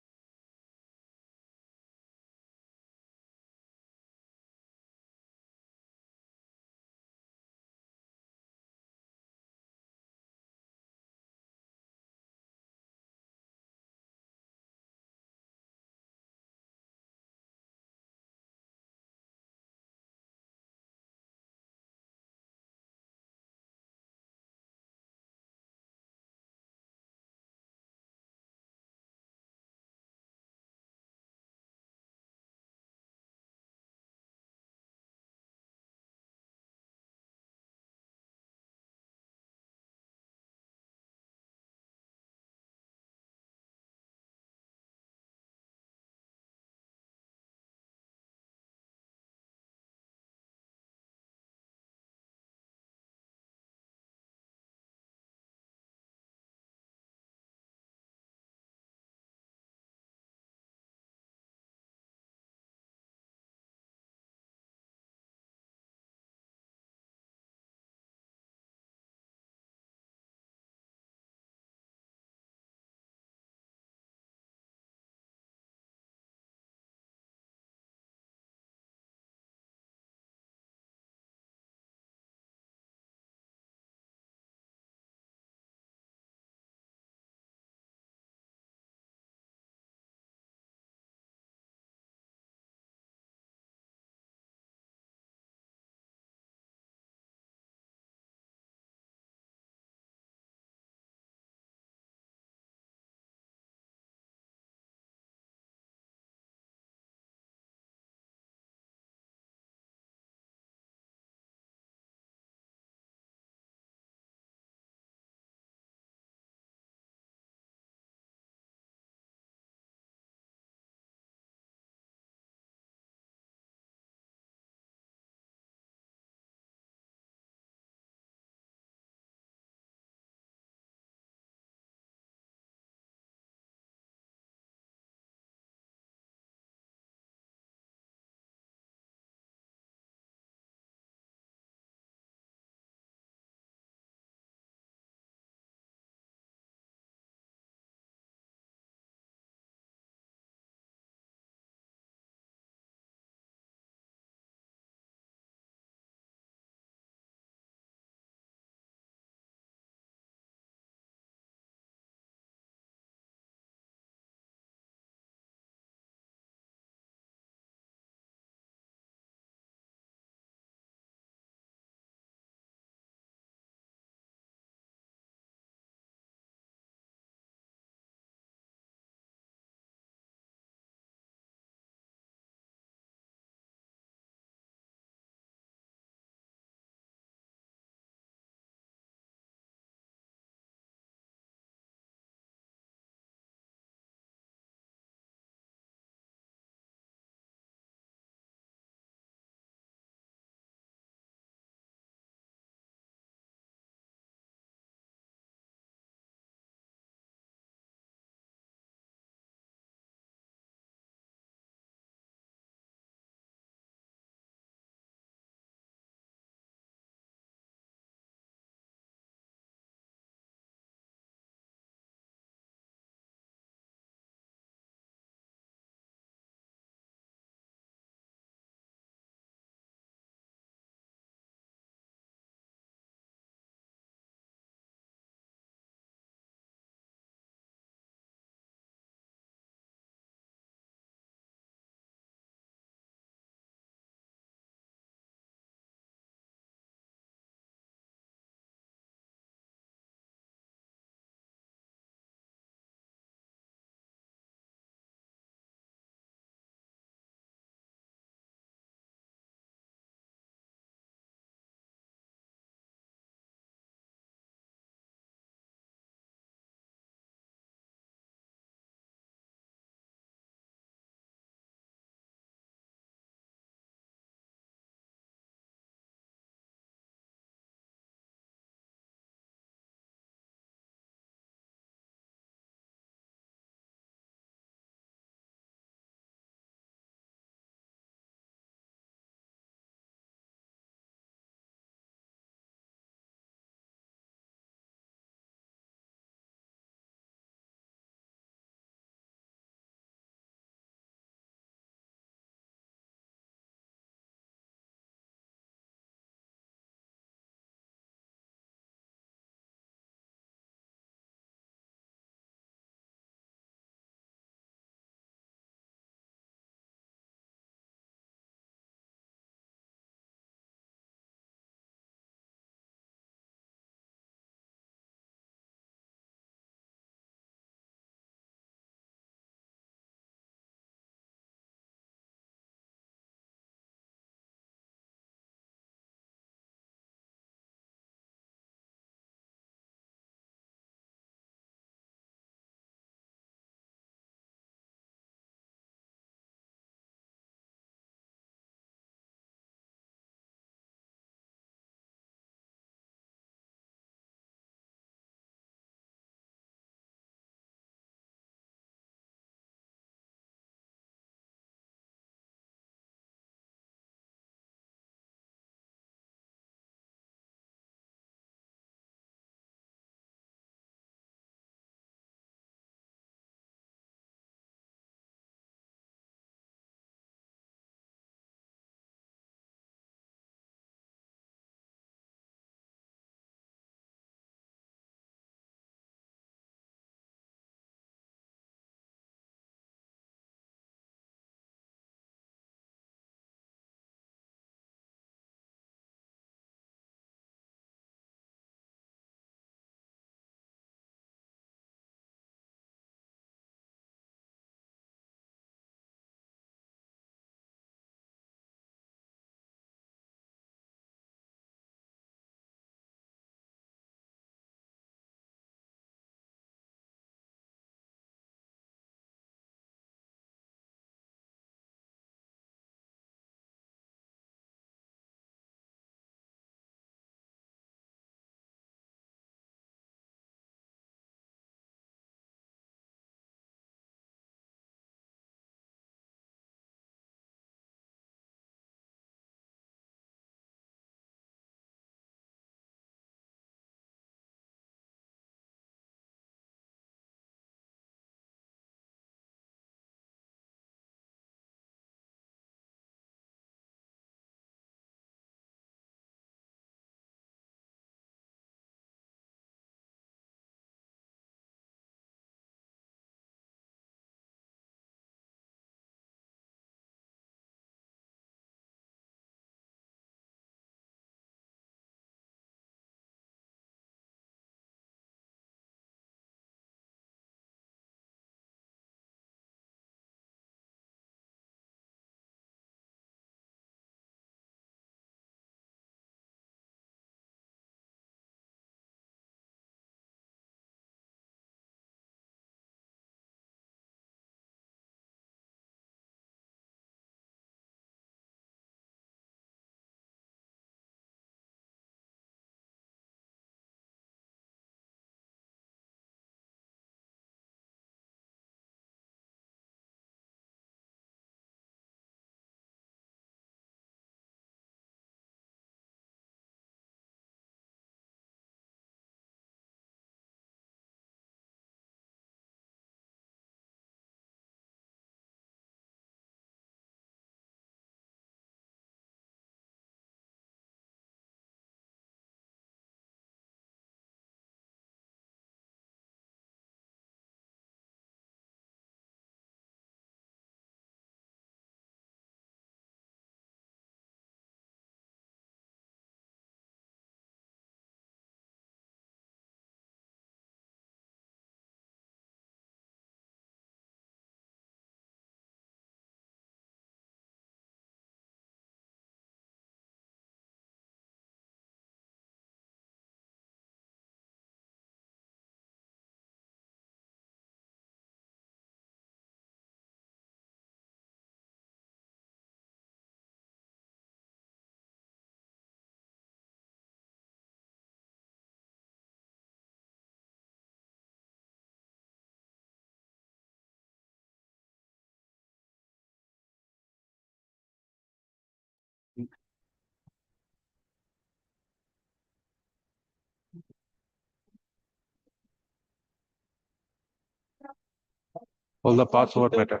All the parts what matter.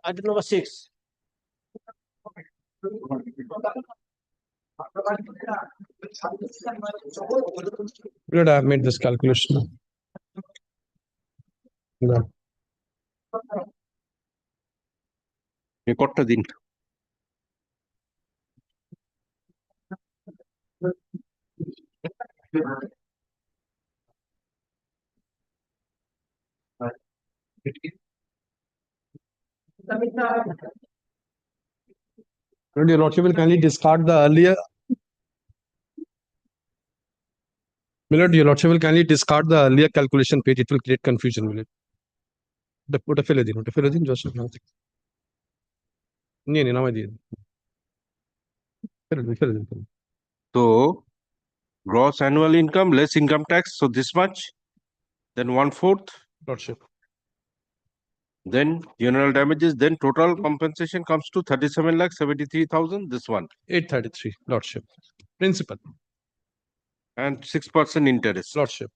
Item number 6. Good, I have made this calculation. Yeah. Recordটা দিন। Your Lordship will kindly discard the earlier. Milord, your Lordship will kindly discard the earlier calculation page. It will create confusion, Milord. ওটা ফেলে দিন, Joseph. নিয়ে নিন, আমায় দিয়ে দিন। ফেলে দিন। So gross annual income less income tax, so this much, then 1/4. Lordship. Then general damages, then total compensation comes to 37,73,000. This one. 833, Lordship. Principal. And 6% interest. Lordship.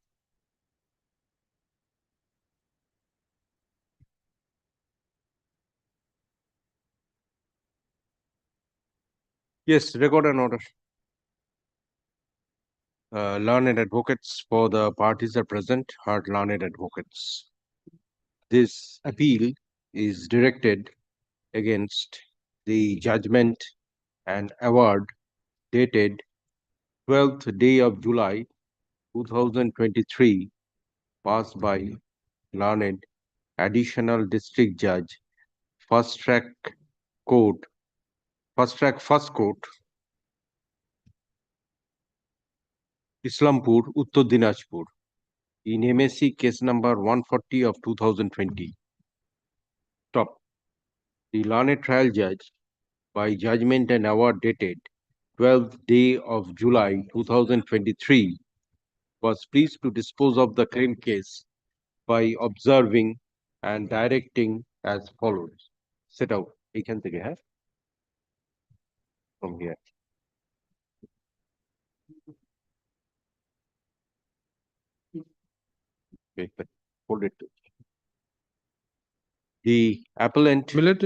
Yes, record an order. Learned advocates for the parties are present, are learned advocates. This appeal is directed against the judgment and award dated 12th day of July 2023, passed by learned additional district judge, first track first court, Islampur, Uttar Dinajpur, in MSC case number 140 of 2020. Stop. The learned trial judge, by judgment and award dated 12th day of July 2023, was pleased to dispose of the claim case by observing and directing as follows. Set out. এখান থেকে, হ্যাঁ? From here. Okay, but hold it. The appellant. Milord,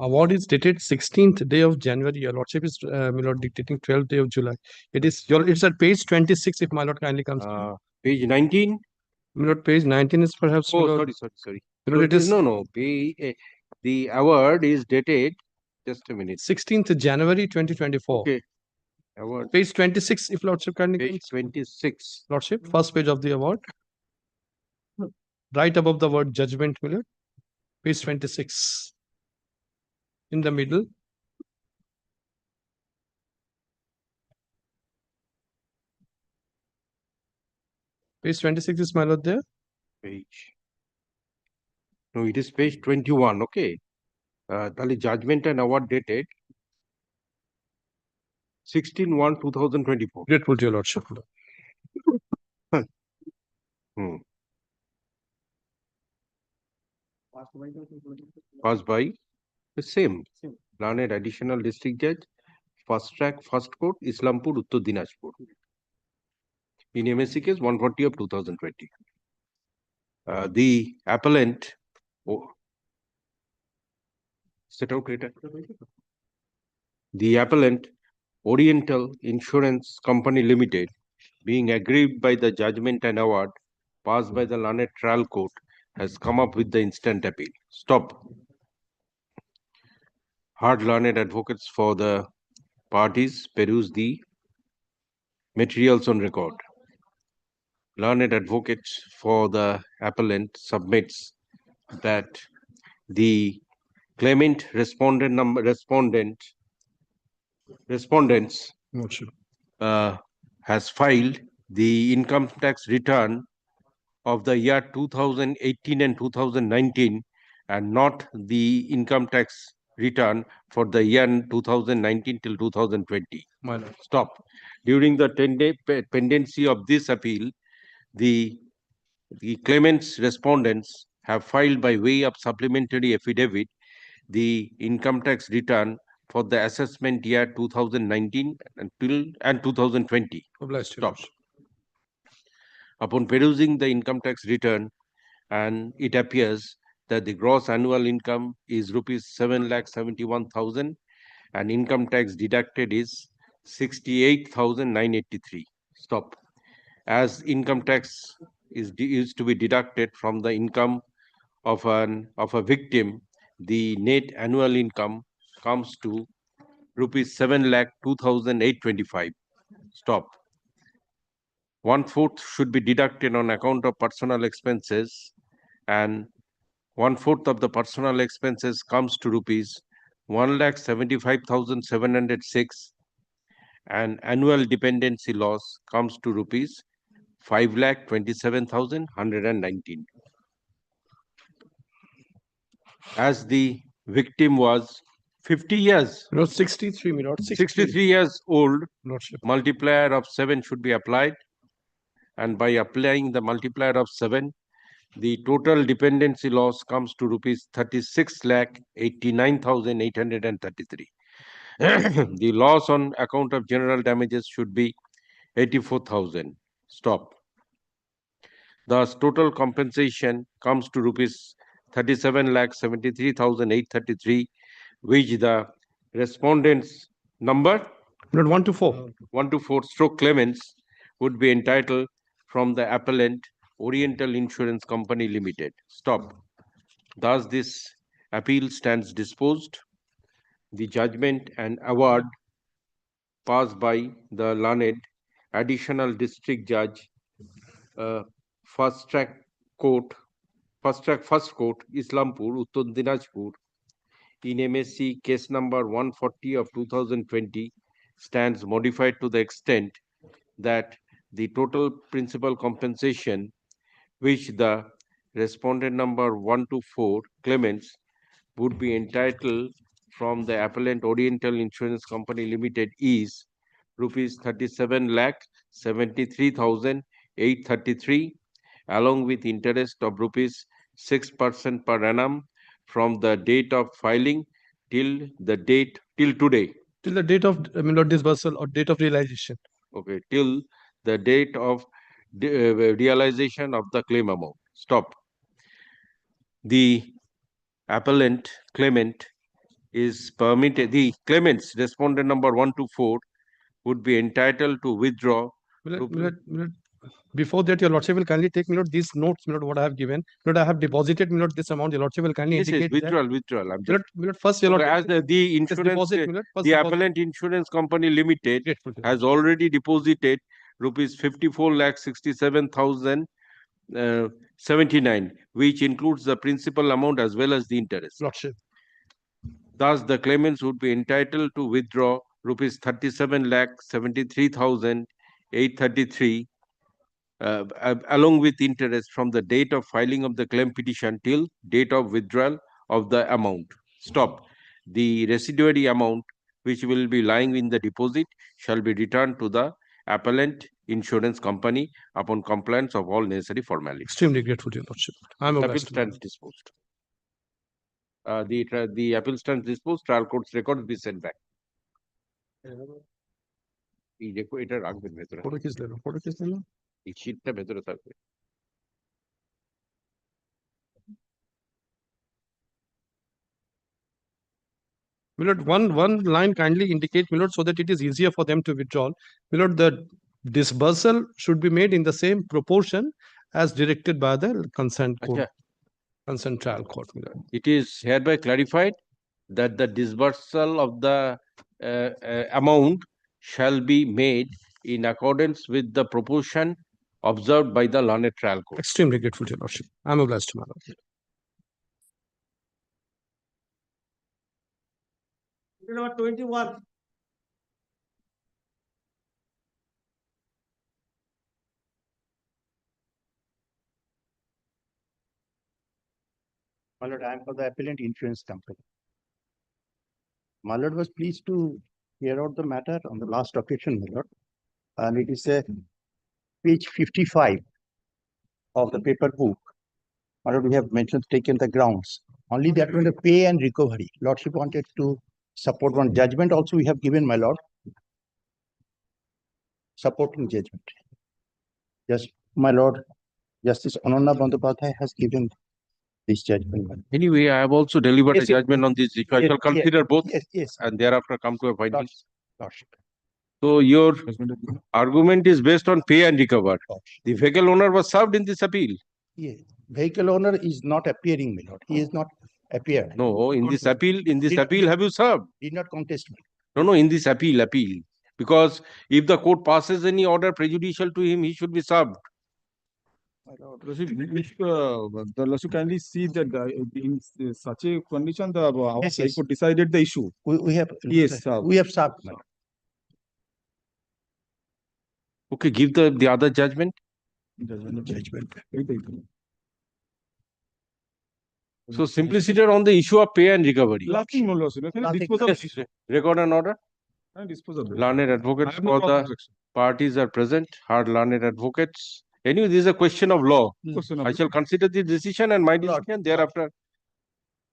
award is dated 16th day of January. Your Lordship is Milord dictating 12th day of July. It's at page 26 if my Lord kindly comes. Page 19. Milord, page 19 is perhaps. Oh, Milord, sorry. Milord, it is no. The award is dated. Just a minute. 16th January 2024. Okay. Award. Page 26 if Lordship kindly Page comes. 26. Lordship, first page of the award. Right above the word judgment, Milord. Page 26. In the middle. Page 26 is my Lord there. Page. No, it is page 21. Okay. The judgment and award dated 16/1/2024. Grateful to your Lordship. Passed by the same learned additional district judge, first track first court, Islampur, Uttar Dinajpur, in MSC case 140 of 2020. The appellant set out later. The appellant, Oriental Insurance Company Limited, being aggrieved by the judgment and award passed by the learned trial court, has come up with the instant appeal. Stop. Hard learned advocates for the parties peruse the materials on record. Learned advocates for the appellant submits that the claimant respondents has filed the income tax return of the year 2018 and 2019 and not the income tax return for the year 2019 till 2020. Stop. During the 10-day pendency of this appeal, the claimant's respondents have filed by way of supplementary affidavit the income tax return for the assessment year 2019 and 2020. Stop. Upon perusing the income tax return, and it appears that the gross annual income is rupees 7,71,000 and income tax deducted is 68,983. Stop. As income tax is to be deducted from the income of a victim, the net annual income comes to rupees 7,02,825. Stop. 1/4 should be deducted on account of personal expenses, and 1/4 of the personal expenses comes to rupees 1,75,706, and annual dependency loss comes to rupees 5,27,119. As the victim was 50 years, 63, my lord. 63 years old, Lordship. multiplier of 7 should be applied, and by applying the multiplier of 7, the total dependency loss comes to rupees 36,89,833. The loss on account of general damages should be 84,000. Stop. Thus, total compensation comes to rupees 37,73,833, which the respondents number 1 to 4. 1 to 4 stroke claimants would be entitled from the appellant Oriental Insurance Company Limited. Stop. Thus, this appeal stands disposed. The judgment and award passed by the learned Additional District Judge, First Track Court, First Court, Islampur, Uttar Dinajpur, in MSC case number 140 of 2020 stands modified to the extent that the total principal compensation which the respondent number 1 to 4 claimants would be entitled from the appellant Oriental Insurance Company Limited is rupees 37,73,833, along with interest of rupees 6% per annum from the date of filing till today. Till the date of disbursal or date of realization. Okay, till the date of realization of the claim amount. Stop. The appellant claimant is permitted, the claimants respondent number 1 to 4 would be entitled to withdraw. Before that, your lordship will kindly take these notes, what I have given. I have deposited this amount. Your lordship will kindly indicate withdrawal. that. I'm just, first, your okay, lordship, as the insurance, the appellant Insurance Company Limited has already deposited rupees 54,67,079, which includes the principal amount as well as the interest. Lordship. Thus, the claimants would be entitled to withdraw rupees 37,73,833 along with interest from the date of filing of the claim petition till date of withdrawal of the amount. Stop. The residuary amount which will be lying in the deposit shall be returned to the appellant insurance company upon compliance of all necessary formalities. Extremely grateful to your lordship. I'm appeal stands disposed. The appeal stands disposed. Trial court's records be sent back. এটা রাখবেন ভেতরে এই শীটটা ভেতরে থাকবে one line kindly indicate so that it is easier for them to withdraw. The disbursal should be made in the same proportion as directed by the consent court. Consent trial court. It is hereby clarified that the disbursal of the amount shall be made in accordance with the proportion observed by the learned trial court. Extremely grateful to your lordship. I'm obliged to my lord. Number 21. My lord, I am for the appellant insurance company. My lord was pleased to hear out the matter on the last occasion, my lord. And it is a page 55 of the paper book. My lord, we have mentioned taken the grounds. Only that when the pay and recovery. Lordship wanted to support one judgment. Also, we have given, my lord, supporting judgment. Just, my lord, Justice Ananya Bandyopadhyay has given this judgment. my lord. Anyway, I have also delivered a Yes, yes. judgment on this issue. I Yes, shall consider both Yes, yes. and thereafter come to a finding. Lordship, Lordship. So your argument is based on pay and recover. The vehicle owner was served in this appeal. Yes, vehicle owner is not appearing, my lord. He is not appeared. No, in this appeal, Did- have you served? Did not contest me. No, in this appeal. Because if the court passes any order prejudicial to him, he should be served. Lordship, if the Lordship kindly see that in such a condition, the Yes, High yes. Court decided the issue. We have. Yes, We have served, my lord. Okay, give the other judgment. Judgment. So simply sit on the issue of pay and recovery. Nothing, no, Lordship. Nothing. Dispose of Yes, record an order. dispose of it. Learned I advocates have no for cross the objection. parties are present. Heard learned advocates. Anyway, this is a question of law. Question of I shall consider the decision and my Lord, decision thereafter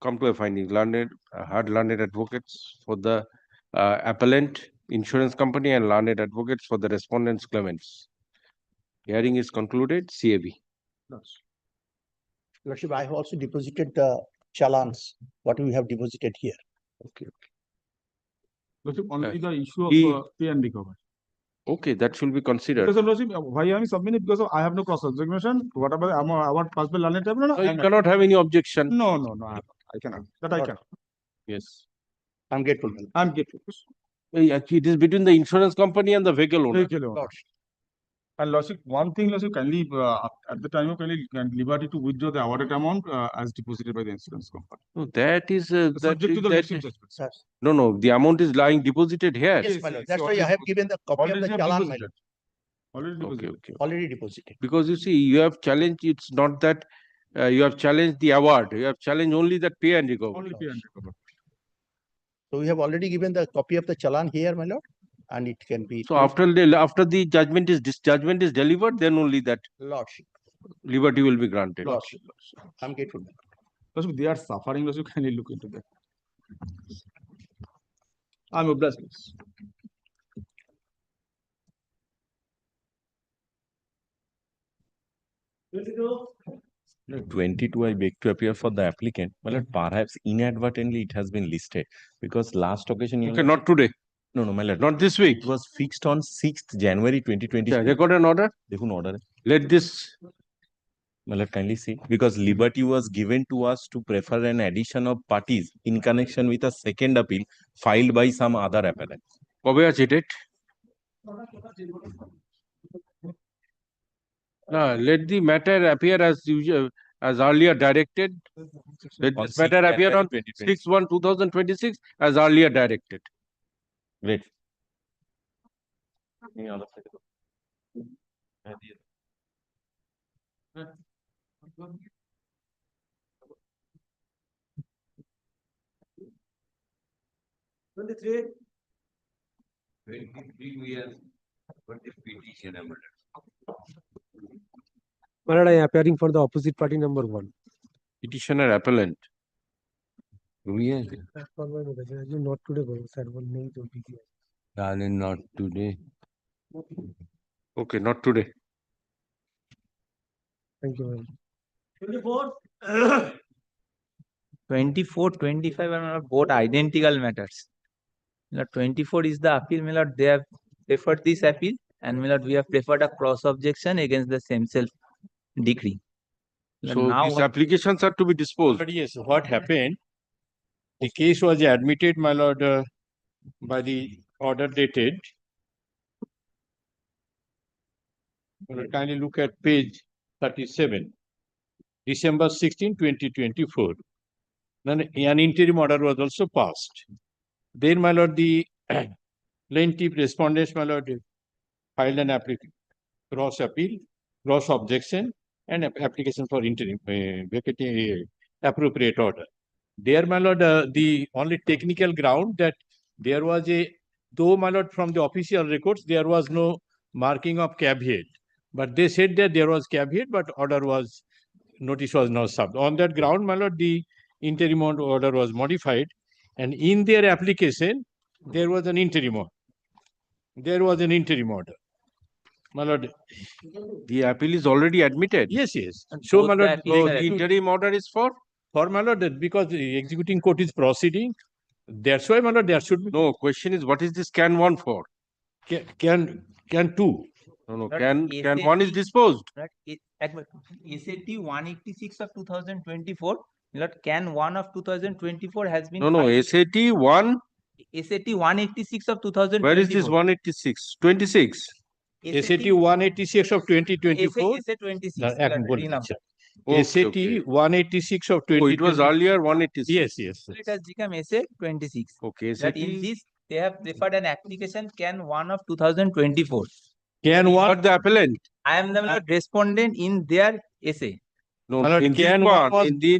come to a finding. Heard learned advocates for the appellant insurance company and learned advocates for the respondents claimants. Hearing is concluded. CAB. Lordship, I have also deposited the challans, what we have deposited here. Okay. Lordship, only the issue He- of pay and recover. Okay, that should be considered. Because Lordship, why I am submitting because I have no cross objection. Whatever our possible learned tribunal. No, you cannot have any objection. No, I cannot. That I Lord. cannot. Yes. I'm grateful. my lord. I'm grateful. It is between the insurance company and the vehicle owner. Vehicle owner. And Lordship, one thing, Lordship, kindly at the time of kindly liberty to withdraw the awarded amount as deposited by the insurance company. No, that is Subject to the receipt judgment. Sir. no. The amount is lying deposited here. Yes, my lord. yes, That's why already I have given the copy of Already the have challan, my deposited. lord. Already deposited. Okay. Already deposited. Because you see, you have challenged. It's not that you have challenged the award. You have challenged only that pay and recovery. Only pay and recover. So we have already given the copy of the challan here, my lord, and it can be. So after the judgment is delivered, then only that Lordship. liberty will be granted. Lordship. I'm grateful. Lordship, they are suffering. Lordship, kindly look into that. I'm obliged. 22, I beg to appear for the applicant. Well, perhaps inadvertently it has been listed because last occasion. Okay, not today. No, my lord. Not this week. It was fixed on 6th January 2020. Record an order. Order. Let this. My lord, kindly see, because liberty was given to us to prefer an addition of parties in connection with a second appeal filed by some other appellant. কবে আছে date? Let the matter appear as usual, as earlier directed. Let On this matter 6th appear on January 6/1/2026 as earlier directed. Great. My lord, I am appearing for the opposite party number 1. Petitioner appellant. Not today, sir. Darling, not today. Okay, not today. Thank you. 24, 25 are both identical matters. 24 is the appeal, my lord. They have preferred this appeal, and my lord, we have preferred a cross objection against the same self decree. So Now these what- applications are to be disposed. But yes, what happened? The case was admitted, my lord, by the order dated. Kindly look at page 37, December 16, 2024. Then an interim order was also passed. Then, my lord, the plaintiff respondents, my lord, filed an application, cross appeal, cross objection, and application for interim vacating appropriate order. There, my lord, the only technical ground that there was though, my lord, from the official records, there was no marking of caveat. But they said that there was caveat, but notice was not served. On that ground, my lord, the interim order was modified, and in their application, there was an interim order. my lord. The appeal is already admitted. Yes, yes. And So, both my the lord, appeals So are the interim order is for? my lord, because the executing court is proceeding, that's why, my lord, there should be. No, question is what is this can one for? Can two. No, But can one is disposed? SAT 186 of 2024, Lord, can 1 of 2024 has been No, filed. SAT 1. SAT 186 of 2024. Where is this 186? 26. SAT 186 of 2024. SA 26. এক Lord, বলে renumber. দিচ্ছি। SAT 186 of 2024. Oh, it was earlier 186. Yes, yes. So it has become SA 26. Okay, That in SAT. this, they have preferred an application can 1 of 2024. Can You one? are the appellant. I am the respondent in their essay. No, My lord, in this can one, was- in the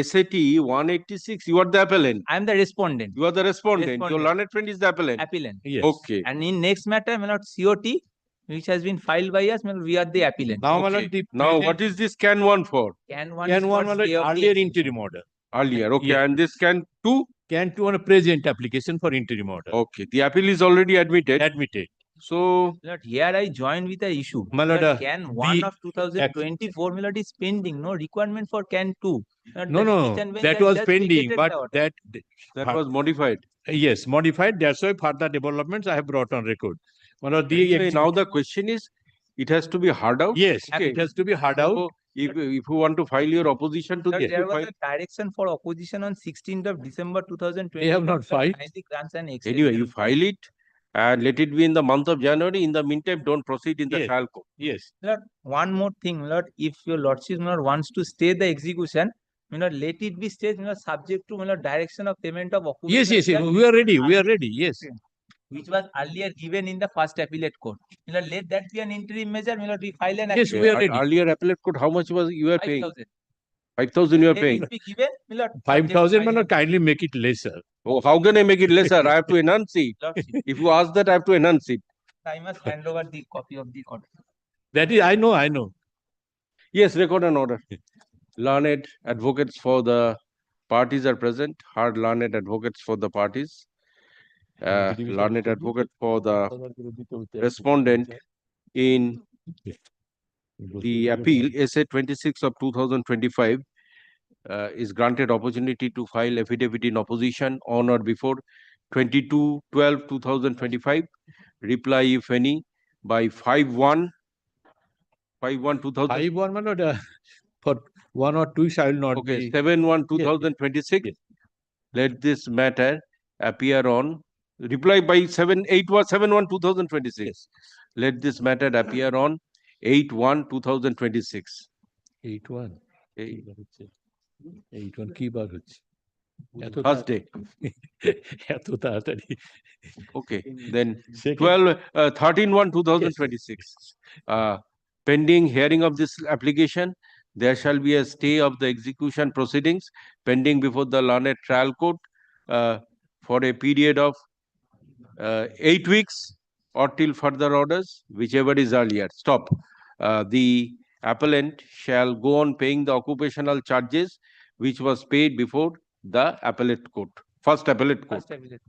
SAT 186, you are the appellant. I am the respondent. You are the respondent. Your Respondent. learned friend is the appellant. Appellant. Yes. Okay. And in next matter, my lord, COT, which has been filed by us, my lord, we are the appellant. Now, my Okay. lord, the Now, present- what is this can one for? Can 1 Can is one, for my lord, stay of the earlier execution. interim order. Earlier. Okay. Yes. And this can two? Can two on a present application for interim order. Okay. The appeal is already admitted. Admitted. So, Lord, here I join with the issue. My lord, Lord, can 1 the of 2024, my lord, is pending. No requirement for can 2. Lord, No, the no, distant bench that has was just pending, vacated but the order. that was modified. Yes, modified. That's why further developments I have brought on record. My lord, the Anyway, now the question is, it has to be hard out. yes, Okay. it has to be hard out. So, if you want to file your opposition to Lord, this, there you was file. a direction for opposition on 16th of December 2020. They have not filed. Grants and Anyway, you file it and let it be in the month of January. In the meantime, don't proceed in the Yes. trial court. Yes. Lord, one more thing, Lord, if your lordship, Lord, wants to stay the execution, Lord, let it be stayed, Lord, subject to, Lord, direction of payment of opposition. Yes, yes, yes. We are ready. We are ready. Yes. Which was earlier given in the first appellate court. Lord, let that be an interim measure, Lord, we file an Yes, appeal. we are ready. Earlier appellate court, how much was you are paying? 5,000. 5,000 you are Let paying. it be given, Lord, 5,000, subject to kindly make it lesser. Oh, how can I make it lesser? I have to enhance it. Lordship. If you ask that, I have to enhance it. I must hand over the copy of the order. That is, I know. Yes, record an order. Learned advocates for the parties are present. Hard learned advocates for the parties. Learned advocate for the respondent in the appeal SA 26 of 2025 is granted opportunity to file affidavit in opposition on or before 22/12/2025. Reply, if any, by 5/1/2025. 5-1, my lord, for 1 or 2 shall not Okay, be. 7/1/2026. Yes. Let this matter appear on reply by 7/1/2026. Yes. Let this matter appear on 8/1/2026. 8-1. 8-1 কি বার হচ্ছে? First day. এত তাড়াতাড়ি। Okay, then Second. 13/1/2026. Pending hearing of this application, there shall be a stay of the execution proceedings pending before the learned trial court for a period of 8 weeks or till further orders, whichever is earlier. Stop. The appellant shall go on paying the occupational charges which was paid before the appellate court, first appellate court. First appellate.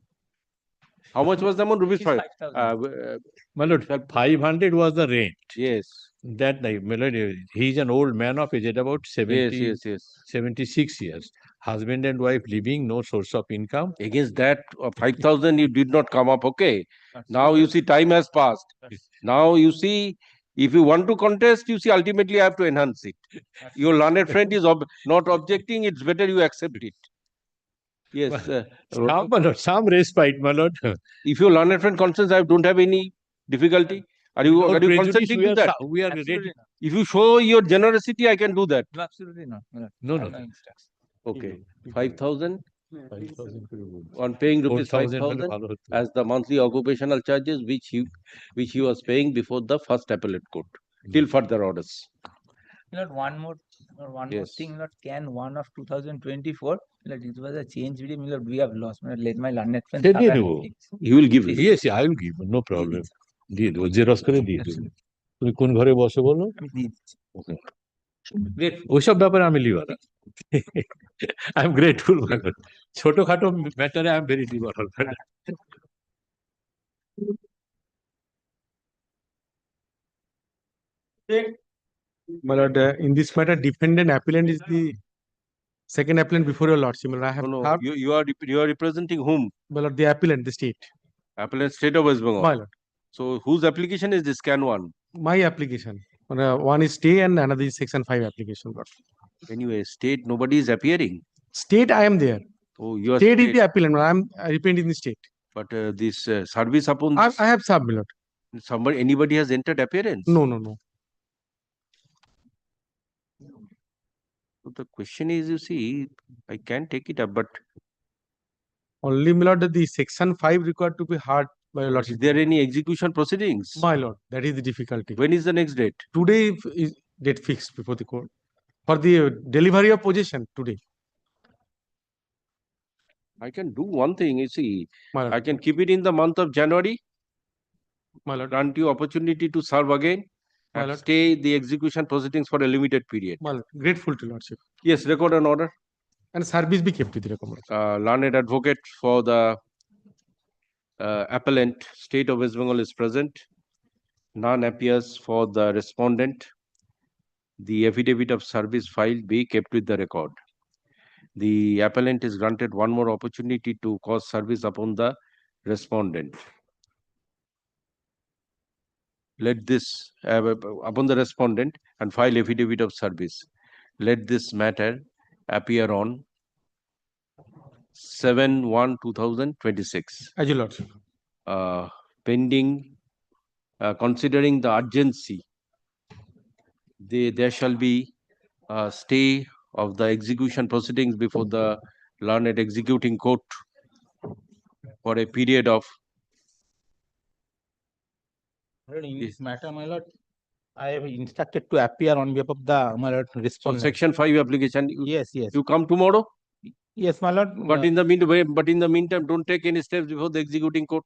How much was the amount? Rupees 5. 5,000. My lord, 500 was the rent. Yes. That night, my lord, he is an old man of age, at about 70, Yes. 76 years. Husband and wife living, no source of income. Against that 5,000 you did not come up. Okay. Now you see time has passed. Now you see, if you want to contest, you see ultimately I have to enhance it. Your learned friend is not objecting. It's better you accept it. Yes. Some respite, my lord. If your learned friend consents, I don't have any difficulty. Are you consenting to that? We are Absolutely ready. not. If you show your generosity, I can do that. No, absolutely not. No. Okay. 5,000 5,000 on paying rupees 4,000 5,000 ভালো হতো। as the monthly occupational charges which he was paying before the first appellate court till further orders. Lord, one more Yes. thing, Lord, can 1 of 2024, Lord, it was a change video, Lord, we have lost. Lord, let my learned friend say have দিয়ে an দেবো। appeal. He will give you. Yes, I will give, no problem. দিয়ে দেবো, xerox করে দিয়ে দেবো। তুমি কোন ঘরে বসো বলো? আমি দিয়ে দিচ্ছি। Grateful. ওইসব ব্যাপারে আমি লিবারাল। I am grateful. ছোটখাটো ম্যাটারে I am very liberal. My lord, in this matter, defendant appellant is the second appellant before your lordship. My lord, I have No, served, you are representing whom? my lord, the appellant, the state. Appellant State of West Bengal. My lord, So whose application is this scan one? my application. One is stay and another is section 5 application. Lord. Anyway, state, nobody is appearing. State, I am there. Oh, you are State is the appellant. I am representing the state. But this service upon I this, have served, my lord. anybody has entered appearance? No, no, no. So the question is, you see, I can take it up, but Only, my lord, that the section 5 required to be heard by your is lordship. there any execution proceedings? My lord, that is the difficulty. When is the next date? Today is date fixed before the court for the delivery of possession today. I can do one thing, you see, My lord, I can keep it in the month of January, my lord, grant you opportunity to serve again, my and lord, stay the execution proceedings for a limited period. my lord, grateful to lordship. Yes, record an order. And service be kept with the recommendation. Learned advocate for the appellant, State of West Bengal is present. None appears for the respondent. The affidavit of service filed be kept with the record. The appellant is granted one more opportunity to cause service upon the respondent. Let this upon the respondent and file affidavit of service. Let this matter appear on 7/1/2026. As your lordship. Pending, considering the urgency, there shall be a stay of the execution proceedings before the learned executing court for a period of. In this matter, my lord, I have instructed to appear on behalf of the my lord So respondent. section 5 application. Yes, yes. You come tomorrow. Yes, my lord. But in the meantime, don't take any steps before the executing court.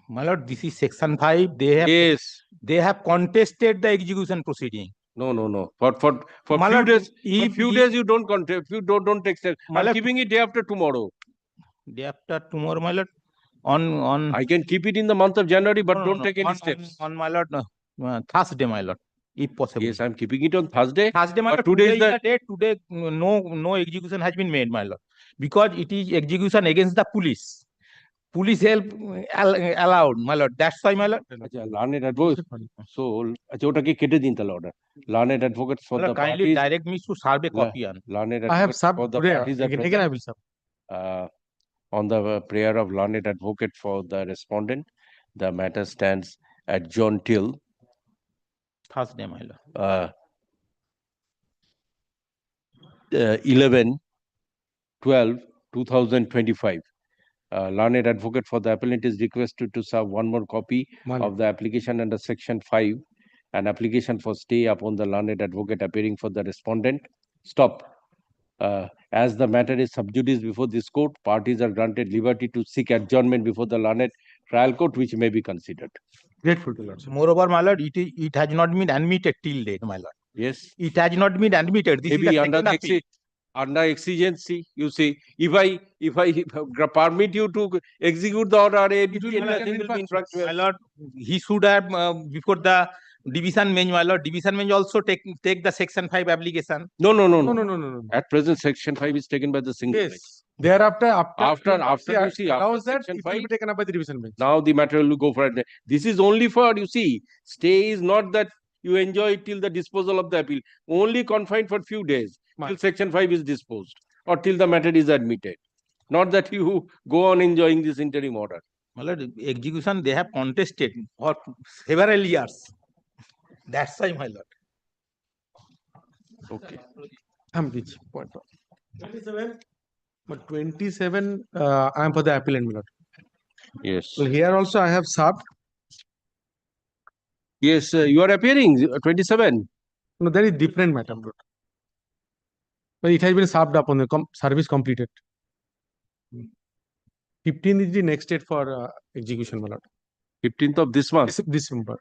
My lord, this is section 5. They have contested the execution proceeding. No. For My few lord, days, if few days you don't contest, you don't take steps. My I'm lord, keeping it day after tomorrow. Day after tomorrow, my lord. On I can keep it in the month of January, but no, don't no, take any on, steps. on my lord, Thursday, my lord, if possible. Yes, I'm keeping it on Thursday. Thursday, my But lord. today is Today is the date. Today, no execution has been made, my lord, because it is execution against the police. Police help allowed, my lord. That's why, my lord. Learned advocate. So, ওটাকে কেটে দিন তাহলে order. Learned advocate for the Kindly parties. direct me to serve a copy on. Learned I have advocate served for the today. parties are Again, I will serve. on the prayer of learned advocate for the respondent, the matter stands adjourned till Thursday, my lord. 11/12/2025. Learned advocate for the appellant is requested to serve one more copy of the application under section 5, an application for stay upon the learned advocate appearing for the respondent. Stop. As the matter is sub judice before this court, parties are granted liberty to seek adjournment before the learned trial court, which may be considered. Grateful to lordship. Moreover, my lord, it has not been admitted till date, my lord. Yes. It has not been admitted. This Maybe is the under second appeal. under exigency, you see, if I permit you to execute the order, nothing will be infractuous. My lord, he should have before the division bench, my lord. Division bench also take the section 5 application. No. No. At present, section 5 is taken by the single bench. Yes. Thereafter, After you see, after that, section it will 5, be taken up by the division bench. now the matter will go for it. This is only for, you see, stay is not that you enjoy it till the disposal of the appeal. Only confined for few days till section 5 is disposed or till the matter is admitted. Not that you go on enjoying this interim order. My lord, execution they have contested for several years. That's why, my lord. Okay. I'm which point? 27. But 27, I am for the appellant, my lord. Yes. Well, here also I have served. Yes, you are appearing 27. No, that is different matter, my lord. But it has been served upon the service completed. 15th is the next date for execution, my lord. 15th of this month. December.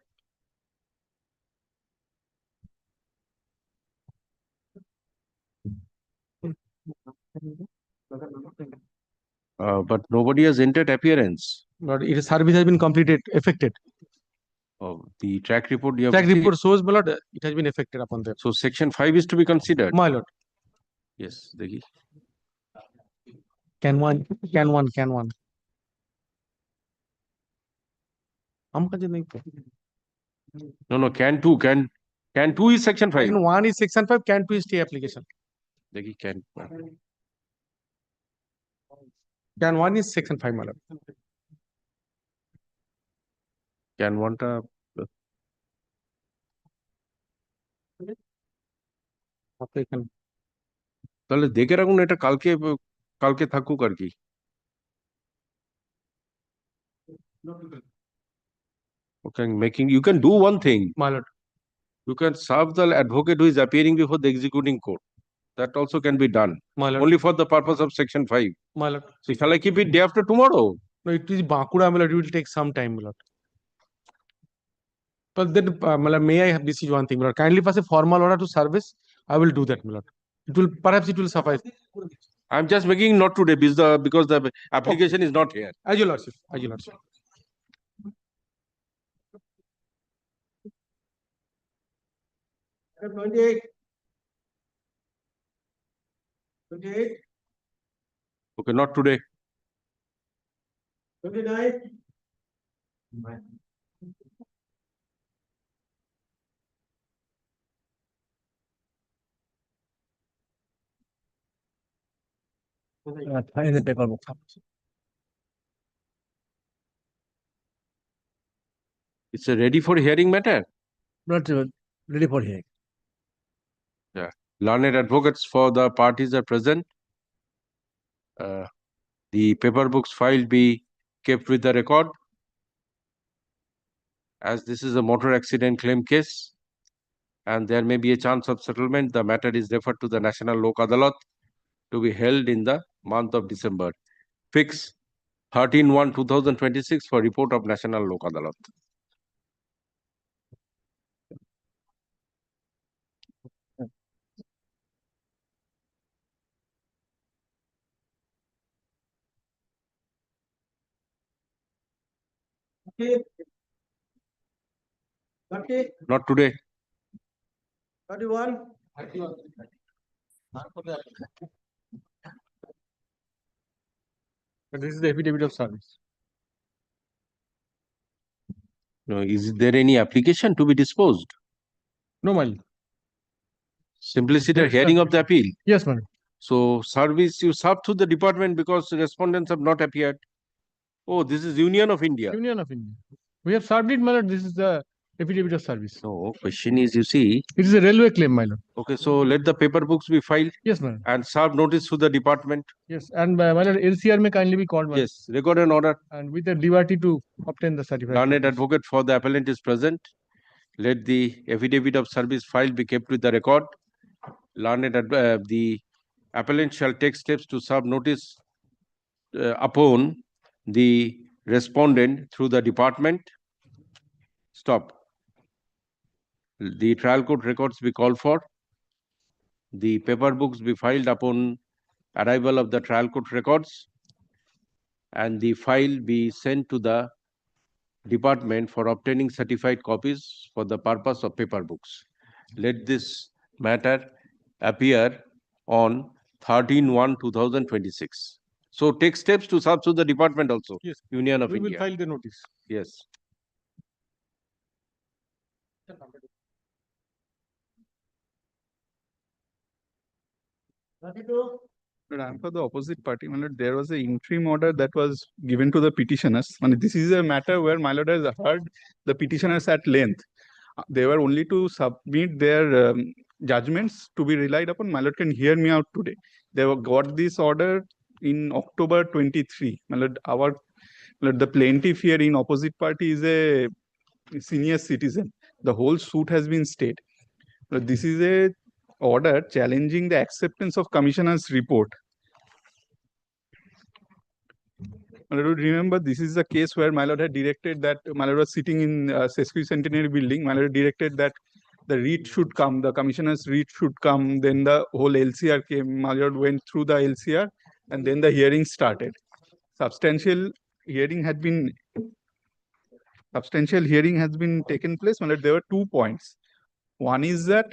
But nobody has entered appearance. But its service has been completed, effected. The track report you have. Track report shows, my lord, it has been affected upon them. So section 5 is to be considered. My lord, Yes, देखिए. can one. हम कहाँ नहीं पे? No, can 2 is section 5. Can 1 is section 5, can 2 is stay application. देखिए can. Can 1 is section 5, my lord. Can 1 টা Application. তাহলে দেখে রাখুন এটা কালকে থাকুক আর কি. Okay, you can do one thing. My lord. You can serve the advocate who is appearing before the executing court. That also can be done. My lord. Only for the purpose of section 5. My lord. So shall I keep it day after tomorrow? No, it is Bankura, my lord. It will take some time, my lord. But then, my lord, may I have this is one thing, my lord. Kindly pass a formal order to service. I will do that, my lord. Perhaps it will suffice. I'm just making not today because the application is not here. As your lordship. As your lordship. Okay, not today. 29. In the paper book. It's a ready for hearing matter. Not ready for hearing. Yeah. Learned advocates for the parties are present. The paper books filed be kept with the record. As this is a motor accident claim case and there may be a chance of settlement, the matter is referred to the National Lok Adalat to be held in the month of December. Fix 13/1/2026 for report of National Lok Adalat. Okay. Not today. 31. But this is the affidavit of service. No, is there any application to be disposed? No, my lord. Simplicity hearing of the appeal. Yes, madam. So service you serve to the department because respondents have not appeared. Oh, this is Union of India. Union of India. We have served it, my lord. This is the affidavit of service. No, question is, you see. It is a railway claim, my lord. Okay, so let the paper books be filed. Yes, madam. And serve notice to the department. Yes, and my lord, LCR may kindly be called. Yes, record an order. And with the liberty to obtain the certificate. Learned advocate for the appellant is present. Let the affidavit of service filed be kept with the record. The appellant shall take steps to serve notice upon the respondent through the department. Stop. The trial court records be called for. The paper books be filed upon arrival of the trial court records. And the file be sent to the department for obtaining certified copies for the purpose of paper books. Let this matter appear on 13/1/2026. So take steps to serve to the department also. Yes. Union of We India. will file the notice. Yes. But I'm for the opposite party. My lord, there was an interim order that was given to the petitioners. And this is a matter where my lord has heard the petitioners at length. They were only to submit their judgments to be relied upon. My lord can hear me out today. They got this order in October 23. My lord, the plaintiff here in opposite party is a senior citizen. The whole suit has been stayed. But this is a order challenging the acceptance of commissioner's report. My lord, remember, this is a case where my lord had directed that my lord was sitting in sesquicentenary building. My lord directed that the writ should come, the commissioner's writ should come. Then the whole LCR came. My lord went through the LCR, and then the hearing started. Substantial hearing had been substantial hearing has been taken place. My lord, there were 2 points. One is that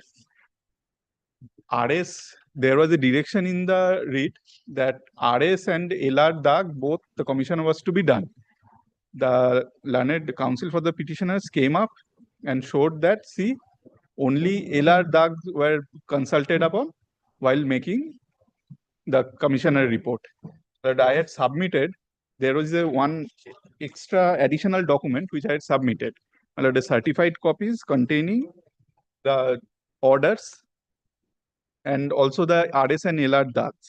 RS, there was a direction in the writ that RS and LR DAG, both the commissioner was to be done. The learned counsel for the petitioners came up and showed that, see, only LR DAG were consulted upon while making the commissioner report. That I had submitted, there was a one extra additional document which I had submitted. The certified copies containing the orders and also the RS and LR DAGs.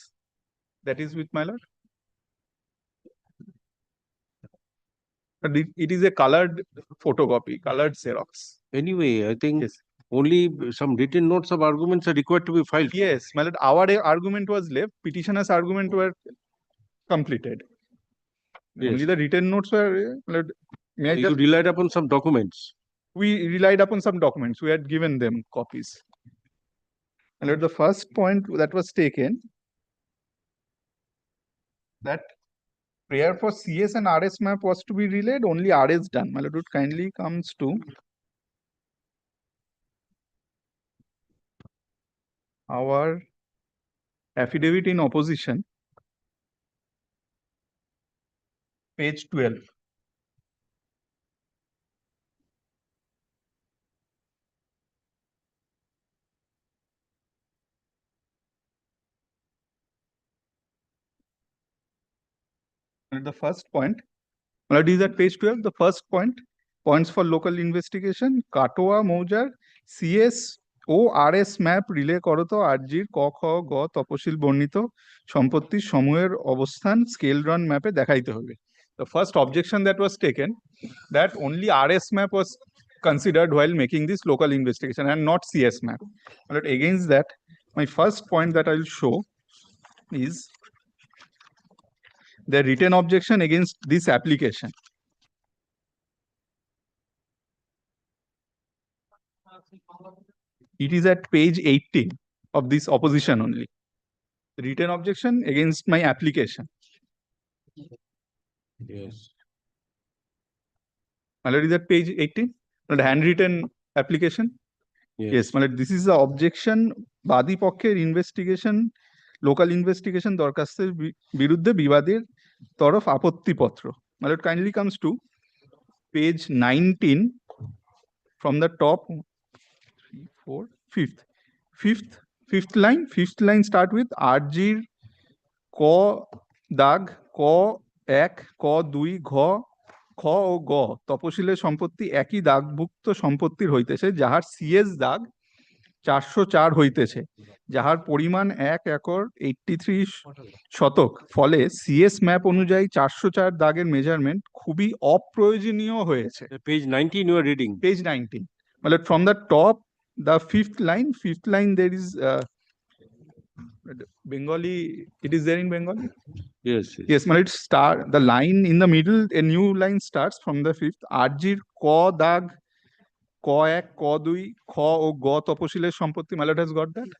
That is with my lord. But it is a colored photocopy, colored Xerox. Anyway, I think only some written notes of arguments are required to be filed. Yes, my lord, our argument was left, petitioner's argument were completed. Only the written notes were, my lord, may I You just, relied upon some documents. we relied upon some documents, we had given them copies. And at the first point that was taken, that prayer for CS and RS map was to be relayed, only RS done. My lord, kindly comes to our affidavit in opposition, page 12. And the first point, my lord, is at page 12, the first point, points for local investigation, Katoa Moujar, CS O RS map relay করতো আরজির ক খ গ তপশিল বর্ণিত সম্পত্তির সমূহের অবস্থান scale run ম্যাপে দেখাইতে হবে. The first objection that was taken, that only RS map was considered while making this local investigation and not CS map. But against that, my first point that I will show is the written objection against this application. It is at page 18 of this opposition only. Written objection against my application. Yes. My lord, is at page 18, not handwritten application. Yes, my lord, this is the objection. বাদী পক্ষের investigation, local investigation দরখাস্তের বিরুদ্ধে বিবাদের তরফ আপত্তিপত্র. My lord, kindly comes to page 19 from the top, 3, 4, 5th line. Fifth line start with আরজির ক দাগ ক 1 ক 2 ঘ খ ও গ তপশিলের সম্পত্তি একই দাগভুক্ত সম্পত্তির হইতেছে, যাহার সিএস দাগ 404 হইতেছে, যাহার পরিমাণ 1 একর 83 শতক, ফলে সিএস ম্যাপ অনুযায়ী 404 দাগের মেজারমেন্ট খুবই অপ্রয়োজনীয় হয়েছে. Page 19 you are reading. Page 19. Well, from the top, the fifth line there is Bengali, it is there in Bengali? Yes. Yes, but it start, the line in the middle, a new line starts from the fifth. Arjir ko dag ko 1 ko 2 kho o go তপশিলের সম্পত্তি. My lord has got that?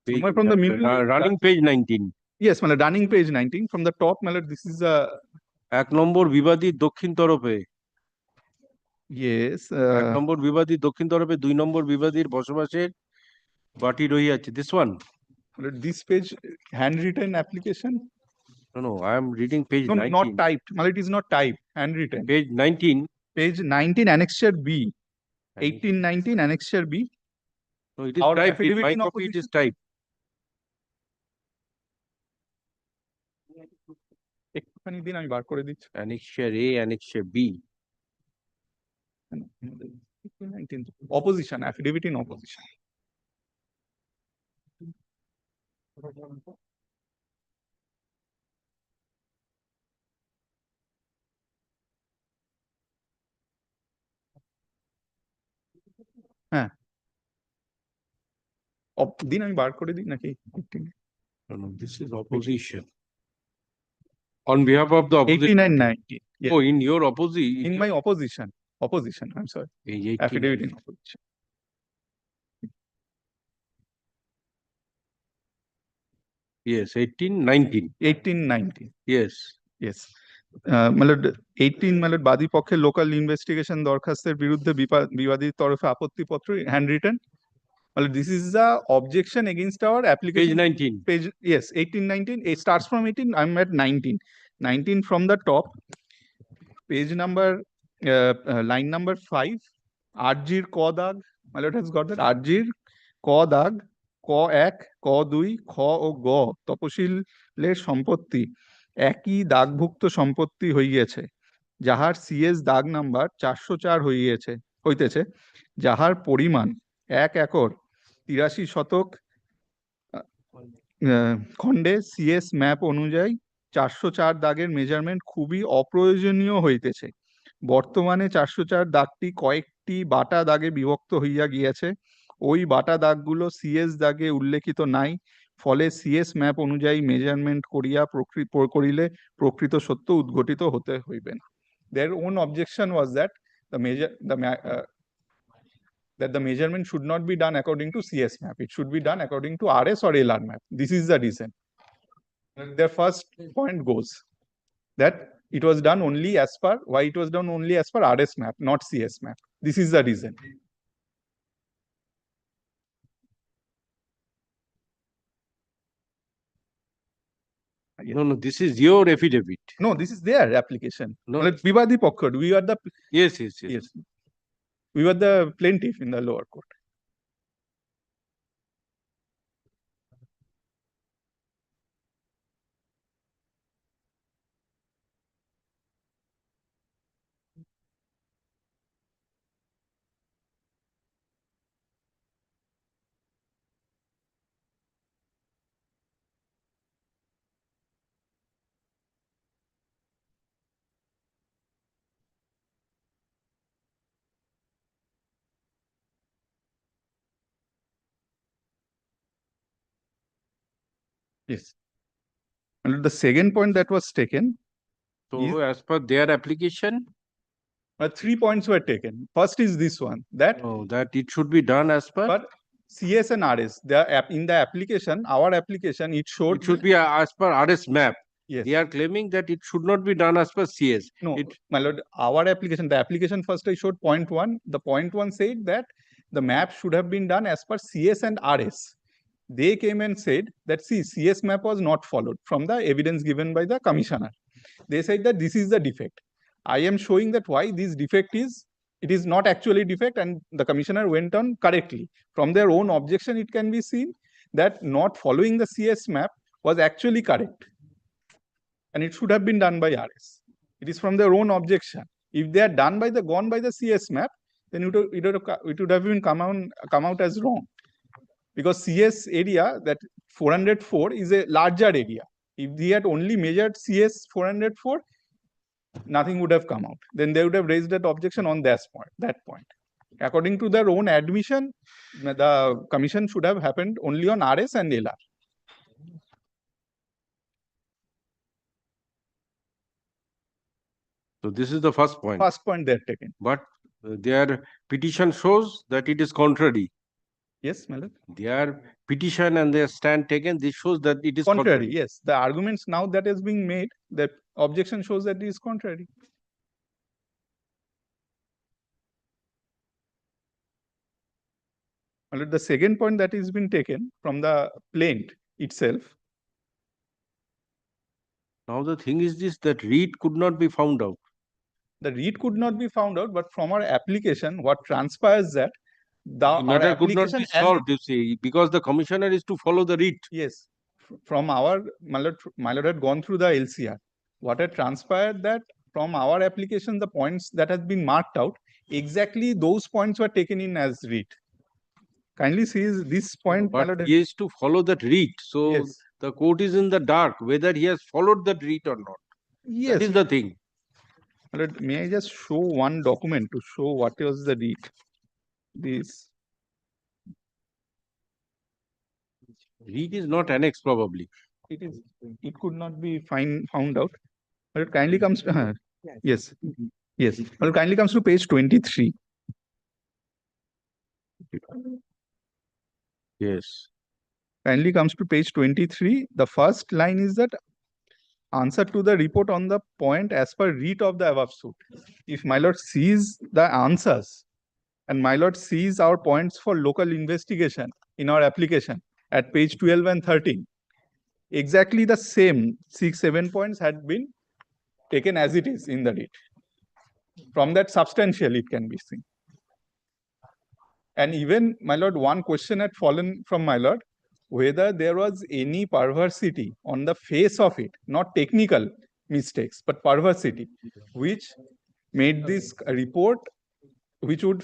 Page, From the middle. running page 19. Yes, my lord, running page 19. From the top, my lord, this is a 1 নম্বর বিবাদী দক্ষিণ তরফে. Yes. 1 নম্বর বিবাদী দক্ষিণ তরফে 2 নম্বর বিবাদীর বসবাসের বাটি রহিয়াছে. This one. This page, handwritten application. No, I am reading page 19. Not typed. Well, it is not typed, handwritten. Page 19. Page 19, annexure B. 1819, annexure B. No, it is typed. In my copy, it is typed. একটুখানি দিন, আমি বার করে দিচ্ছি. Annexure A, annexure B. Opposition, affidavit in opposition. হ্যাঁ, দিন আমি বার করে দিই নাকি? No, this is opposition. On behalf of the opposition. 8990. Yes. Oh, in your opposition. In my opposition, I'm sorry. Affidavit in opposition. Yes, 1819. 1819. Yes. Yes. 18 বাদী পক্ষের local investigation দরখাস্তের বিরুদ্ধে বিবাদীর তরফে আপত্তিপত্র handwritten. This is the objection against our application. Page 19. Page, yes, 18, 19. It starts from 18. I'm at 19. 19 from the top. Page number, line number 5. Arjir Kodag. My lord has got that. Arjir Kodag. ক এক ক দুই খ ও গ তপশিলের সম্পত্তি একই দাগভুক্ত সম্পত্তি হইয়াছে, যাহার সিএস দাগ নাম্বার 404 হইতেছে, যাহার পরিমাণ 1 একর 83 শতক খণ্ডে সিএস ম্যাপ অনুযায়ী 404 দাগের মেজারমেন্ট খুবই অপ্রয়োজনীয় হইতেছে। বর্তমানে 404 দাগটি কয়েকটি বাটা দাগে বিভক্ত হইয়া গিয়াছে। ওই বাটা দাগগুলো সিএস দাগে উল্লেখিত নাই, ফলে সিএস ম্যাপ অনুযায়ী মেজারমেন্ট করিলে প্রকৃত সত্য উদ্ঘটিত হতে হইবে না। Their own objection was that the measurement should not be done according to CS map. It should be done according to RS or LR map. This is the reason. Their first point goes that it was done only as per, why it was done only as per RS map, not CS map. This is the reason. No, this is your affidavit. No, this is their application. No. Vivadi Pokkad, we are the Yes. We were the plaintiff in the lower court. Yes. And the second point that was taken. So as per their application, 3 points were taken. First is this one, that it should be done as per CS and RS. In the application, our application, it showed it should be as per RS map. Yes. They are claiming that it should not be done as per CS. No, my lord, our application, the application first I showed point 1. The point 1 said that the map should have been done as per CS and RS. They came and said that CS map was not followed from the evidence given by the commissioner. They said that this is the defect. I am showing that why this defect is, it is not actually defect, and the commissioner went on correctly. From their own objection, it can be seen that not following the CS map was actually correct. And it should have been done by RS. It is from their own objection. If they are gone by the CS map, then it would have been come out as wrong. Because CS area, that 404 is a larger area. If they had only measured CS 404, nothing would have come out. Then they would have raised that objection on that point. According to their own admission, the commission should have happened only on RS and LR. So this is the first point. First point they're taken. But their petition shows that it is contrary. Yes, my lord. Their petition and their stand taken, this shows that it is contrary. Yes, the arguments now that is being made, the objection shows that it is contrary. My lord, the second point that is been taken from the plaint itself. Now the thing is this, that read could not be found out. The read could not be found out, but from our application, what transpires that the matter could not be solved, you see, because the commissioner is to follow the read. Yes, from our, my lord had gone through the LCR. What had transpired that from our application, the points that has been marked out, exactly those points were taken in as read. Kindly see this point. But he is to follow that read. So yes, the court is in the dark whether he has followed that read or not. Yes. That is the thing. May I just show one document to show what was the read? This read is not annexed probably. It is. It could not be found out. But it kindly comes to yes. Yes. Well, it kindly comes to page 23. Yes. Kindly comes to page 23. The first line is that answer to the report on the point as per writ of the above suit. If my lord sees the answers and my lord sees our points for local investigation in our application at page 12 and 13, exactly the same 6-7 points had been taken as it is in the writ. From that substantial it can be seen. And even, my lord, one question had fallen from my lord, whether there was any perversity on the face of it, not technical mistakes, but perversity, which made this report, which would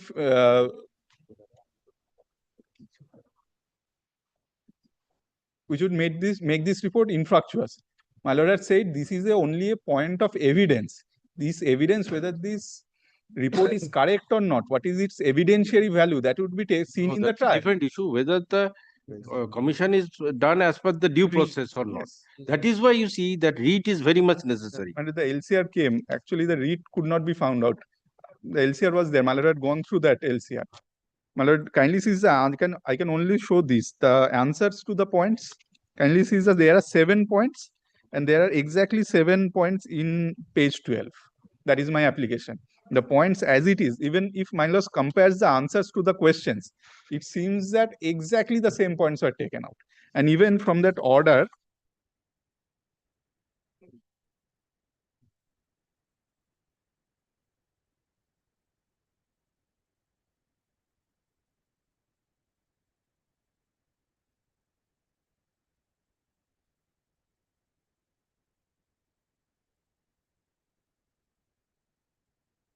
make this report infructuous. My lord had said this is only a point of evidence. This evidence, whether this report is correct or not, what is its evidentiary value, that would be seen in the That's a trial. different issue, whether the commission is done as per the due process or not. That is why you see that writ is very much necessary. When the LCR came, actually the writ could not be found out. The LCR was there. My lord had gone through that LCR. My lord, kindly see the, I can only show this. The answers to the points, kindly see that there are 7 points and there are exactly 7 points in page 12. That is my application. The points as it is, even if my lord compares the answers to the questions, it seems that exactly the same points were taken out. And even from that order,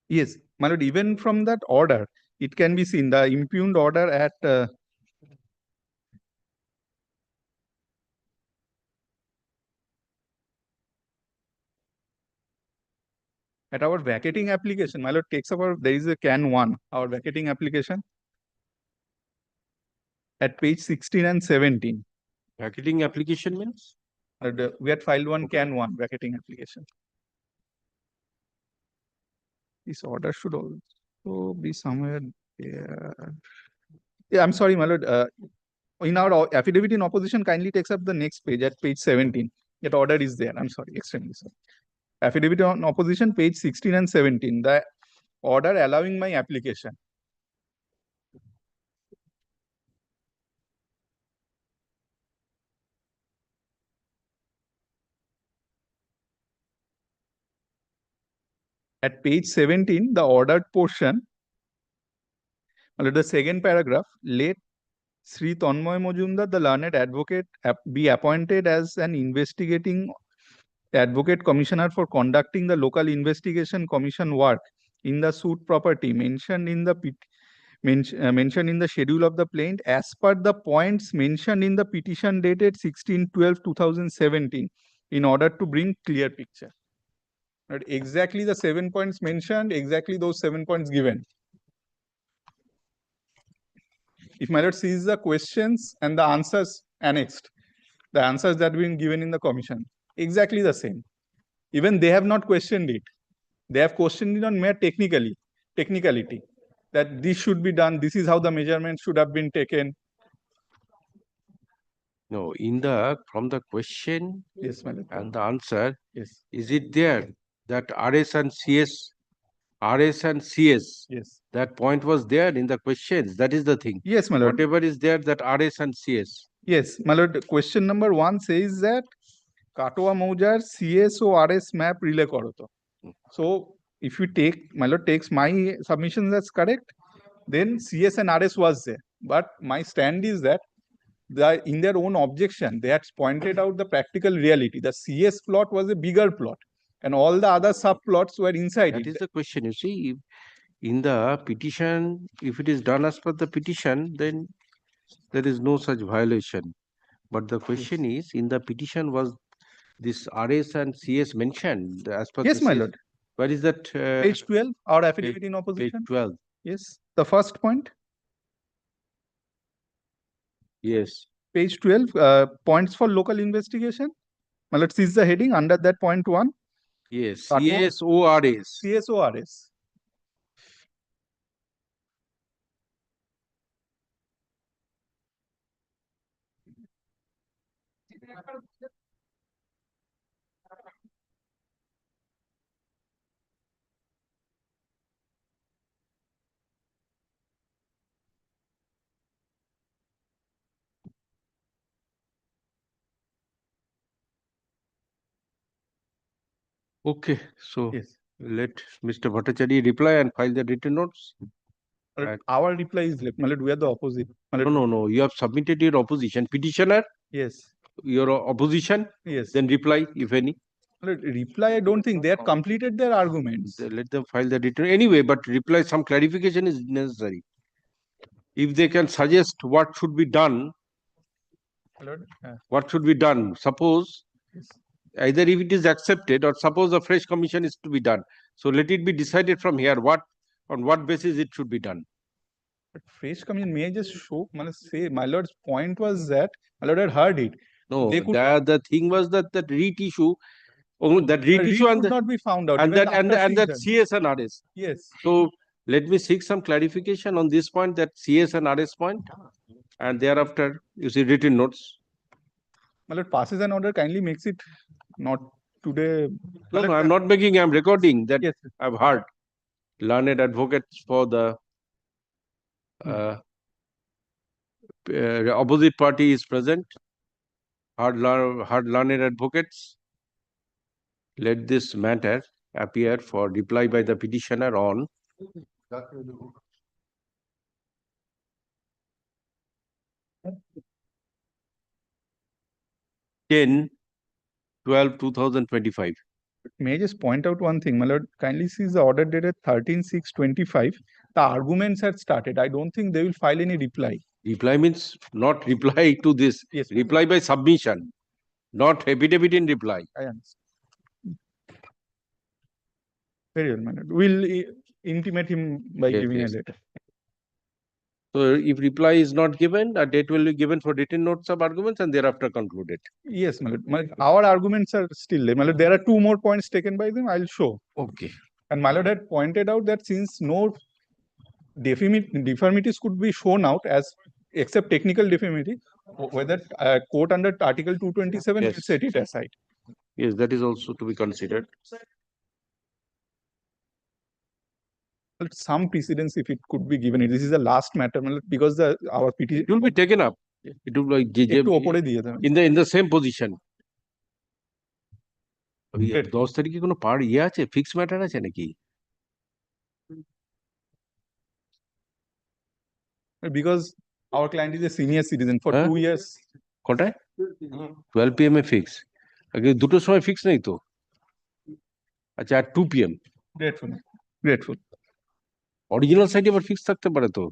yes, my lord, even from that order, it can be seen the impugned order at our vacating application. My lord takes about, there is a can 1, our vacating application at page 16 and 17. Vacating application means? We had filed one can 1 vacating application. This order should also be somewhere there. Yeah, I'm sorry, my lord. In our affidavit in opposition, kindly takes up the next page at page 17. That order is there. I'm sorry, extremely sorry. Affidavit on opposition, page 16 and 17. The order allowing my application. At page 17, the ordered portion, the second paragraph, let Sri Tanmoy Majumdar, the learned advocate, be appointed as an investigating advocate commissioner for conducting the local investigation commission work in the suit property mentioned in the mentioned in the schedule of the plaint as per the points mentioned in the petition dated 16/12/2017 in order to bring clear picture. Not exactly the 7 points mentioned, exactly those 7 points given. If my lord sees the questions and the answers annexed, the answers that have been given in the commission, exactly the same. Even they have not questioned it. They have questioned it on mere technicality, that this should be done, this is how the measurements should have been taken. No, from the question yes, my lord, and the answer, yes, is it there that RS and CS, yes, that point was there in the questions? That is the thing. Yes, my lord. Whatever is there, that RS and CS. Yes, my lord. Question number 1 says that Katoa Maujar CSO RS map relay koroto. So if you take, my lord takes my submission as correct, then CS and RS was there. But my stand is that in their own objection, they had pointed out the practical reality. The CS plot was a bigger plot, and all the other subplots were inside That it. is the question. You see, in the petition, if it is done as per the petition, then there is no such violation. But the question is, in the petition was this RS and CS mentioned as per Yes, the my CS? lord. Where is that? Page 12, our affidavit in opposition. Page 12. Yes, the first point. Yes. Page 12, points for local investigation. Now let's see the heading under that point 1. Yes, CSORS. CSORS. Okay, so Yes. let Mr. Bhattacharya reply and file the written notes. But our reply is left. We are the opposite. No. You have submitted your opposition. Petitioner, Yes. your opposition, Yes. then reply, if any. Reply, I don't think they have completed their arguments. Let them file the written. Anyway, but reply, some clarification is necessary. If they can suggest what should be done, what should be done? Suppose either if it is accepted or suppose a fresh commission is to be done. So let it be decided from here on what basis it should be done. But fresh commission may I just show, say, my lord's point was that my lord had heard it. No, They could- the thing was that REIT issue, that REIT issue could not be found out. and even that after CS and RS. Yes. So let me seek some clarification on this point, that CS and RS point, and thereafter you see written notes. My lord passes an order, kindly makes it not today. No, I'm not making, I'm recording that I've heard learned advocates for the opposite party is present. Heard learned advocates. Let this matter appear for reply by the petitioner on 10/12/2025. May I just point out one thing, my lord, kindly sees the order dated 13/6/25. The arguments had started. I don't think they will file any reply. Reply means not reply to this. Yes. Reply by submission, not affidavit in reply. I understand. Very well, my lord. We'll intimate him by Yes, giving yes. a letter. So if reply is not given, a date will be given for written notes of arguments and thereafter concluded. Yes, my lord. Our arguments are still there. My lord, there are two more points taken by them. I'll show. Okay. And my lord had pointed out that since no deformities could be shown out as except technical deformity, whether court under Article 227 will Yes. set it aside. Yes, that is also to be considered. Some precedence if it could be given. This is the last matter, my lord, because our petition It will be taken up. It will be in the same position. 10 তারিখে কোনো আছে fix matter আছে নাকি? Because our client is a senior citizen for 2 years. কটায়? 12 PM এ fix. আগে দুটোর সময় fix নেই তো? আচ্ছা, আর 2 PM। Grateful. Grateful. অরিজিনাল সাইটে আবার ফিক্স থাকতে পারে তো?